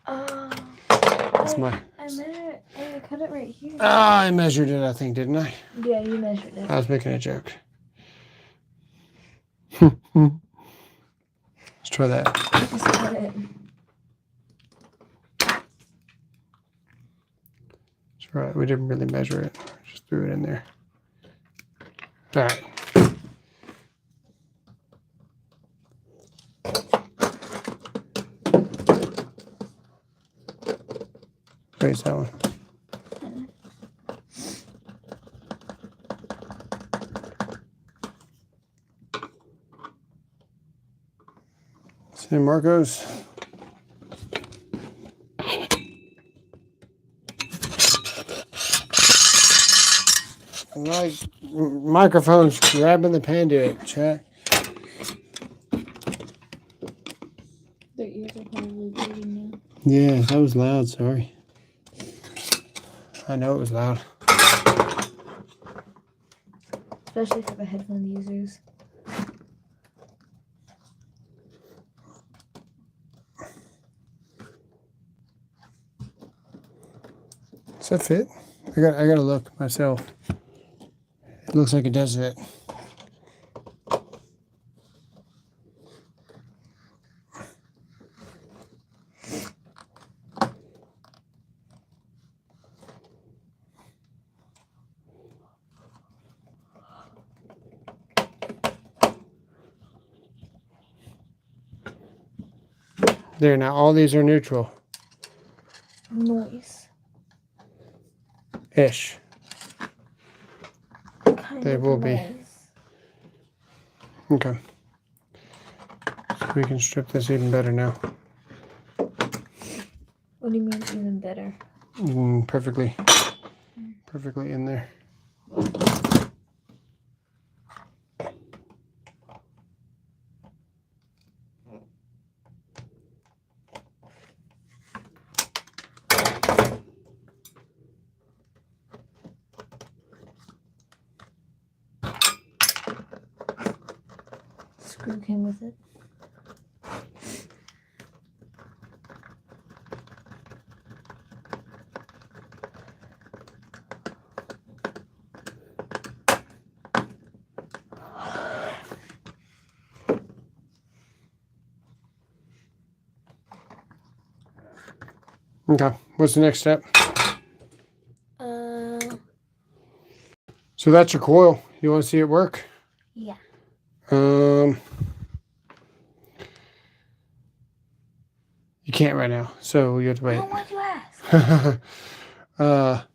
That's my. I measured. I cut it right here. Ah, I measured it, I think, didn't I? Yeah, you measured it. I was making a joke. Let's try that. Just cut it. That's right. We didn't really measure it. Just threw it in there. All right. Raise that one. San Marcos. Like microphones grabbing the panduit, chat. Their ears are probably bleeding now. Yeah, that was loud. Sorry. I know it was loud. Especially for the headphone users. Does that fit? I gotta look myself. It looks like it does fit. There, now all these are neutral. Noise. Ish. Kind They of will be. noise. Okay. So we can strip this even better now. What do you mean even better? Perfectly in there. Screw came with it. Okay. What's the next step? Uh, So that's your coil. You want to see it work? yeah. You can't right now, so you have to wait. Oh, why'd you ask?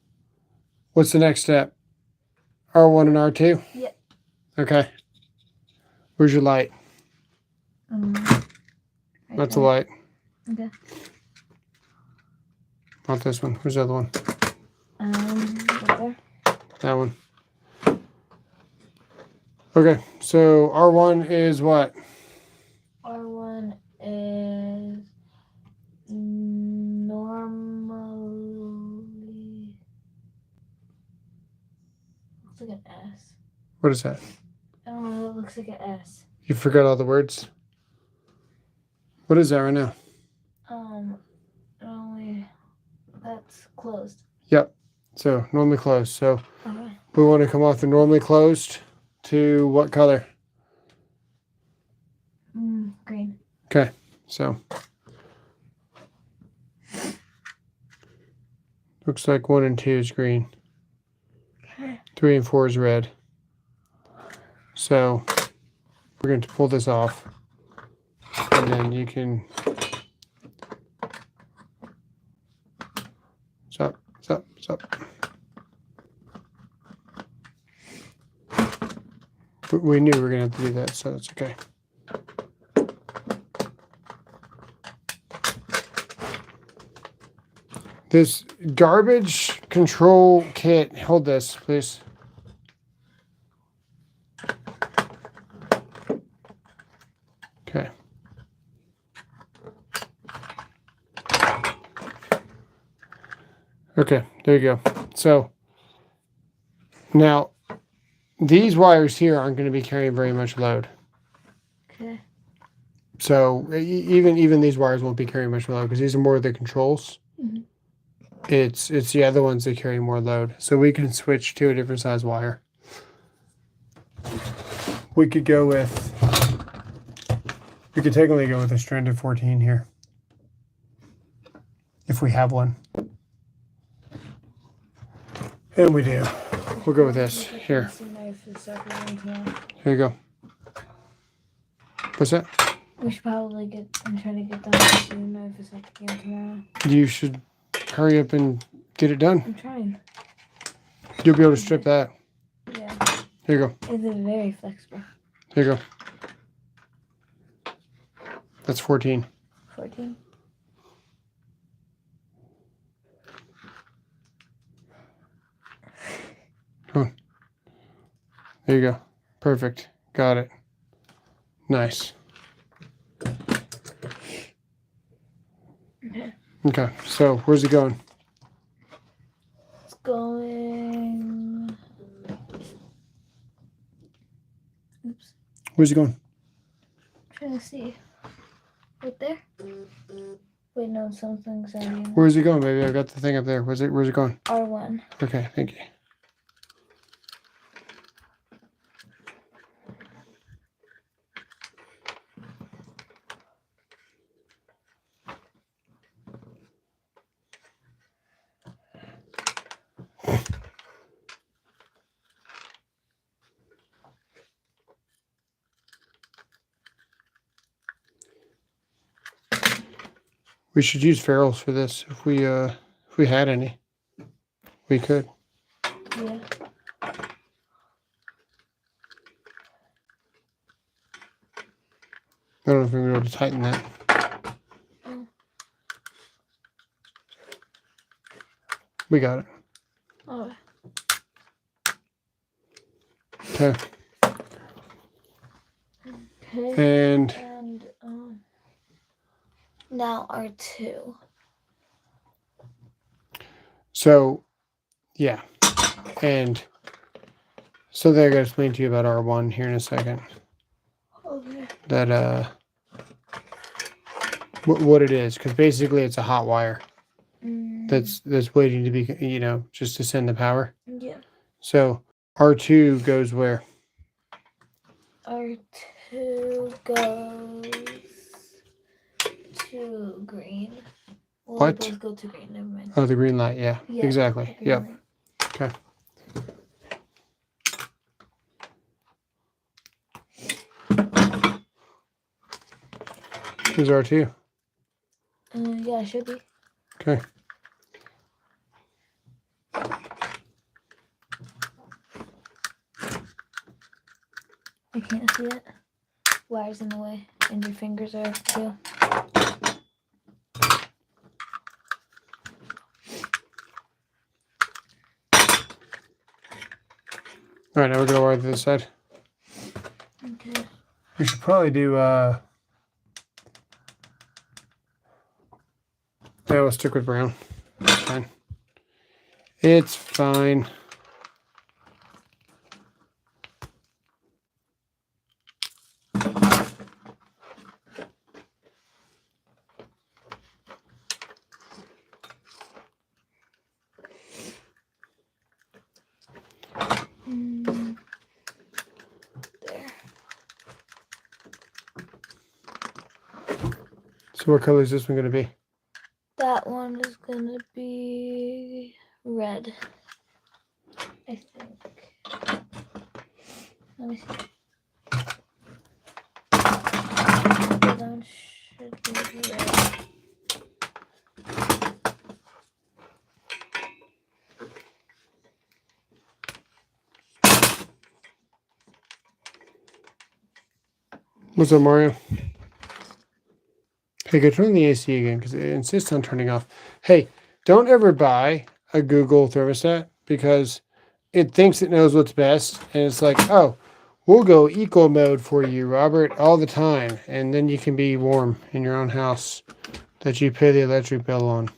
What's the next step? R1 and R2? Yep. Okay. Where's your light? Right That's there. the light. Okay. Not this one. Where's the other one? Right there. That one. Okay, so R1 is what? R1 is normally looks like an S. What is that? I don't know. It looks like an S. You forgot all the words? What is that right now? Only that's closed. Yep. So normally closed. So Okay. we want to come off the normally closed to what color? Green. Okay. So looks like 1 and 2 is green. Okay. 3 and 4 is red. So we're going to pull this off, and then you can stop. We knew we were going to have to do that, so that's okay. This garbage control kit, hold this, please. Okay. Okay, there you go. So now these wires here aren't going to be carrying very much load. Okay. So even these wires won't be carrying much load because these are more of the controls. Mm-hmm. It's the other ones that carry more load. So we can switch to a different size wire. We could technically go with a stranded 14 here. If we have one. And we do. We'll go with this. Here. Here you go. What's that? We should probably I'm trying to get done with the knife as I can tomorrow. You should hurry up and get it done. I'm trying. You'll be able to strip that. Yeah. Here you go. It's very flexible. Here you go. That's 14. 14. There you go. Perfect. Got it. Nice. Okay. So where's it going? It's going. Oops. Where's it going? I'm trying to see. Right there? Wait, no, something's already in Where's it going, baby? I got the thing up there. Where's it going? R1. Okay, thank you. We should use ferrules for this if we had any. We could. Yeah. I don't know if we're gonna be able to tighten that. We got it. Oh. Okay. Okay. And now R2. so, yeah. And something I gotta explain to you about R1 here in a second. Okay. That what it is, because basically it's a hot wire that's waiting to be, just to send the power. Yeah. So R2 goes where? R2 goes to green. Well, What? They both go to green. Never mind. Oh, the green light. Yeah, Yeah, exactly. green Yep. light. Okay. Who's R2? Yeah, it should be. Okay. I can't see it. Wire's in the way, and your fingers are too. All right, now we're gonna wire to this side. Okay. We should probably do. Yeah, we'll stick with brown. It's fine. It's fine. There. So what color is this one gonna be? That one is gonna be red. I think. Let me see. That one should be red. What's up, Mario? Hey, go turn on the AC again because it insists on turning off. Hey, don't ever buy a Google thermostat because it thinks it knows what's best. And it's like, oh, we'll go eco mode for you, Robert, all the time. And then you can be warm in your own house that you pay the electric bill on.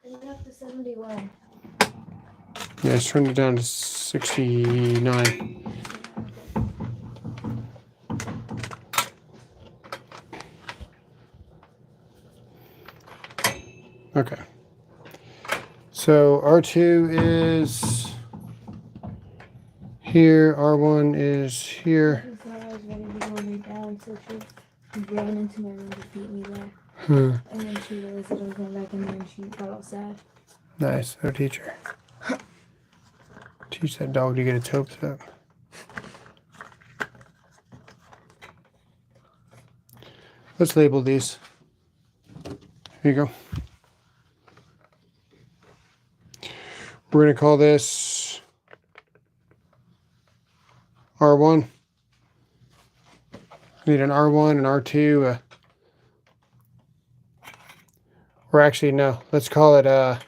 It's up to 71. Yeah, let's turn it down to 69. Okay. So R2 is here, R1 is here. I thought I was ready to go lay down, so she ran into my room to beat me there. Hmm. And then she realized that I was going back in there and she got all sad. Nice. Oh, teacher. Teach that dog to get its hopes up. Let's label these. Here you go. We're going to call this R1. I need an R1 and R2. Or actually, no. Let's call it R1?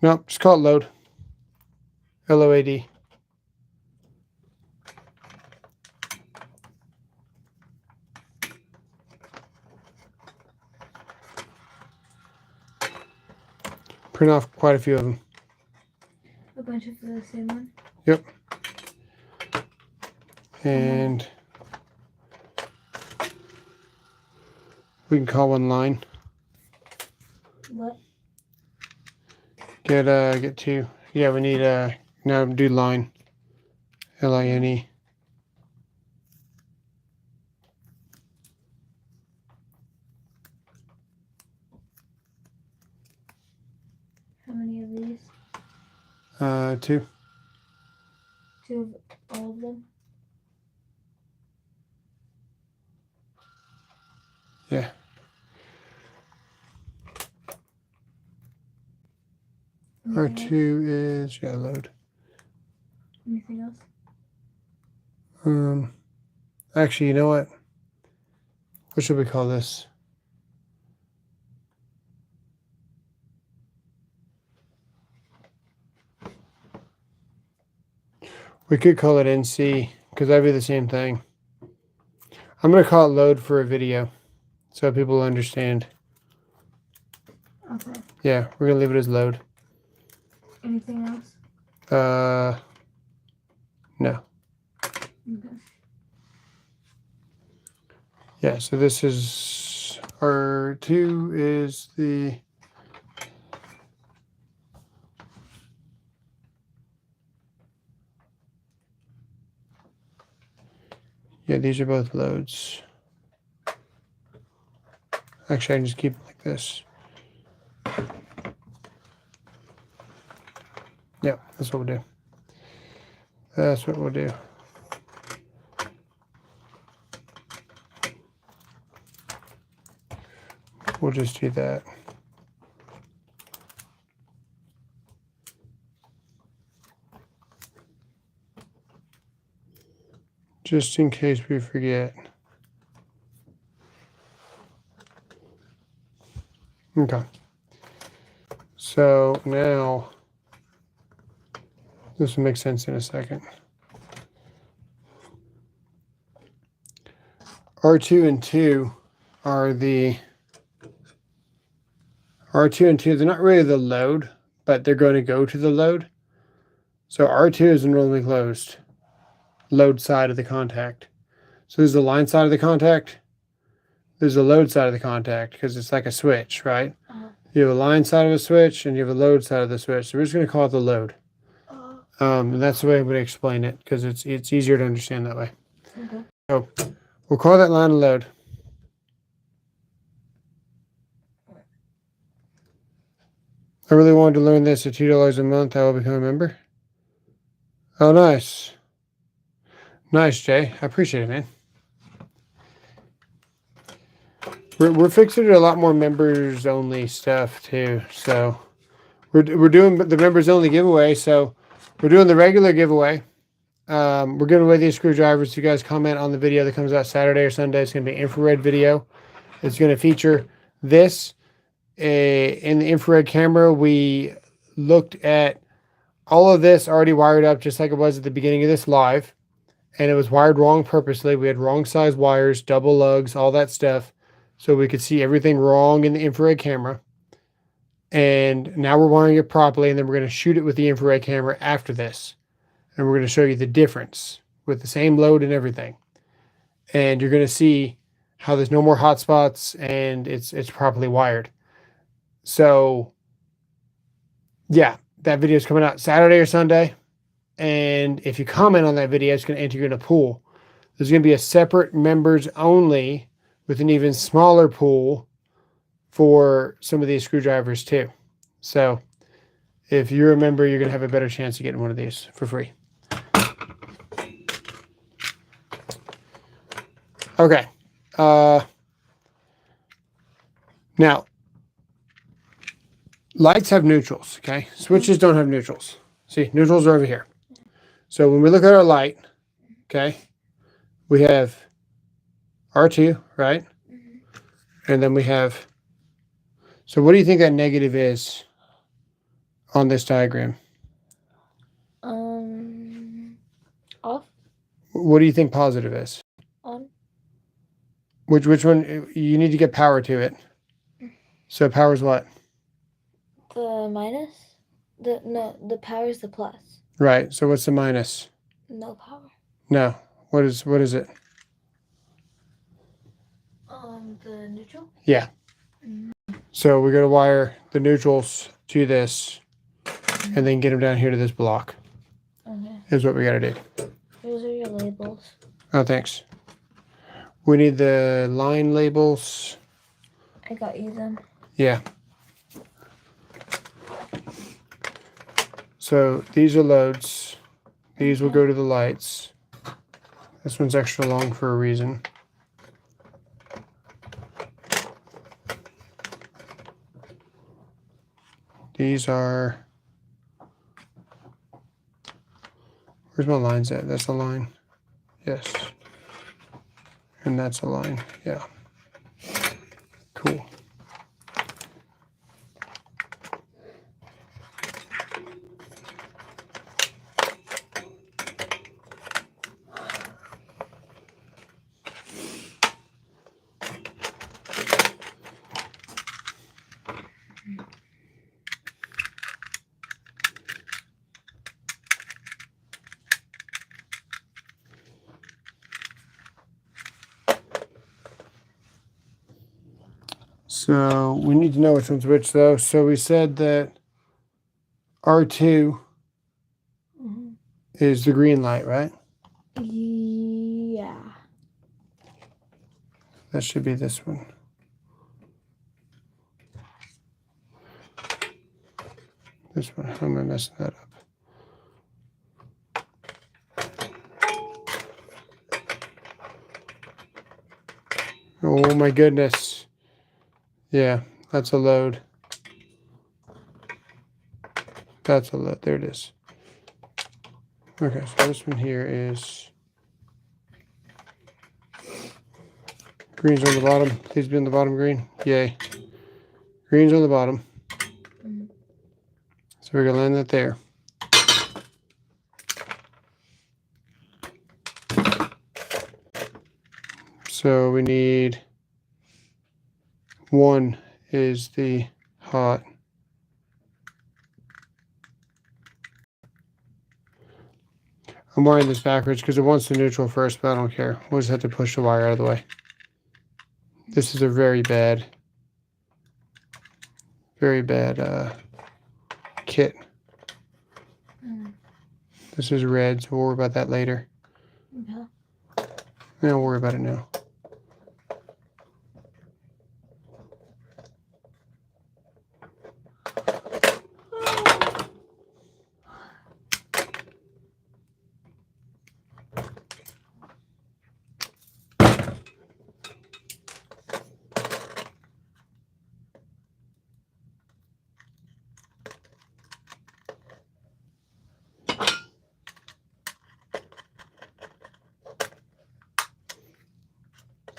no, just call it load. LOAD. Print off quite a few of them. A bunch of the same one? Yep. And we can call one line. What? Get two. Yeah, we need now do line. LINE. How many of these? Two. Two of all of them? Yeah. Anything R2 is load. Anything else? Actually, you know what? What should we call this? We could call it NC because that'd be the same thing. I'm gonna call it load for a video so people understand. Okay. Yeah, we're gonna leave it as load. Anything else? No. Okay. Yeah, so this is R2 is the these are both loads. Actually, I can just keep it like this. Yeah, that's what we'll do. That's what we'll do. We'll just do that. Just in case we forget. Okay. So now, this will make sense in a second. R2 and 2 are the R2 and 2, they're not really the load, but they're going to go to the load. So R2 is normally closed, load side of the contact. So there's the line side of the contact, there's the load side of the contact, because it's like a switch, right? You have a line side of a switch and you have a load side of the switch. So we're just going to call it the load. And that's the way I'm going to explain it, because it's easier to understand that way. Okay. So we'll call that line a load. I really wanted to learn this at $2 a month. I will become a member. Oh, nice. Nice, Jay. I appreciate it, man. We're fixing to do a lot more members only stuff too. So we're doing the members only giveaway. So we're doing the regular giveaway. We're giving away these screwdrivers. If you guys comment on the video that comes out Saturday or Sunday, it's going to be an infrared video. It's going to feature this. In the infrared camera, we looked at all of this already wired up just like it was at the beginning of this live, and it was wired wrong purposely. We had wrong size wires, double lugs, all that stuff, so we could see everything wrong in the infrared camera. And now we're wiring it properly, and then we're going to shoot it with the infrared camera after this, and we're going to show you the difference with the same load and everything. And you're going to see how there's no more hot spots and it's properly wired. So, yeah, that video is coming out Saturday or Sunday. And if you comment on that video, it's going to enter you in a pool. There's going to be a separate members only with an even smaller pool for some of these screwdrivers too. So, if you're a member, you're going to have a better chance of getting one of these for free. Okay. Now, lights have neutrals, okay? Switches don't have neutrals. See, neutrals are over here. So when we look at our light, okay, we have R2, right? And then we have, so what do you think that negative is on this diagram? Off. What do you think positive is? On. Which one? You need to get power to it. So power is what? The minus. The power is the plus. Right. So what's the minus? No power. No. What is it? The neutral. Yeah. So we're gonna wire the neutrals to this, and then get them down here to this block. Okay. Is what we gotta do. Those are your labels. Oh, thanks. We need the line labels. I got you them. Yeah. So these are loads. These will go to the lights. This one's extra long for a reason. These are... Where's my lines at? That's a line. Yes. And that's a line. Yeah. Cool. So we need to know which one's which, though. So we said that R2 is the green light, right? Yeah. That should be this one. This one, how am I messing that up? Oh my goodness. Yeah, that's a load. That's a load. There it is. Okay, so this one here is green's on the bottom. Please be on the bottom green. Yay. Green's on the bottom. So we're going to land that there. So we need one is the hot. I'm wiring this backwards because it wants the neutral first, but I don't care. We'll just have to push the wire out of the way. This is a very bad kit. This is red, so we'll worry about that later. Yeah. Don't worry about it now.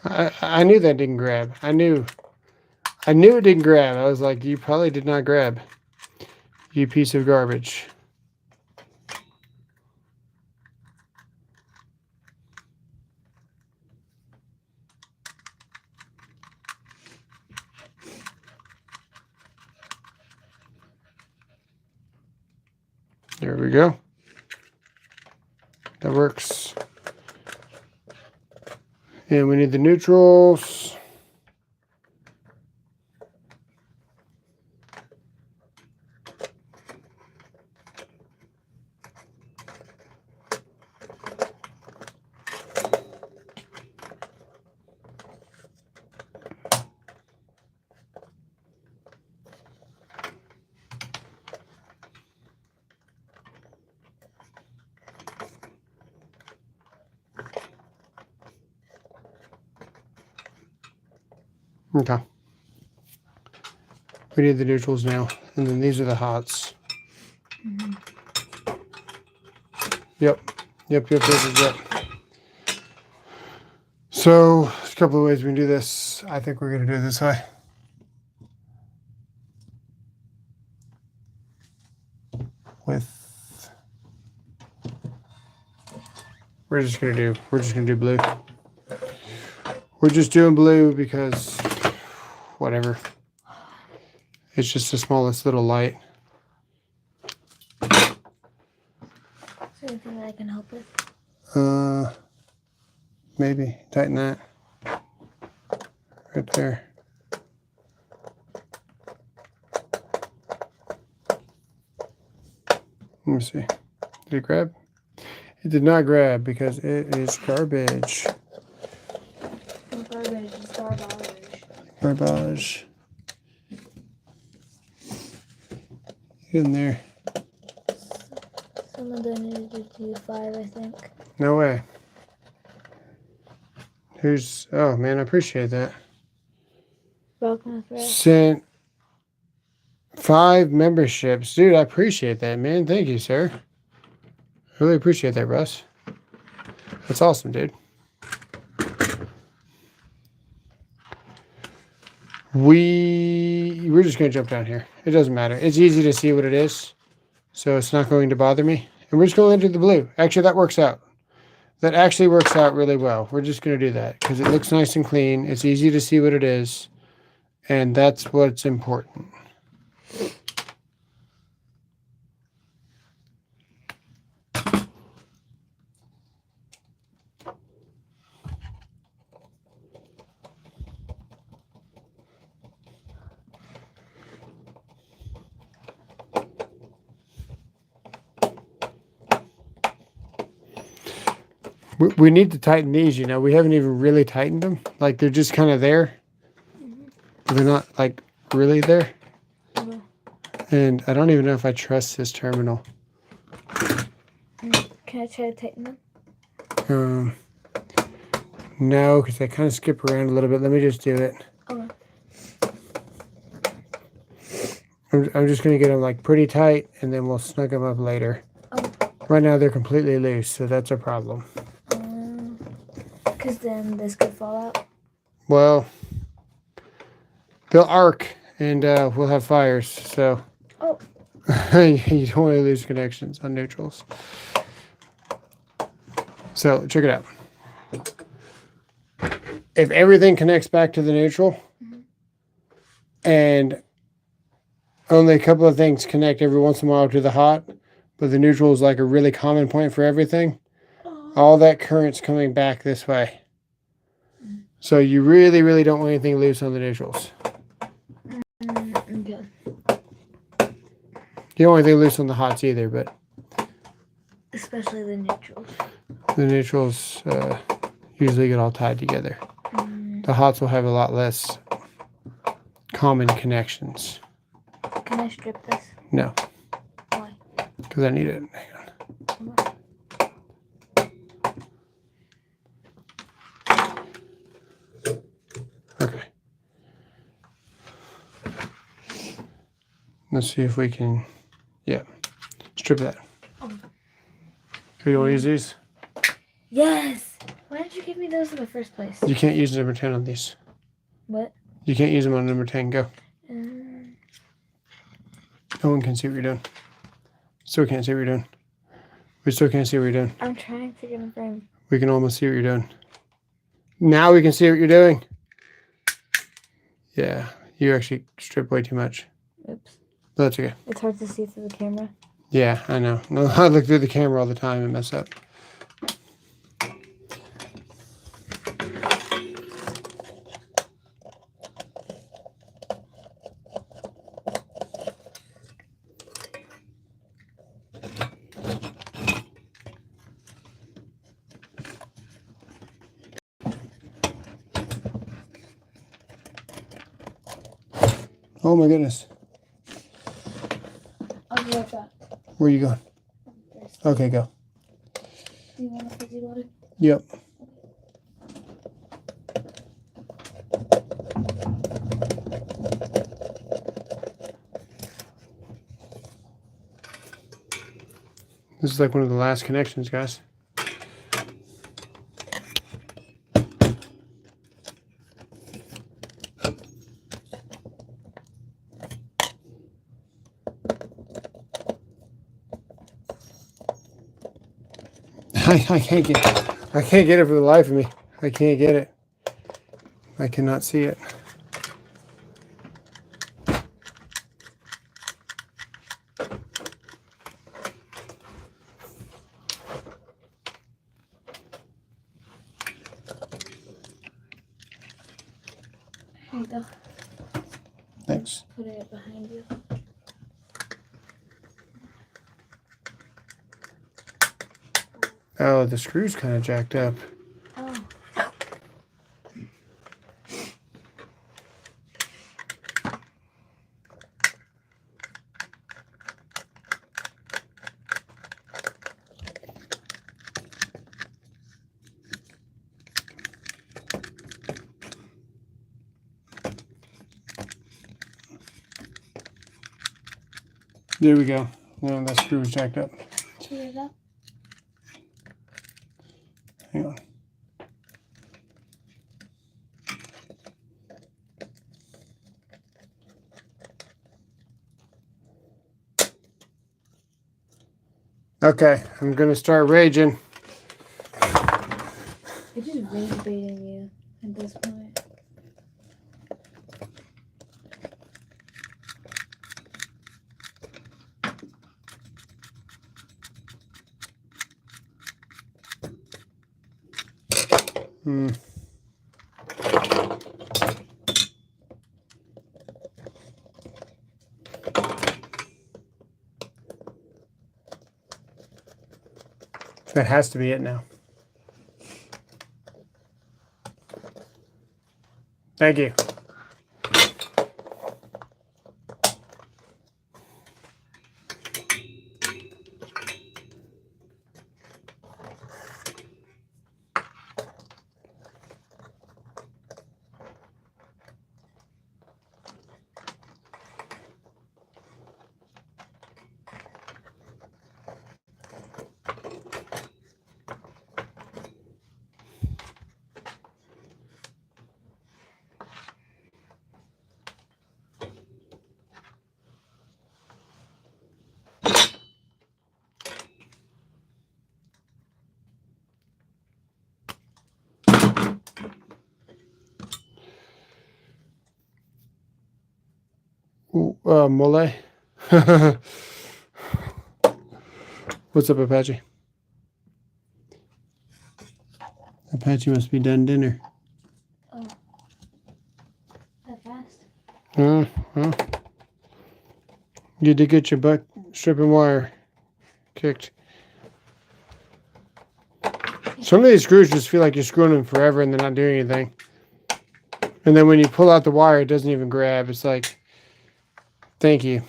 I knew that didn't grab. I knew it didn't grab. I was like, you probably did not grab. You piece of garbage. There we go. That works. And we need the neutrals. Okay. We need the neutrals now. And then these are the hots. Yep. Yep. So, there's a couple of ways we can do this. I think we're going to do it this way. We're just gonna do blue. We're just doing blue because whatever. It's just the smallest little light. Is there anything that I can help with? Maybe tighten that right there. Let me see. Did it grab? It did not grab because it is garbage. Garbage is garbage. Garbage. Get in there. Some of them needed to do 5, I think. No way. Who's? Oh man, I appreciate that. Broken thread. Sent 5 memberships, dude. I appreciate that, man. Thank you, sir. Really appreciate that, Russ. That's awesome, dude. We're just gonna jump down here. It doesn't matter. It's easy to see what it is, so it's not going to bother me. And we're just gonna enter the blue. Actually, that works out. That actually works out really well. We're just gonna do that because it looks nice and clean. It's easy to see what it is, and that's what's important. We need to tighten these, you know. We haven't even really tightened them. Like, they're just kind of there. But they're not, like, really there. Mm-hmm. And I don't even know if I trust this terminal. Can I try to tighten them? No, because I kind of skip around a little bit. Let me just do it. Okay. I'm just going to get them like pretty tight, and then we'll snug them up later. Okay. Right now they're completely loose, so that's a problem. Because then this could fall out. Well, they'll arc, and we'll have fires, so Oh. you don't want to lose connections on neutrals. So check it out. If everything connects back to the neutral, and only a couple of things connect every once in a while to the hot, but the neutral is like a really common point for everything, all that current's coming back this way. So you really, really don't want anything loose on the neutrals. Okay. You don't want anything loose on the hots either, but Especially the neutrals. the neutrals usually get all tied together. The hots will have a lot less common connections. Can I strip this? No. Why? Because I need it. Hang on. Okay. Let's see if we can, yeah, strip that. Okay. Do you want to use these? Yes! Why did you give me those in the first place? You can't use number 10 on these. What? You can't use them on number 10. Go. No one can see what you're doing. Still can't see what you're doing. We still can't see what you're doing. I'm trying to get in frame. We can almost see what you're doing. Now we can see what you're doing. Yeah, you actually stripped way too much. Oops. But that's okay. It's hard to see through the camera. Yeah, I know. No, I look through the camera all the time and mess up. Oh my goodness. I'll be right back. Where are you going? Okay, go. Do you want a fizzy water? Yep. This is like one of the last connections, guys. I can't get it for the life of me. I can't get it. I cannot see it. Here you go. Thanks. Put it behind you. Oh, the screw's kind of jacked up. Oh. There we go. No, that screw was jacked up. Here you go. Hang on. Okay, I'm gonna start raging. It's just rage baiting you at this point. That has to be it now. Thank you. Mole. What's up, Apache? Apache must be done dinner. Oh. That fast? Huh? You did get your butt stripping wire kicked. Some of these screws just feel like you're screwing them forever and they're not doing anything. And then when you pull out the wire, it doesn't even grab. It's like, thank you.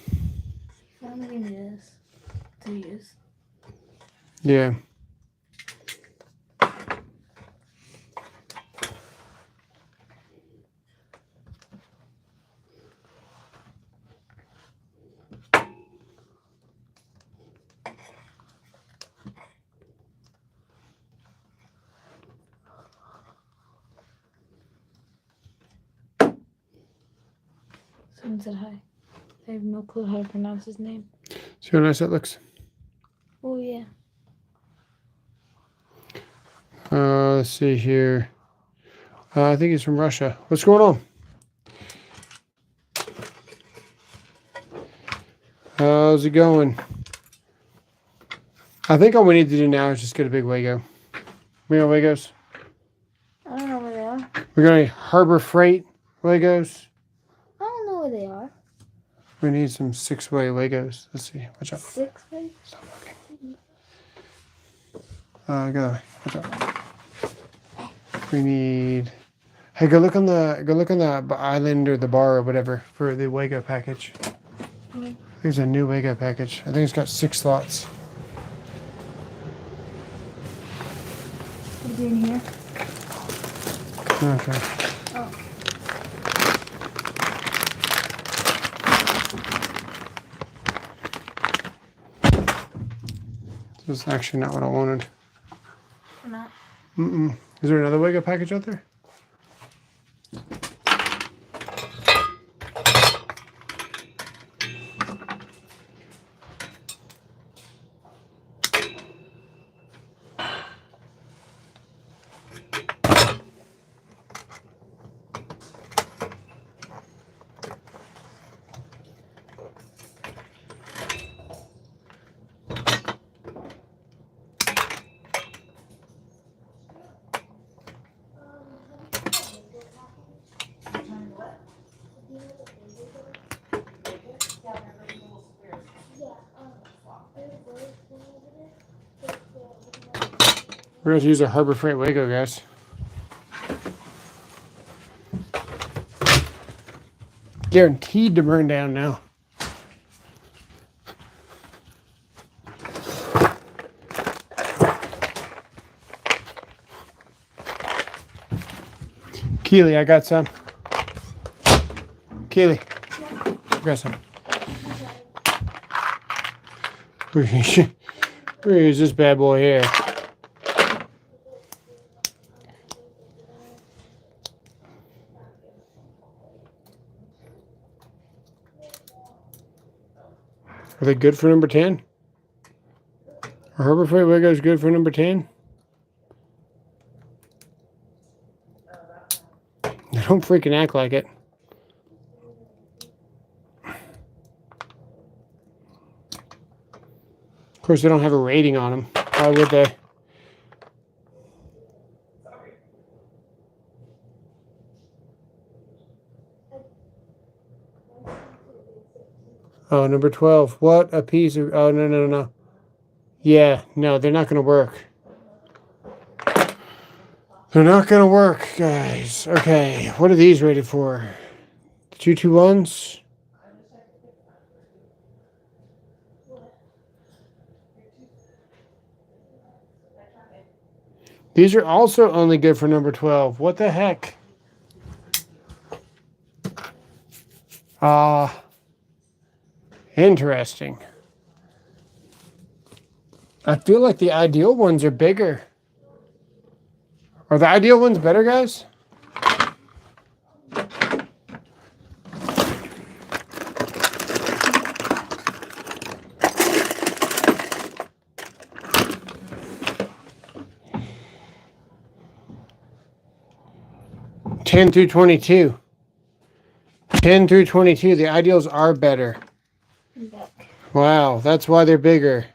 How many minutes to use? Yeah. Someone said hi. I have no clue how to pronounce his name. See how nice that looks? Oh, yeah. Let's see here. I think he's from Russia. What's going on? How's it going? I think all we need to do now is just get a big Wago. We got Wagos? I don't know where they are. We're going to Harbor Freight Wagos. I don't know where they are. We need some 6-way Wagos. Let's see. Watch out. 6-way? Stop looking. Go that way. Watch out. We need. Hey, go look on the island or the bar or whatever for the Wago package. There's a new Wago package. I think it's got 6 slots. Is it in here? Okay. Oh. This is actually not what I wanted. Or not? Is there another Wago package out there? We're going to use a Harbor Freight Wago, guys. Guaranteed to burn down now. Keely, I got some. Keely, I got some. We're going to use this bad boy here. Are they good for number 10? Are Harbor Freight Wagos good for number 10? They don't freaking act like it. Of course, they don't have a rating on them. Why would they? Oh, number 12. What a piece of... Oh, no. Yeah, no, they're not going to work. They're not going to work, guys. Okay, what are these rated for? 221s? These are also only good for number 12. What the heck? Interesting. I feel like the ideal ones are bigger. Are the ideal ones better, guys? (10 through 22). 10 through 22. The ideals are better. I'm back. Wow, that's why they're bigger.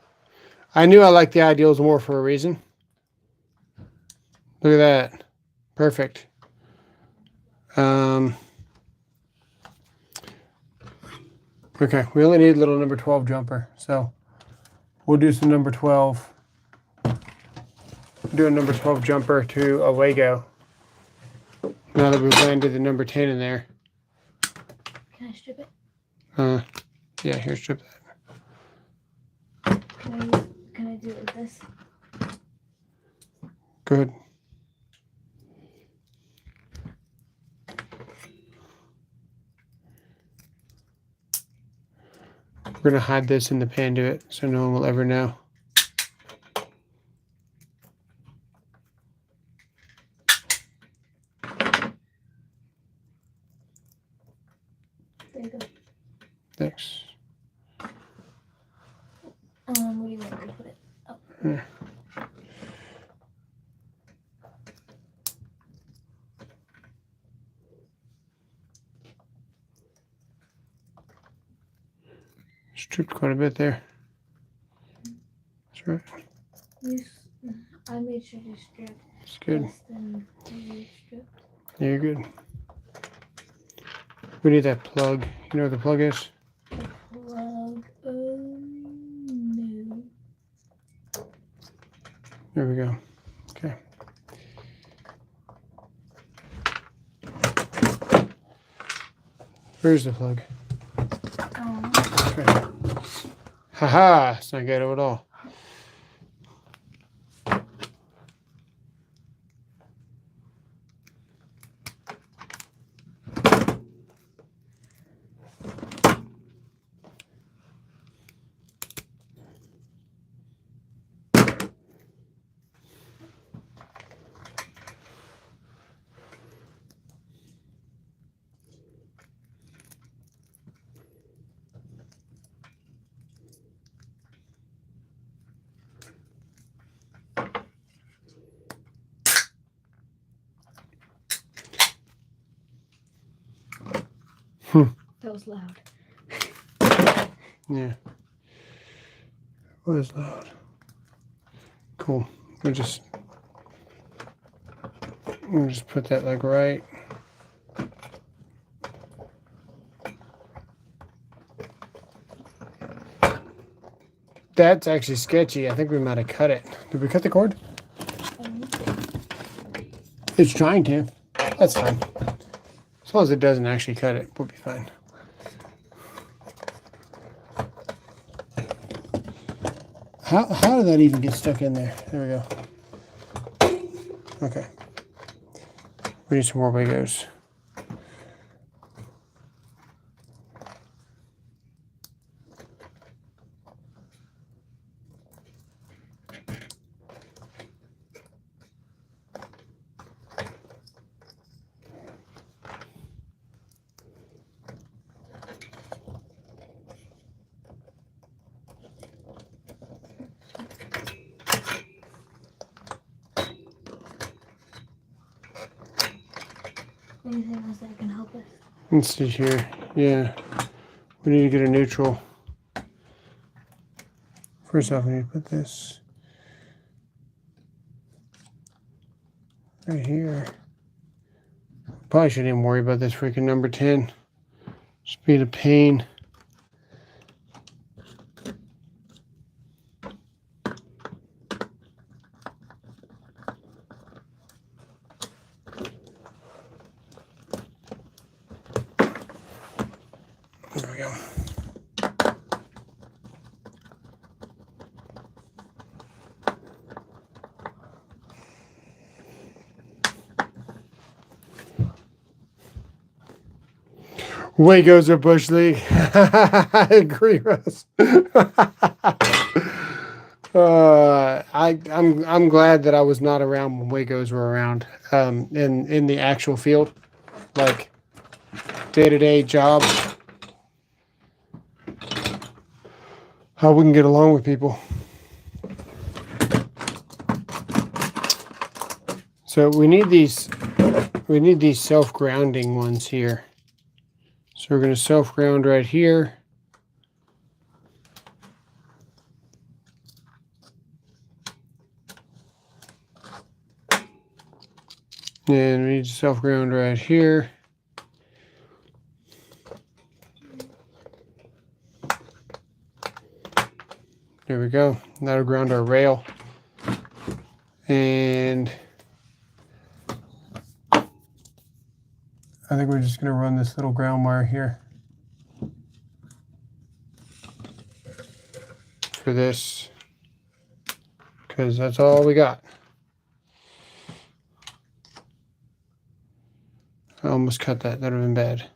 I knew I liked the ideals more for a reason. Look at that. Perfect. Okay, we only need a little number 12 jumper, so we'll do some number 12. Do a number 12 jumper to a Lego. Now that we've landed the number 10 in there. Can I strip it? Yeah, here, strip that. Can I do it with this? Good. We're going to hide this in the panduit so no one will ever know. There you go. Thanks. Where do you want me to put it? Oh. Yeah. Stripped quite a bit there. That's right. I made sure to strip. That's good. Less than you stripped. Yeah, you're good. We need that plug. You know what the plug is? Plug. No. There we go. Okay. Where's the plug? Oh. Okay. Haha! It's not ghetto at all. That was loud. Yeah. What is loud? Cool. We'll just put that like right. That's actually sketchy. I think we might have cut it. Did we cut the cord? It's trying to. That's fine. As long as it doesn't actually cut it, we'll be fine. How did that even get stuck in there? There we go. Okay. We need some more Legos. Anything else that can help us? Let's see here. Yeah. We need to get a neutral. First off, we need to put this right here. Probably shouldn't even worry about this freaking number 10. Just being a pain. There we go. Legos are Bush League. I agree, Russ. I'm glad that I was not around when Legos were around. In the actual field, like day-to-day job. How we can get along with people. So we need these self-grounding ones here. So So we're going to self-ground right here. And we need to self-ground right here. There we go. That'll ground our rail. And I think we're just going to run this little ground wire here for this, because that's all we got. I almost cut that. That would have been bad.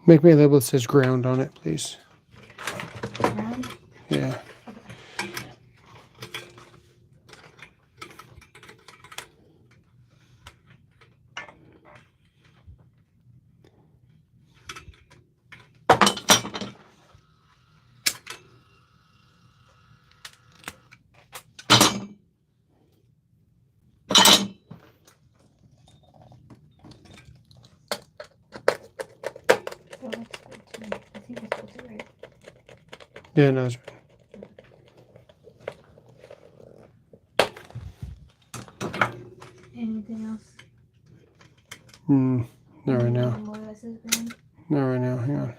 Make me a label that says ground on it, please. Ground? Yeah. Oh, that's good too. I think I put it right. Yeah, no, that's Anything else? not right now. More that says ground? Not right now. Hang on.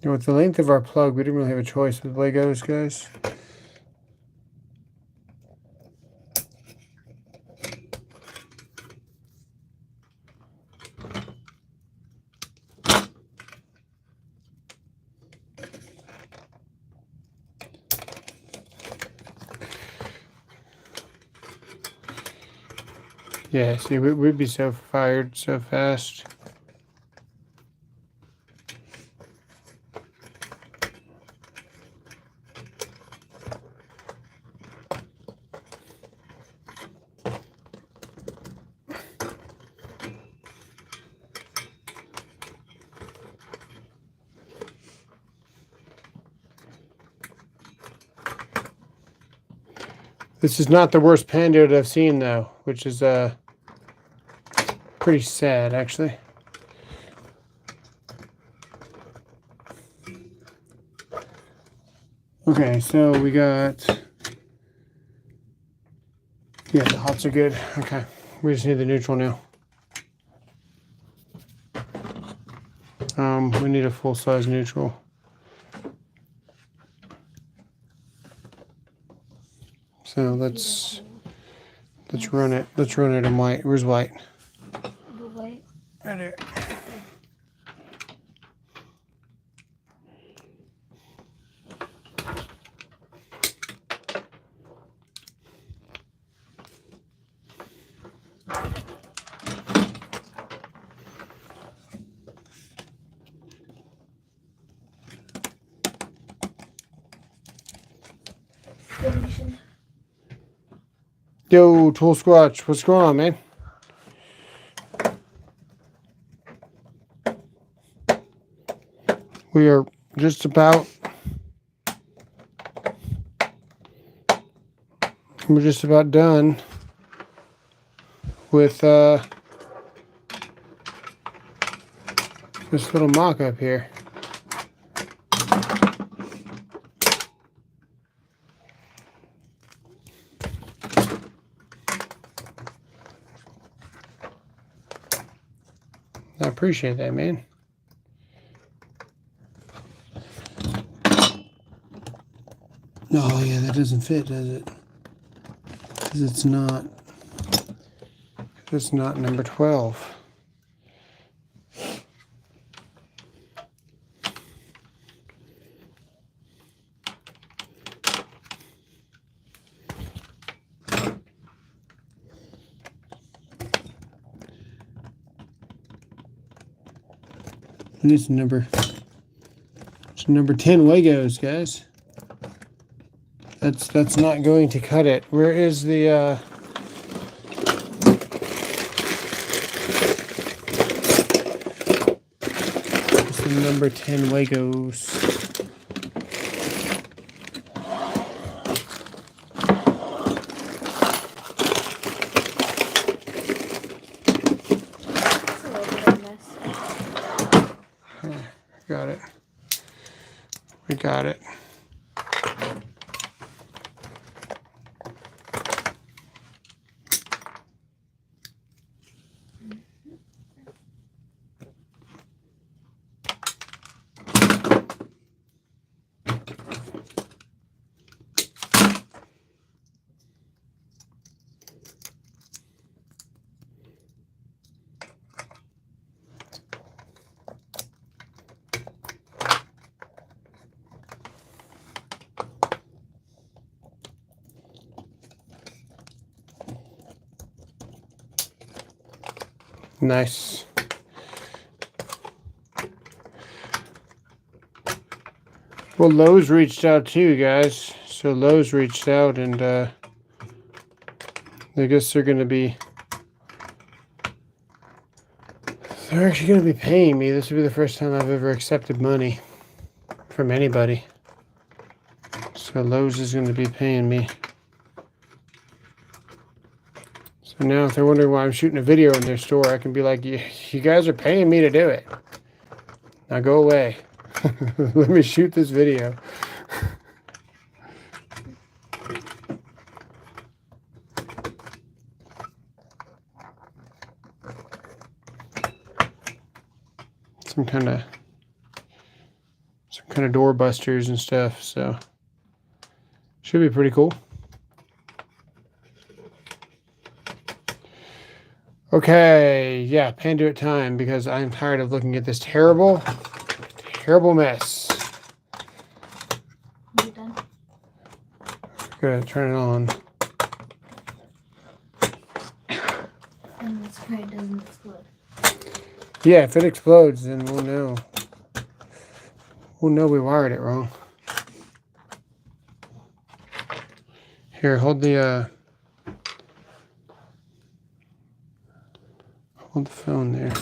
You know, with the length of our plug, we didn't really have a choice with Legos, guys. Yeah, see, we'd be so fired so fast. This is not the worst panduit I've seen, though, which is pretty sad, actually. Okay, so we got... Yeah, the hots are good. Okay, we just need the neutral now. We need a full-size neutral. So let's run it. Let's run it in white. Where's white? The white? Right there. Donation. Yo, Tool Squatch, what's going on, man? We are just about... We're just about done with this little mock-up here. I appreciate that, man. Oh, yeah, that doesn't fit, does it? because it's not number 12. And it's number 10 Legos, guys. That's not going to cut it. Where is the it's the number 10 Legos. It's a little bit of a mess. Got it. We got it. Nice. Well, Lowe's reached out too, guys. So Lowe's reached out, and I guess they're actually going to be paying me. This will be the first time I've ever accepted money from anybody. So Lowe's is going to be paying me. So now if they're wondering why I'm shooting a video in their store, I can be like, you guys are paying me to do it. Now go away. Let me shoot this video. Some kind of door busters and stuff, so should be pretty cool. Okay, yeah, panduit time, because I'm tired of looking at this terrible mess. You done? Gotta turn it on. And let's pray it doesn't explode. Yeah, if it explodes, then we'll know. We'll know we wired it wrong. Here, hold the phone there.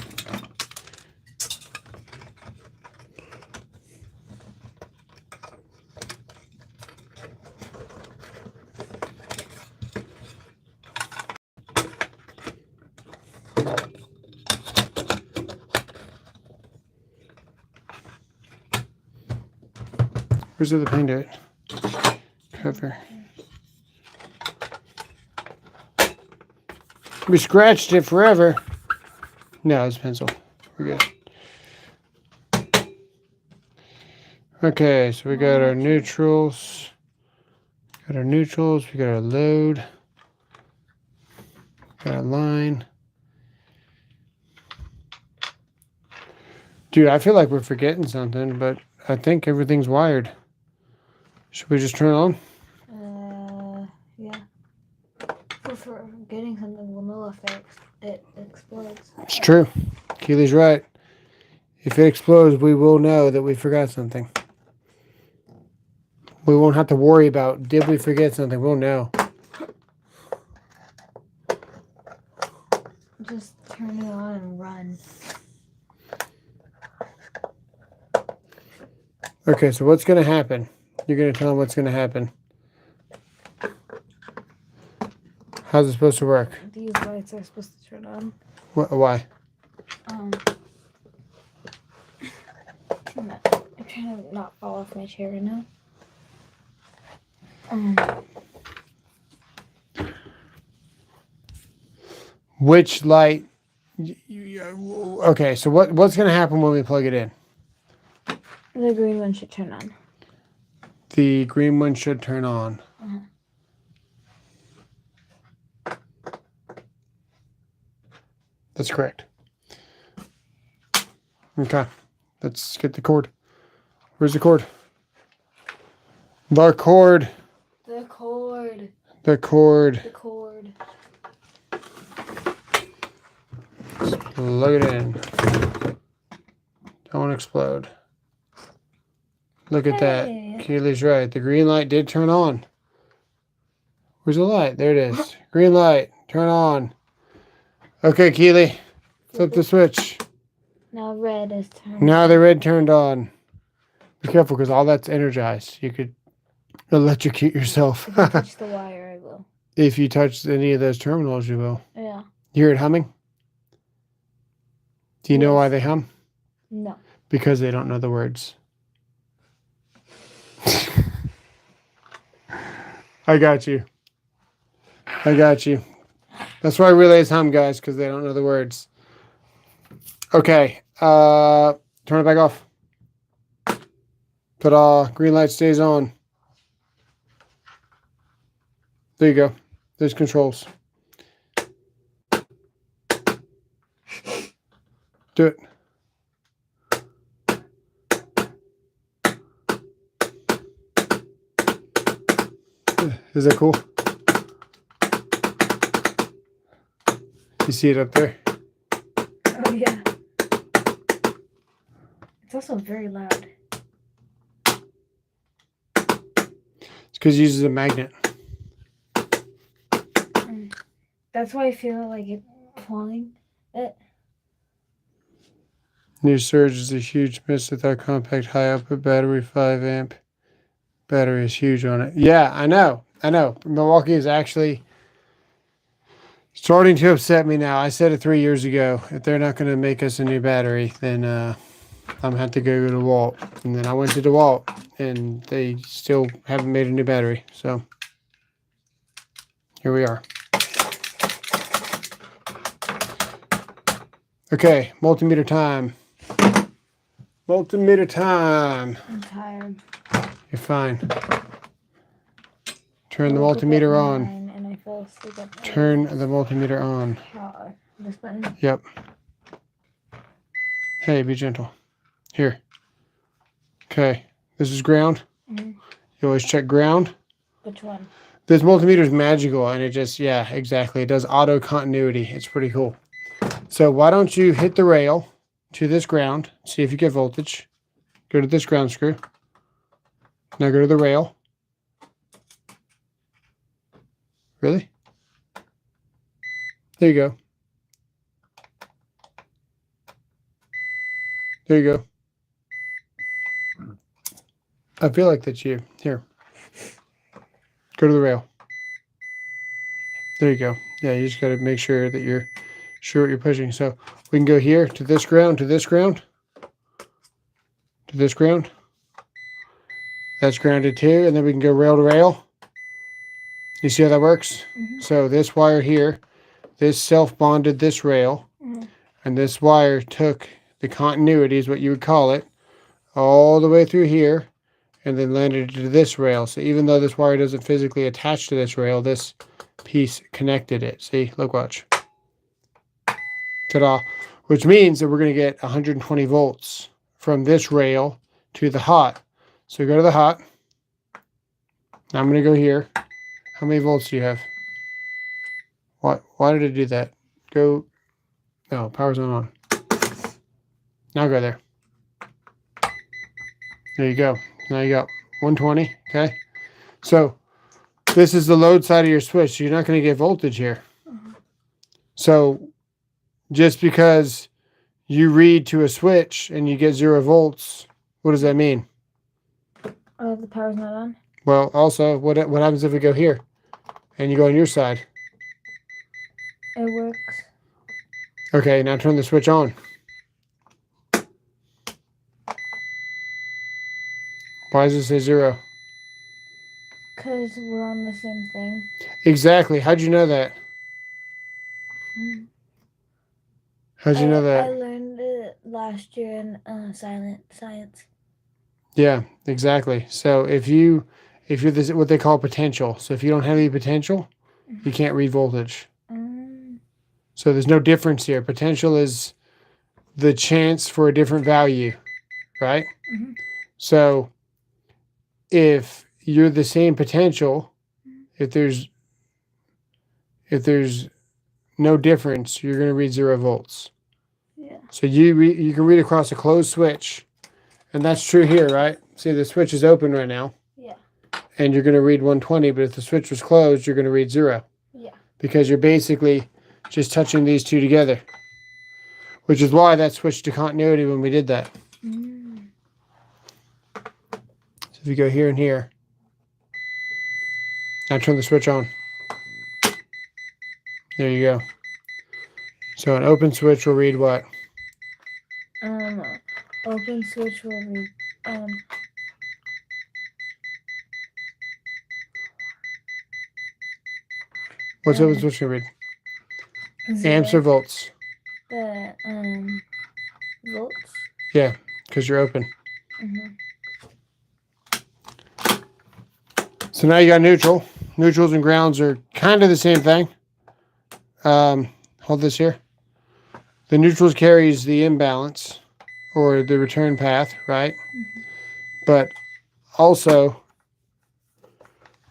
Where's the other panduit? Cover. We scratched it forever. No, it's pencil. We're good. Okay, so we got our neutrals. We got our load. Got a line. Dude, I feel like we're forgetting something, but I think everything's wired. Should we just turn it on? Yeah. If we're forgetting something, we'll know if it explodes. It's true. Keely's right. If it explodes, we will know that we forgot something. We won't have to worry about, did we forget something? We'll know. Just turn it on and run. Okay, so what's going to happen? You're going to tell them what's going to happen. How's it supposed to work? These lights are supposed to turn on. Why? I'm trying to not fall off my chair right now. Which light? Okay, so what's going to happen when we plug it in? The green one should turn on. The green one should turn on. That's correct. Okay. Let's get the cord. Where's the cord? The cord. The cord. The cord. The cord. Plug it in. Don't explode. Look at that. Keely's right. The green light did turn on. Where's the light? There it is. Green light. Turn on. Okay, Keely. Flip the switch. Now red is turned. Now the red turned on. Be careful because all that's energized. You could electrocute yourself. If I touch the wire, I will. If you touch any of those terminals, you will. Yeah. You hear it humming? Do you know why they hum? No. Because they don't know the words. I got you. I got you. That's why relays hum, guys, because they don't know the words. Okay. Turn it back off. Ta-da. Green light stays on. There you go. There's controls. Do it. Is that cool? You see it up there? Oh, yeah. It's also very loud. It's because it uses a magnet. That's why I feel like it's pulling it. New surge is a huge miss with our compact high output battery, 5 amp. Battery is huge on it. Yeah, I know. Milwaukee is actually starting to upset me now. I said it 3 years ago. If they're not going to make us a new battery, then I'm going to have to go to DeWalt. And then I went to DeWalt, and they still haven't made a new battery. So here we are. Okay, multimeter time. Multimeter time. I'm tired. You're fine. Turn the multimeter on. And I fell asleep at Turn the multimeter on. This button? Yep. Hey, be gentle. Here. Okay. This is ground. Mm-hmm. You always check ground. Which one? This multimeter is magical, and it just, yeah, exactly. It does auto continuity. It's pretty cool. So why don't you hit the rail to this ground, see if you get voltage. Go to this ground screw. Now go to the rail. Really? There you go. There you go. I feel like that's you. Here. Go to the rail. There you go. Yeah, you just got to make sure that you're sure what you're pushing. So we can go here to this ground, to this ground, to this ground. That's grounded too. And then we can go rail to rail. You see how that works? Mm-hmm. So this wire here, this self-bonded this rail, mm-hmm. and this wire took the continuity, is what you would call it, all the way through here, and then landed to this rail. So even though this wire doesn't physically attach to this rail, this piece connected it. See, look, watch. Ta-da. Which means that we're going to get 120 volts from this rail to the hot. So go to the hot. Now I'm going to go here. How many volts do you have? What? Why did it do that? Go. No, power's not on. Now go there. There you go. Now you got 120. Okay. So this is the load side of your switch. So you're not going to get voltage here. Mm-hmm. So just because you read to a switch and you get 0 volts, what does that mean? The power's not on. Well, also, what happens if we go here and you go on your side? It works. Okay, now turn the switch on. Why does it say 0? Because we're on the same thing. Exactly. How'd you know that? How'd you know that? I learned it last year in science. Yeah, exactly. So if you're this, what they call potential. So if you don't have any potential, you can't read voltage. So there's no difference here. Potential is the chance for a different value, right? Mhm. So if you're the same potential, if there's no difference, you're going to read 0 volts. Yeah. So you can read across a closed switch, and that's true here, right? See, the switch is open right now. Yeah. And you're going to read 120, but if the switch was closed, you're going to read 0. Yeah. Because you're basically just touching these two together, which is why that switched to continuity when we did that. Mm. So if you go here and here, now turn the switch on. There you go. So an open switch will read what? Open switch will read What's open switch going to read? 0. Amps or volts? The volts. Yeah, because you're open. Mhm. So now you got neutral. Neutrals and grounds are kind of the same thing. Hold this here. The neutrals carries the imbalance or the return path, right? Mhm. But also,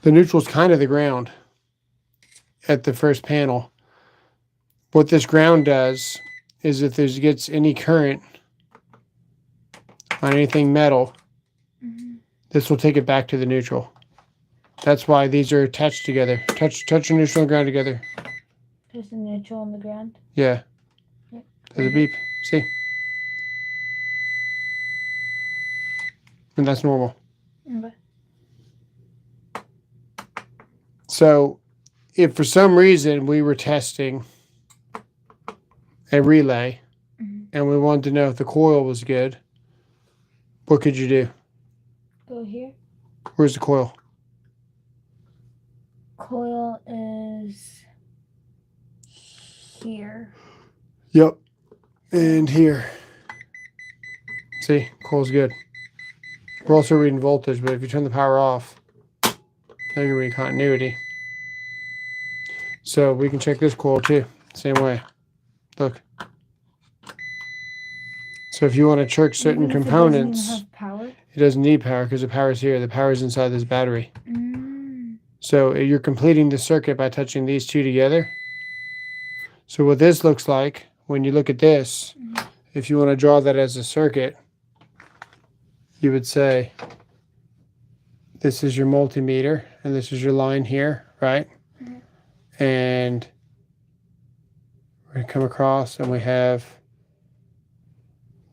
the neutral's kind of the ground at the first panel. What this ground does is if there gets any current on anything metal, Mhm. this will take it back to the neutral. That's why these are attached together. Touch your neutral and ground together. There's the neutral on the ground. Yeah. Yep. There's a beep. See? And that's normal. Okay. So if for some reason we were testing a relay Mhm. and we wanted to know if the coil was good, what could you do? Go here. Where's the coil? Coil is here. Yep. And here. See? Coil's good. We're also reading voltage, but if you turn the power off, then you're reading continuity. So we can check this coil too. Same way. Look. So if you want to check certain Even if components, it doesn't even have power? it doesn't need power because the power's here. The power's inside this battery. Mm. So you're completing the circuit by touching these two together. So what this looks like, when you look at this, if you want to draw that as a circuit, you would say, this is your multimeter, and this is your line here, right? Mm-hmm. And we're going to come across, and we have,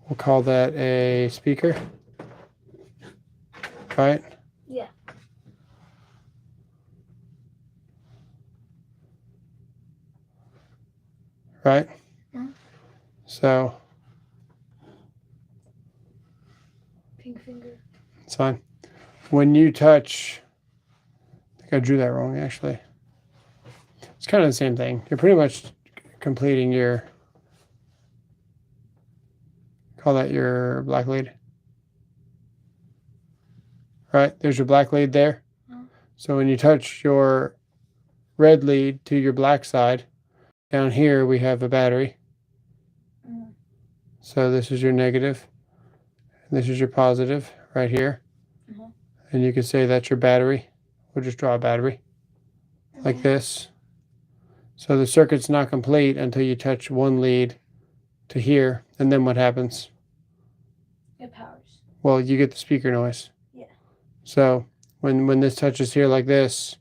we'll call that a speaker, right? Yeah. Right? Mhm. So, Pink finger. it's fine. When you touch, I think I drew that wrong, actually. It's kind of the same thing. You're pretty much completing your, call that your black lead. Right? There's your black lead there. Mhm. So when you touch your red lead to your black side, down here we have a battery. Mhm. So this is your negative, and this is your positive right here. Mhm. And you can say that's your battery. We'll just draw a battery like this. So the circuit's not complete until you touch one lead to here, and then what happens? It powers. Well, you get the speaker noise. Yeah. So when this touches here like this,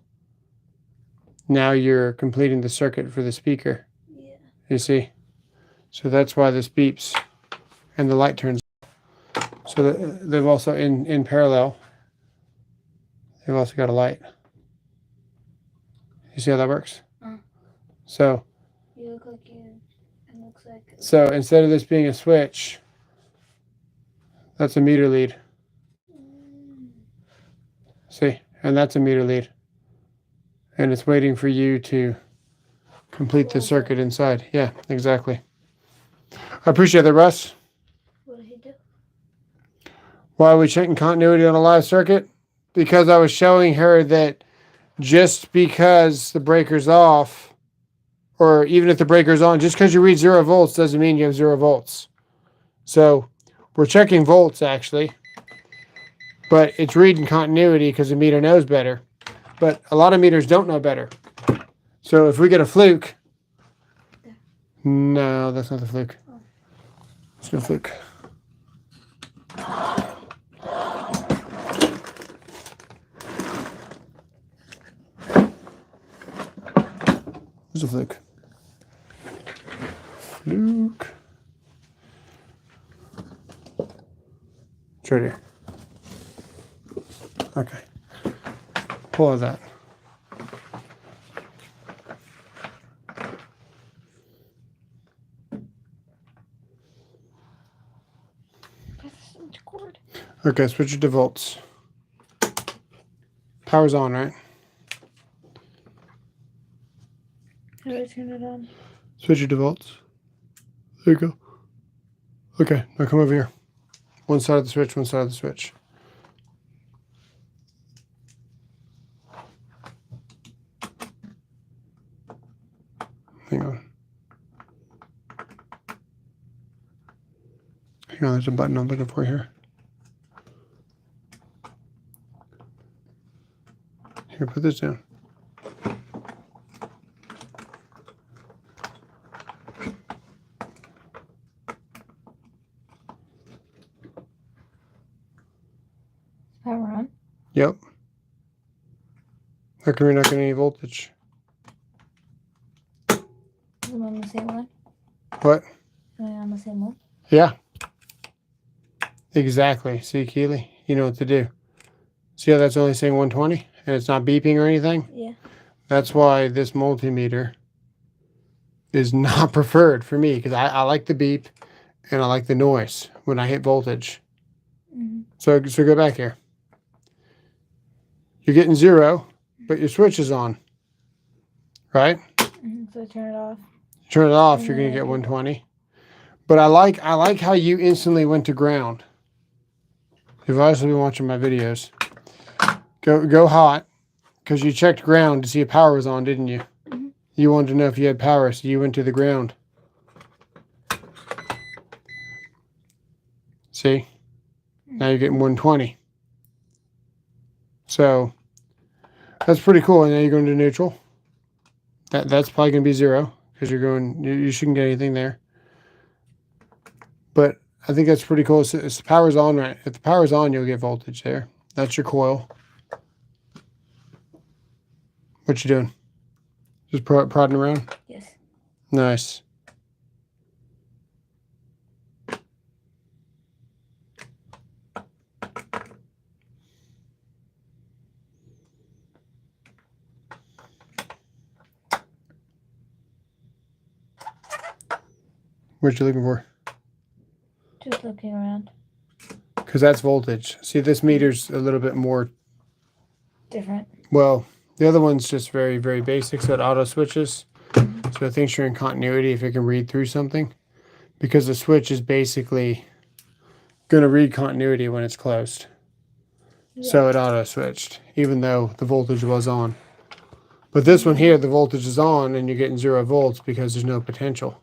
now you're completing the circuit for the speaker. Yeah. You see? So that's why this beeps and the light turns. So they've also, in parallel, they've also got a light. You see how that works? So, You look like you. It looks like. so instead of this being a switch, that's a meter lead. See? And that's a meter lead. And it's waiting for you to complete the circuit inside. Yeah, exactly. I appreciate that, Russ. What did he do? Why are we checking continuity on a live circuit? Because I was showing her that just because the breaker's off or even if the breaker's on, just because you read 0 volts doesn't mean you have 0 volts. So we're checking volts actually, but it's reading continuity because the meter knows better. But a lot of meters don't know better. So if we get a fluke, no, that's not the fluke. It's no fluke. There's a fluke. Fluke. It's right here. Okay. Pull out that. Okay, switch it to volts. Power's on, right? How do I turn it on? Switch it to volts. There you go. Okay, now come over here. One side of the switch, one side of the switch. Hang on. Hang on, there's a button I'm looking for here. Here, put this down. Power on? Yep. How come you're not getting any voltage? Am I on the same one? What? Am I on the same one? Yeah. Exactly. See, Keely? You know what to do. See how that's only saying 120? And it's not beeping or anything? Yeah. That's why this multimeter is not preferred for me, because I like the beep and I like the noise when I hit voltage. Mm-hmm. So go back here. You're getting 0, but your switch is on, right? Mm-hmm. So I turn it off. Turn it off, you're going to get 120. But I like how you instantly went to ground. You've obviously been watching my videos. Go hot, because you checked ground to see if power was on, didn't you? Mm-hmm. You wanted to know if you had power, so you went to the ground. See? Now you're getting 120. So that's pretty cool. And now you're going to neutral. That's probably going to be 0, because you shouldn't get anything there. But I think that's pretty cool. So the power's on, right? If the power's on, you'll get voltage there. That's your coil. What you doing? Just prodding around? Yes. Nice. What you looking for? Just looking around. Because that's voltage. See, this meter's a little bit more Different. well. The other one's just very, very basic, so it auto switches. So it thinks you're in continuity if it can read through something. Because the switch is basically going to read continuity when it's closed. Yeah. So it auto switched, even though the voltage was on. But this one here, the voltage is on and you're getting 0 volts because there's no potential.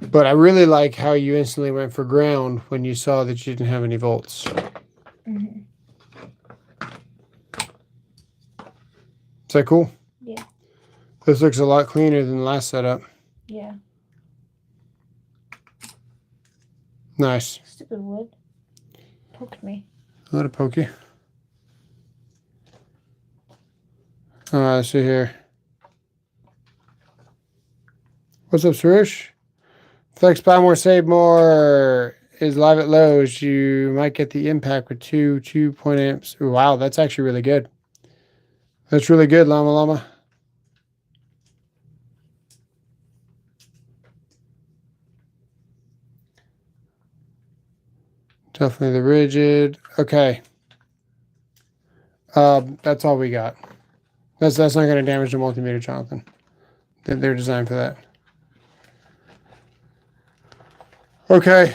But I really like how you instantly went for ground when you saw that you didn't have any volts. Mm-hmm. Is that cool? Yeah. This looks a lot cleaner than the last setup. Yeah. Nice. Stupid wood. Poked me. Let it poke you. Let's see here. What's up, Suresh? Flex, buy more, save more is live at Lowe's. You might get the impact with 2.0 amps. Ooh, wow, that's actually really good. That's really good, Llama. Definitely the rigid. Okay. That's all we got. That's not going to damage the multimeter, Jonathan. They're designed for that. Okay.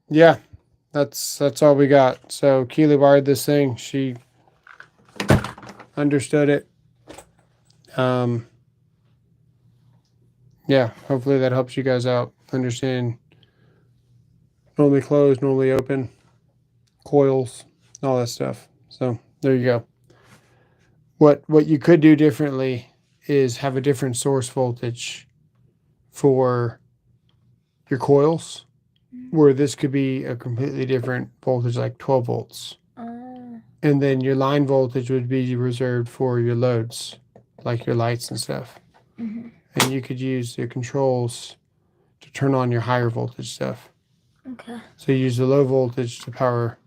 Yeah. That's all we got. So Keely wired this thing. She understood it. Yeah, hopefully that helps you guys out. Understand normally closed, normally open, coils, all that stuff. So there you go. What you could do differently is have a different source voltage for your coils, where this could be a completely different voltage, like 12 volts. And then your line voltage would be reserved for your loads, like your lights and stuff. And you could use the controls to turn on your higher voltage stuff. Okay. So you use the low voltage to power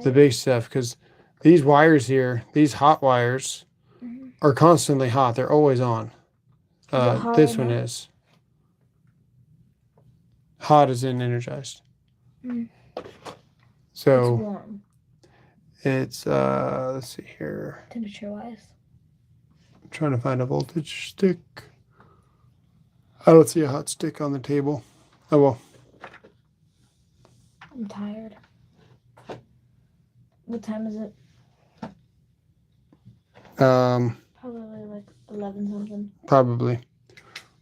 the big stuff, because these wires here, these hot wires, are constantly hot. They're always on. This one is. Hot as in energized. So it's warm. It's let's see here. Temperature wise. I'm trying to find a voltage stick. I don't see a hot stick on the table. Oh well. I'm tired. What time is it? Probably like 11 something. Probably.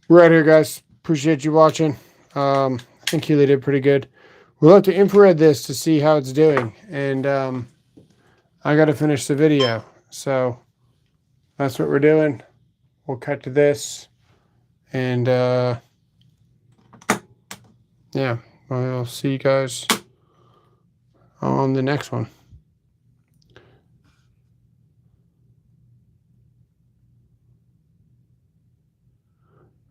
We're out here, guys. Appreciate you watching. I think Keely did pretty good. We'll have to infrared this to see how it's doing, and I got to finish the video, so that's what we're doing. We'll cut to this, and yeah, I'll see you guys on the next one.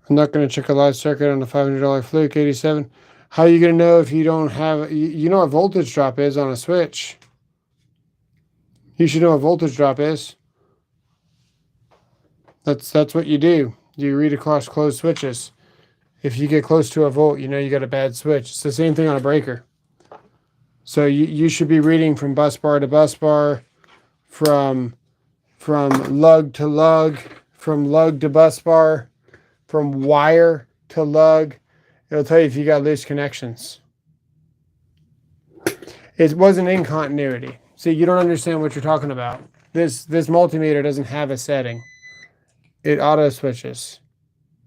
I'm not going to check a live circuit on the $500 Fluke 87. How are you going to know if you don't have... You know what voltage drop is on a switch. You should know what voltage drop is. That's what you do. You read across closed switches. If you get close to a volt, you know you got a bad switch. It's the same thing on a breaker. So you should be reading from bus bar to bus bar, from lug to lug, from lug to bus bar, from wire to lug. It'll tell you if you got loose connections. It wasn't in continuity. See, you don't understand what you're talking about. This multimeter doesn't have a setting. It auto switches.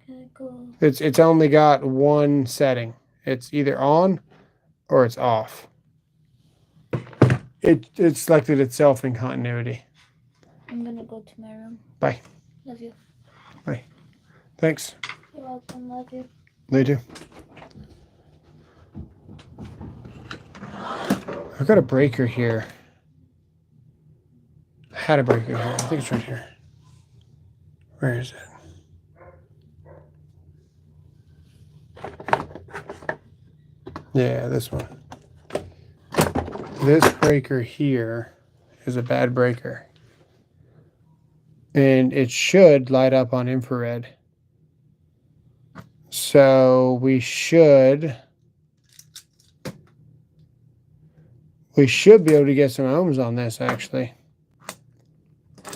Okay, cool. It's only got one setting. It's either on or it's off. It selected itself in continuity. I'm gonna go to my room. Bye. Love you. Bye. Thanks. You're welcome. Love you. They do. I've got a breaker here. I had a breaker here. I think it's right here. Where is it? Yeah, this one. This breaker here is a bad breaker. And it should light up on infrared. So we should be able to get some ohms on this, actually.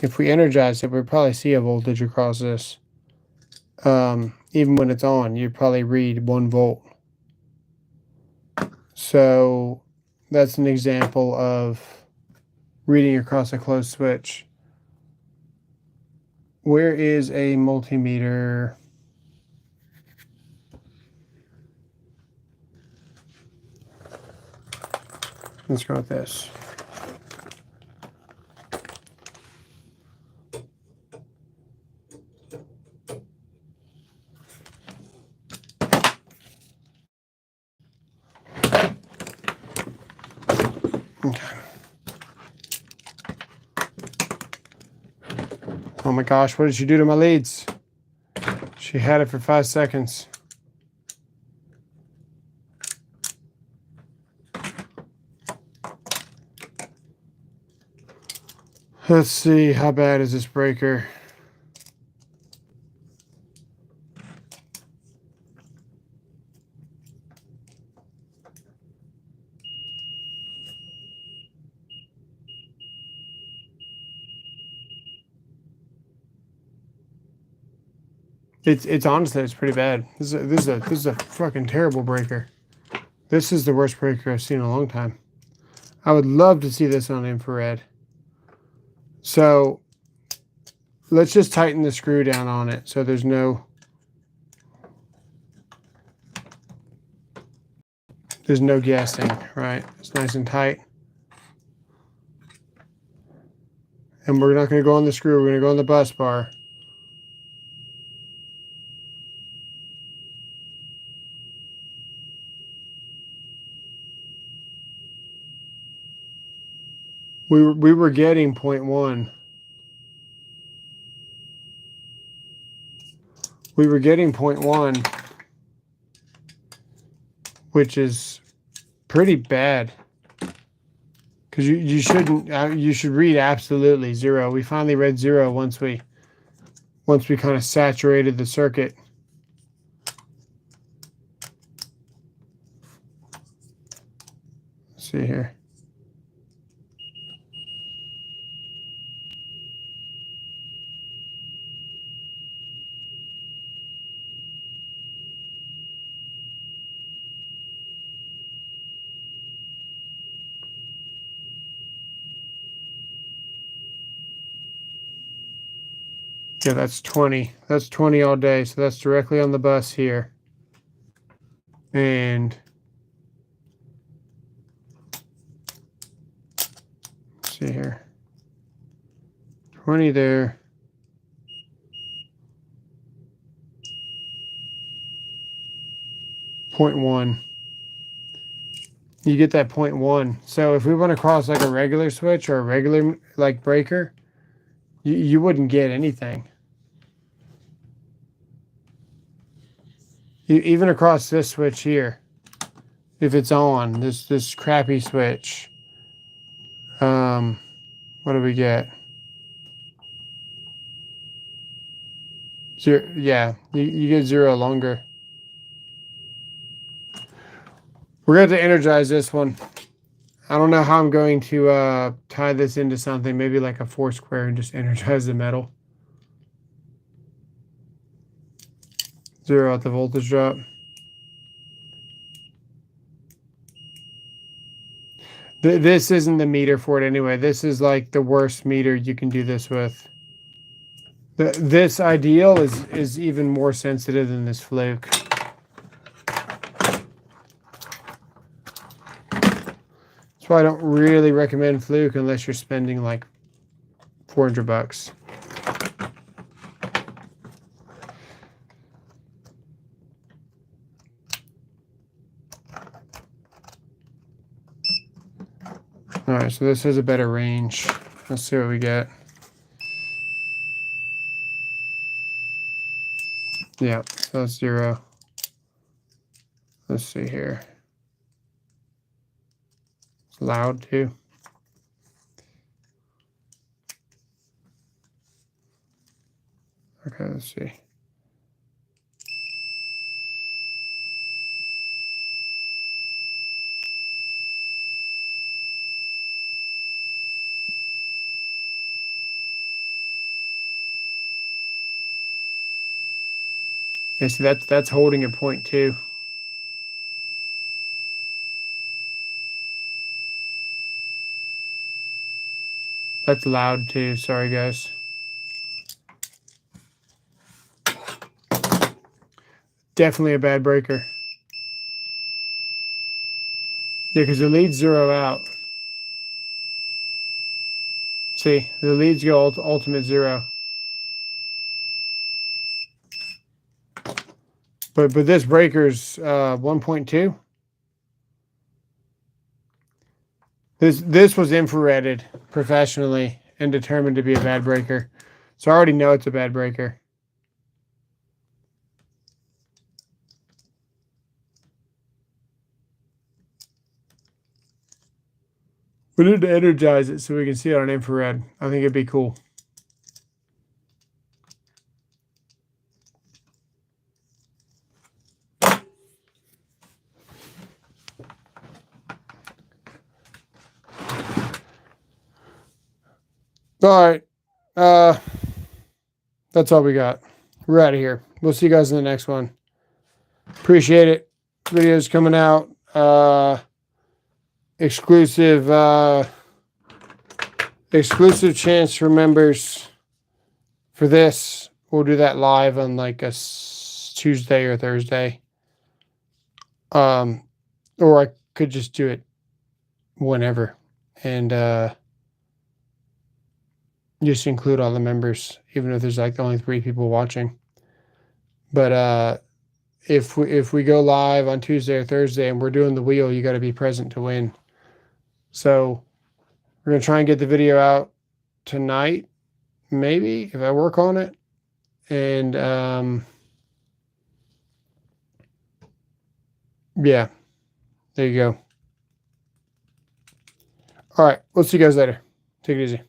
If we energize it, we'll probably see a voltage across this. Even when it's on, you'd probably read 1 volt. So that's an example of reading across a closed switch. Where is a multimeter? Let's go with this. Okay. Oh my gosh, what did she do to my leads? She had it for 5 seconds. Let's see, how bad is this breaker? It's honestly, it's pretty bad. This is a fucking terrible breaker. This is the worst breaker I've seen in a long time. I would love to see this on infrared. So let's just tighten the screw down on it so there's no guessing, right? It's nice and tight. And we're not going to go on the screw, we're going to go on the bus bar. We were getting 0.1. We were getting 0.1, which is pretty bad. Because you shouldn't, you should read absolutely 0. We finally read 0 once we kind of saturated the circuit. Let's see here. Yeah, that's 20. That's 20 all day. So that's directly on the bus here. And let's see here. 20 there. 0.1. You get that 0.1. So if we went across like a regular switch or a regular like breaker, you wouldn't get anything. Even across this switch here, if it's on this crappy switch, what do we get? 0. Yeah, you get 0 longer. We're going to energize this one. I don't know how I'm going to tie this into something, maybe like a 4 square, and just energize the metal. 0 at the voltage drop. This isn't the meter for it anyway. This is like the worst meter you can do this with. This ideal is even more sensitive than this fluke. That's why I don't really recommend fluke unless you're spending like $400. All right, so this has a better range. Let's see what we get. Yeah, so that's 0. Let's see here. It's loud too. Okay, let's see. Yeah, see that's holding at 0.2. That's loud too. Sorry, guys. Definitely a bad breaker. Yeah, because the leads 0 out. See, the leads go ultimate 0. But this breaker's 1.2. This was infrareded professionally and determined to be a bad breaker. So I already know it's a bad breaker. We need to energize it so we can see it on infrared. I think it'd be cool. All right. That's all we got. We're out of here. We'll see you guys in the next one. Appreciate it. Videos coming out. Exclusive chance for members. for this, we'll do that live on like a Tuesday or Thursday. Or I could just do it whenever and just include all the members, even if there's like only 3 people watching. But if we go live on Tuesday or Thursday and we're doing the wheel, you got to be present to win. So we're gonna try and get the video out tonight, maybe, if I work on it. And yeah, there you go. All right, we'll see you guys later. Take it easy.